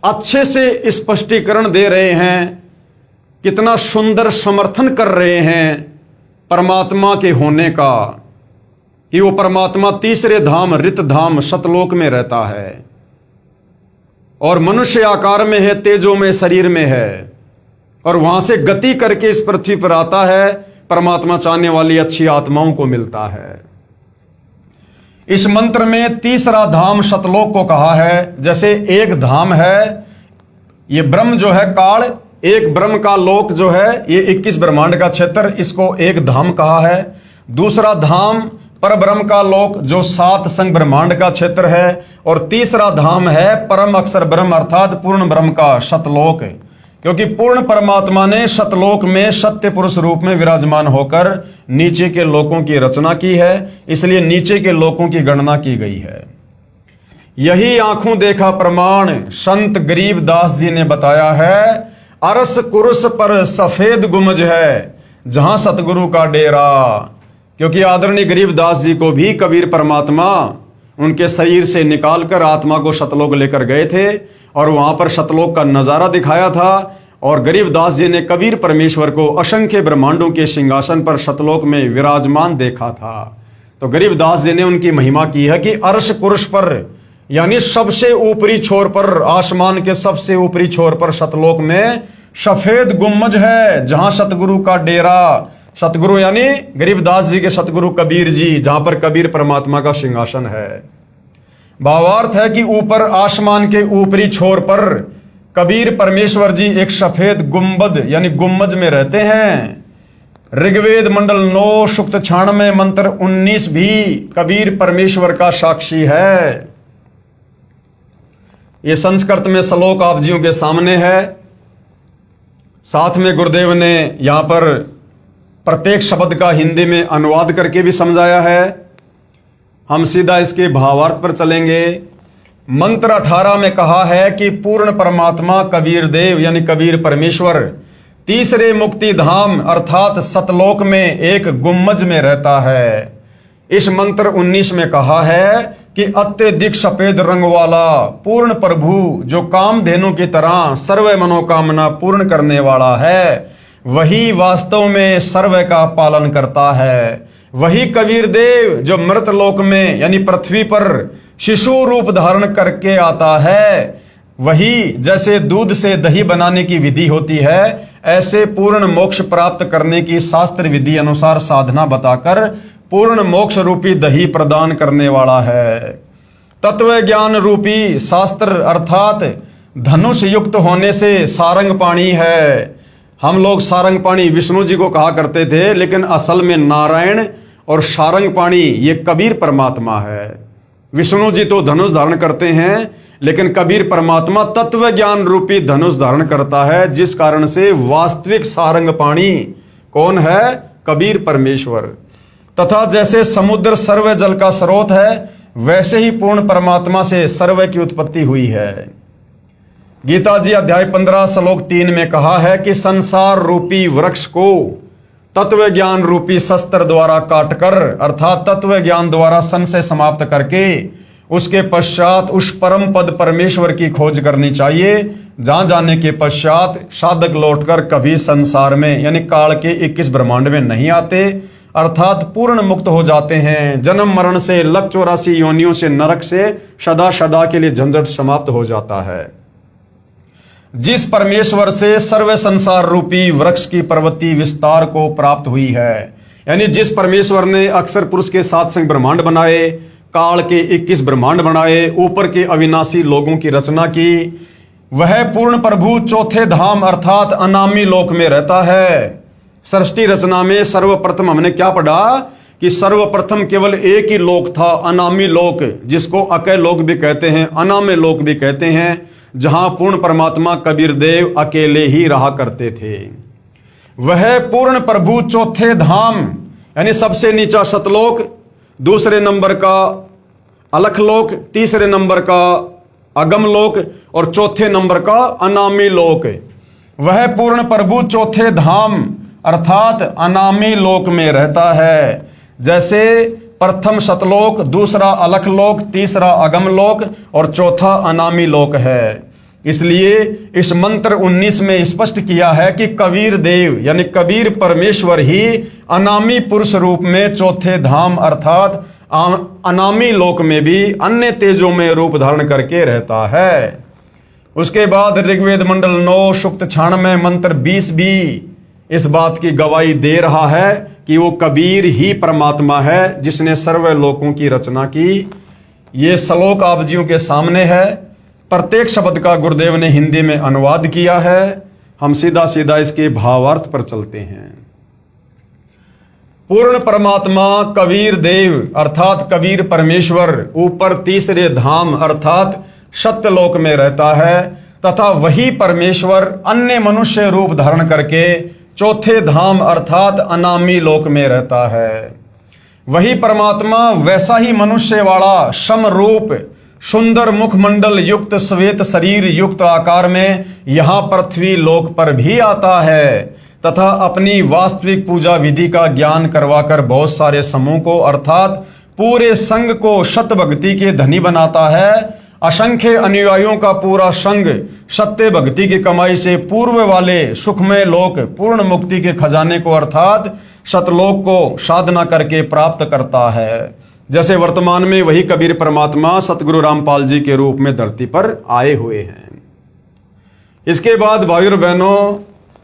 Speaker 1: अच्छे से स्पष्टीकरण दे रहे हैं, कितना सुंदर समर्थन कर रहे हैं परमात्मा के होने का, कि वो परमात्मा तीसरे धाम रित धाम सतलोक में रहता है और मनुष्य आकार में है, तेजो में शरीर में है, और वहां से गति करके इस पृथ्वी पर आता है। परमात्मा चाहने वाली अच्छी आत्माओं को मिलता है। इस मंत्र में तीसरा धाम सतलोक को कहा है। जैसे एक धाम है, ये ब्रह्म जो है काल, एक ब्रह्म का लोक जो है ये 21 ब्रह्मांड का क्षेत्र, इसको एक धाम कहा है। दूसरा धाम पर ब्रह्म का लोक जो 7 संग ब्रह्मांड का क्षेत्र है, और तीसरा धाम है परम अक्षर ब्रह्म अर्थात पूर्ण ब्रह्म का सतलोक, क्योंकि पूर्ण परमात्मा ने सतलोक में सत्य पुरुष रूप में विराजमान होकर नीचे के लोकों की रचना की है, इसलिए नीचे के लोकों की गणना की गई है। यही आंखों देखा प्रमाण संत गरीब दास जी ने बताया है। अरस कुरुस पर सफेद गुमज है, जहां सतगुरु का डेरा। क्योंकि आदरणीय गरीब दास जी को भी कबीर परमात्मा उनके शरीर से निकालकर आत्मा को सतलोक लेकर गए थे, और वहां पर सतलोक का नजारा दिखाया था। और गरीब दास जी ने कबीर परमेश्वर को असंख्य ब्रह्मांडों के सिंहासन पर सतलोक में विराजमान देखा था। तो गरीब दास जी ने उनकी महिमा की है कि अर्श कुर्श पर यानी सबसे ऊपरी छोर पर, आसमान के सबसे ऊपरी छोर पर सतलोक में सफेद गुम्मज है, जहां सतगुरु का डेरा, सतगुरु यानी गरीबदास जी के सतगुरु कबीर जी, जहां पर कबीर परमात्मा का सिंहासन है। भावार्थ है कि ऊपर आसमान के ऊपरी छोर पर कबीर परमेश्वर जी एक सफेद गुंबद यानी गुम्मज में रहते हैं। ऋग्वेद मंडल 9 सूक्त 96 मंत्र 19 भी कबीर परमेश्वर का साक्षी है। ये संस्कृत में श्लोक आप जियों के सामने है। साथ में गुरुदेव ने यहां पर प्रत्येक शब्द का हिंदी में अनुवाद करके भी समझाया है। हम सीधा इसके भावार्थ पर चलेंगे। मंत्र 18 में कहा है कि पूर्ण परमात्मा कबीर देव यानी कबीर परमेश्वर तीसरे मुक्ति धाम अर्थात सतलोक में एक गुम्मज में रहता है। इस मंत्र 19 में कहा है कि अत्यधिक सफेद रंग वाला पूर्ण प्रभु जो कामधेनु की तरह सर्व मनोकामना पूर्ण करने वाला है, वही वास्तव में सर्व का पालन करता है। वही कबीर देव जो मृत लोक में यानी पृथ्वी पर शिशु रूप धारण करके आता है, वही जैसे दूध से दही बनाने की विधि होती है, ऐसे पूर्ण मोक्ष प्राप्त करने की शास्त्र विधि अनुसार साधना बताकर पूर्ण मोक्ष रूपी दही प्रदान करने वाला है। तत्व ज्ञान रूपी शास्त्र अर्थात धनुष युक्त होने से सारंग पाणी है। हम लोग सारंग पाणी विष्णु जी को कहा करते थे, लेकिन असल में नारायण और सारंग पाणी ये कबीर परमात्मा है। विष्णु जी तो धनुष धारण करते हैं, लेकिन कबीर परमात्मा तत्व ज्ञान रूपी धनुष धारण करता है, जिस कारण से वास्तविक सारंग पाणी कौन है? कबीर परमेश्वर। तथा जैसे समुद्र सर्व जल का स्रोत है, वैसे ही पूर्ण परमात्मा से सर्व की उत्पत्ति हुई है। गीता जी अध्याय 15 श्लोक 3 में कहा है कि संसार रूपी वृक्ष को तत्व ज्ञान रूपी शस्त्र द्वारा काटकर अर्थात तत्व ज्ञान द्वारा संशय समाप्त करके उसके पश्चात उस परम पद परमेश्वर की खोज करनी चाहिए, जहां जाने के पश्चात साधक लौटकर कभी संसार में यानी काल के 21 ब्रह्मांड में नहीं आते, अर्थात पूर्ण मुक्त हो जाते हैं। जन्म मरण से 184 योनियों से नरक से सदा सदा के लिए झंझट समाप्त हो जाता है। जिस परमेश्वर से सर्व संसार रूपी वृक्ष की प्रवृत्ति विस्तार को प्राप्त हुई है, यानी जिस परमेश्वर ने अक्षर पुरुष के 7 संग ब्रह्मांड बनाए, काल के 21 ब्रह्मांड बनाए, ऊपर के अविनाशी लोगों की रचना की, वह पूर्ण प्रभु चौथे धाम अर्थात अनामी लोक में रहता है। सृष्टि रचना में सर्वप्रथम हमने क्या पढ़ा कि सर्वप्रथम केवल एक ही लोक था, अनामी लोक, जिसको अकय लोक भी कहते हैं, अनामे लोक भी कहते हैं, जहां पूर्ण परमात्मा कबीर देव अकेले ही रहा करते थे। वह पूर्ण प्रभु चौथे धाम यानी सबसे नीचा सतलोक, दूसरे नंबर का अलखलोक, तीसरे नंबर का अगम लोक और चौथे नंबर का अनामी लोक, वह पूर्ण प्रभु चौथे धाम अर्थात अनामी लोक में रहता है। जैसे प्रथम सतलोक, दूसरा अलखलोक, तीसरा अगम लोक और चौथा अनामी लोक है। इसलिए इस मंत्र 19 में स्पष्ट किया है कि कबीर देव यानी कबीर परमेश्वर ही अनामी पुरुष रूप में चौथे धाम अर्थात अनामी लोक में भी अन्य तेजों में रूप धारण करके रहता है। उसके बाद ऋग्वेद मंडल 9 सूक्त 96 मंत्र 20 भी इस बात की गवाही दे रहा है कि वो कबीर ही परमात्मा है जिसने सर्व लोकों की रचना की। ये श्लोक आप जियों के सामने है। प्रत्येक शब्द का गुरुदेव ने हिंदी में अनुवाद किया है। हम सीधा सीधा इसके भावार्थ पर चलते हैं। पूर्ण परमात्मा कबीर देव अर्थात कबीर परमेश्वर ऊपर तीसरे धाम अर्थात सत्यलोक में रहता है, तथा वही परमेश्वर अन्य मनुष्य रूप धारण करके चौथे धाम अर्थात अनामी लोक में रहता है। वही परमात्मा वैसा ही मनुष्य वाला सम रूप सुंदर मुखमंडल युक्त श्वेत शरीर युक्त आकार में यहां पृथ्वी लोक पर भी आता है, तथा अपनी वास्तविक पूजा विधि का ज्ञान करवाकर बहुत सारे समूह को अर्थात पूरे संघ को सत्य भक्ति के धनी बनाता है। असंख्य अनुयायियों का पूरा संघ सत्य भक्ति की कमाई से पूर्व वाले सुखमय लोक पूर्ण मुक्ति के खजाने को अर्थात सतलोक को साधना करके प्राप्त करता है। जैसे वर्तमान में वही कबीर परमात्मा सतगुरु रामपाल जी के रूप में धरती पर आए हुए हैं। इसके बाद भाइयों और बहनों,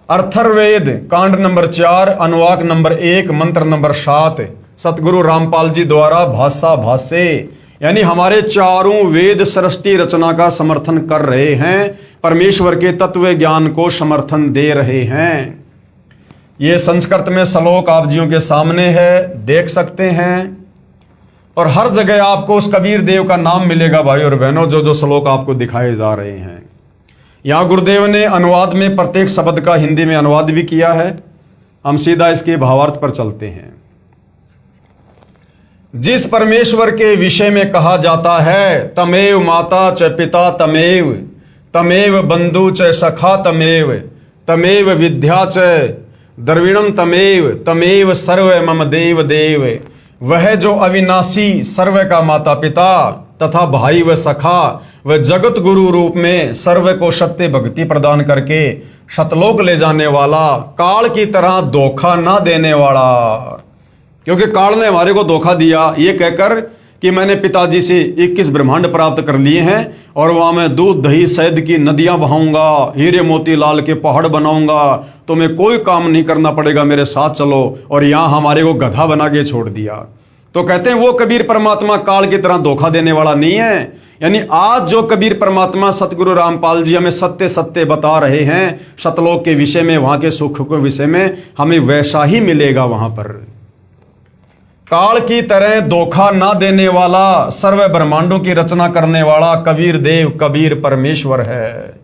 Speaker 1: अथर्ववेद कांड नंबर 4 अनुवाक नंबर 1 मंत्र नंबर 7 सतगुरु रामपाल जी द्वारा भाषा भाष्य यानी हमारे चारों वेद सृष्टि रचना का समर्थन कर रहे हैं, परमेश्वर के तत्व ज्ञान को समर्थन दे रहे हैं। ये संस्कृत में श्लोक आप जियों के सामने है, देख सकते हैं। और हर जगह आपको उस कबीर देव का नाम मिलेगा भाई और बहनों, जो जो श्लोक आपको दिखाए जा रहे हैं। यहाँ गुरुदेव ने अनुवाद में प्रत्येक शब्द का हिंदी में अनुवाद भी किया है। हम सीधा इसके भावार्थ पर चलते हैं। जिस परमेश्वर के विषय में कहा जाता है तमेव माता च पिता तमेव, तमेव बंधु च सखा तमेव, तमेव विद्या च द्रविणम तमेव, तमेव सर्व मम देव देव। वह जो अविनाशी सर्व का माता पिता तथा भाई व सखा व जगत गुरु रूप में सर्व को सत्य भक्ति प्रदान करके शतलोक ले जाने वाला, काल की तरह धोखा ना देने वाला। क्योंकि काल ने हमारे को धोखा दिया ये कहकर कि मैंने पिताजी से 21 ब्रह्मांड प्राप्त कर लिए हैं और वहां मैं दूध दही शहद की नदियां बहाऊंगा, हीरे मोती लाल के पहाड़ बनाऊंगा, तुम्हें कोई काम नहीं करना पड़ेगा, मेरे साथ चलो। और यहां हमारे को गधा बना के छोड़ दिया। तो कहते हैं वो कबीर परमात्मा काल की तरह धोखा देने वाला नहीं है। यानी आज जो कबीर परमात्मा सतगुरु रामपाल जी हमें सत्य सत्य बता रहे हैं सतलोक के विषय में, वहां के सुख के विषय में, हमें वैसा ही मिलेगा वहां पर। काल की तरह धोखा ना देने वाला, सर्व ब्रह्मांडों की रचना करने वाला कबीर देव कबीर परमेश्वर है।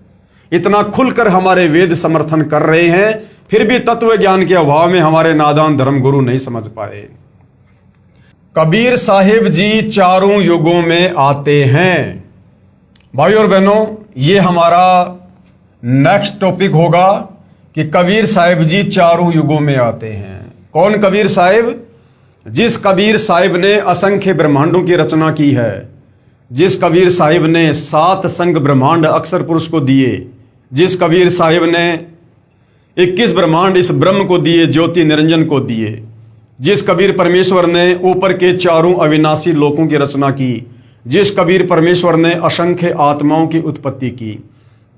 Speaker 1: इतना खुलकर हमारे वेद समर्थन कर रहे हैं, फिर भी तत्व ज्ञान के अभाव में हमारे नादान धर्मगुरु नहीं समझ पाए। कबीर साहिब जी चारों युगों में आते हैं। भाई और बहनों, ये हमारा नेक्स्ट टॉपिक होगा कि कबीर साहिब जी चारों युगों में आते हैं। कौन कबीर साहिब? जिस कबीर साहिब ने असंख्य ब्रह्मांडों की रचना की है, जिस कबीर साहिब ने 7 संग ब्रह्मांड अक्षर पुरुष को दिए, जिस कबीर साहिब ने 21 ब्रह्मांड इस ब्रह्म को दिए, ज्योति निरंजन को दिए, जिस कबीर परमेश्वर ने ऊपर के चारों अविनाशी लोकों की रचना की, जिस कबीर परमेश्वर ने असंख्य आत्माओं की उत्पत्ति की,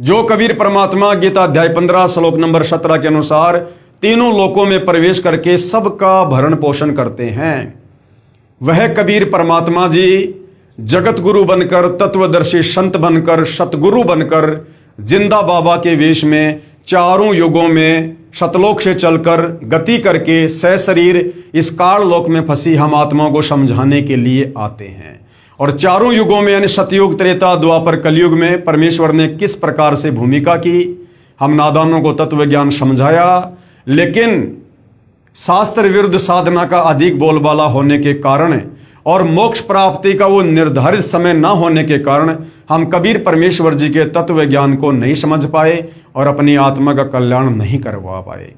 Speaker 1: जो कबीर परमात्मा गीता अध्याय 15 श्लोक नंबर 17 के अनुसार तीनों लोकों में प्रवेश करके सबका भरण पोषण करते हैं, वह कबीर परमात्मा जी जगत गुरु बनकर, तत्वदर्शी संत बनकर, सतगुरु बनकर, जिंदा बाबा के वेश में चारों युगों में शतलोक से चलकर गति करके सशरीर इस काल लोक में फंसी हम आत्माओं को समझाने के लिए आते हैं। और चारों युगों में यानी सतयुग, त्रेता, द्वापर, कलयुग में परमेश्वर ने किस प्रकार से भूमिका की, हम नादानों को तत्व ज्ञान समझाया। लेकिन शास्त्र विरुद्ध साधना का अधिक बोलबाला होने के कारण और मोक्ष प्राप्ति का वो निर्धारित समय न होने के कारण हम कबीर परमेश्वर जी के तत्व ज्ञान को नहीं समझ पाए और अपनी आत्मा का कल्याण नहीं करवा पाए।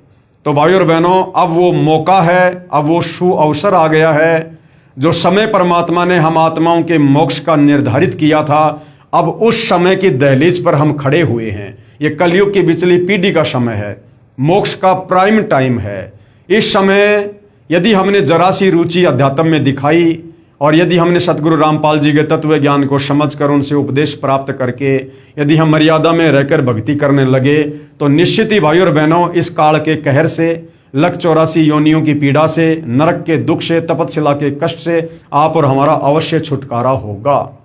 Speaker 1: तो भाई और बहनों, अब वो मौका है, अब वो शु अवसर आ गया है, जो समय परमात्मा ने हम आत्माओं के मोक्ष का निर्धारित किया था, अब उस समय की दहलीज पर हम खड़े हुए हैं। ये कलयुग की बिचली पीढ़ी का समय है, मोक्ष का प्राइम टाइम है। इस समय यदि हमने जरा सी रुचि अध्यात्म में दिखाई और यदि हमने सतगुरु रामपाल जी के तत्व ज्ञान को समझकर उनसे उपदेश प्राप्त करके यदि हम मर्यादा में रहकर भक्ति करने लगे, तो निश्चित ही भाई और बहनों इस काल के कहर से, लख 84 योनियों की पीड़ा से, नरक के दुख से, तपस्या के कष्ट से आप और हमारा अवश्य छुटकारा होगा।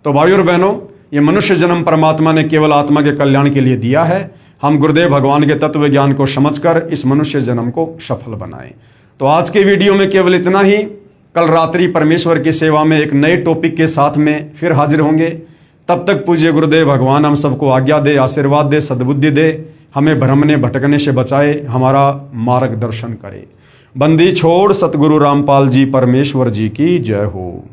Speaker 1: तो भाई और बहनों, ये मनुष्य जन्म परमात्मा ने केवल आत्मा के कल्याण के लिए दिया है। हम गुरुदेव भगवान के तत्व ज्ञान को समझकर इस मनुष्य जन्म को सफल बनाएं। तो आज के वीडियो में केवल इतना ही। कल रात्रि परमेश्वर की सेवा में एक नए टॉपिक के साथ में फिर हाजिर होंगे। तब तक पूज्य गुरुदेव भगवान हम सबको आज्ञा दे, आशीर्वाद दे, सद्बुद्धि दे, हमें भ्रमने भटकने से बचाए, हमारा मार्गदर्शन करे। बंदी छोड़ सतगुरु रामपाल जी परमेश्वर जी की जय हो।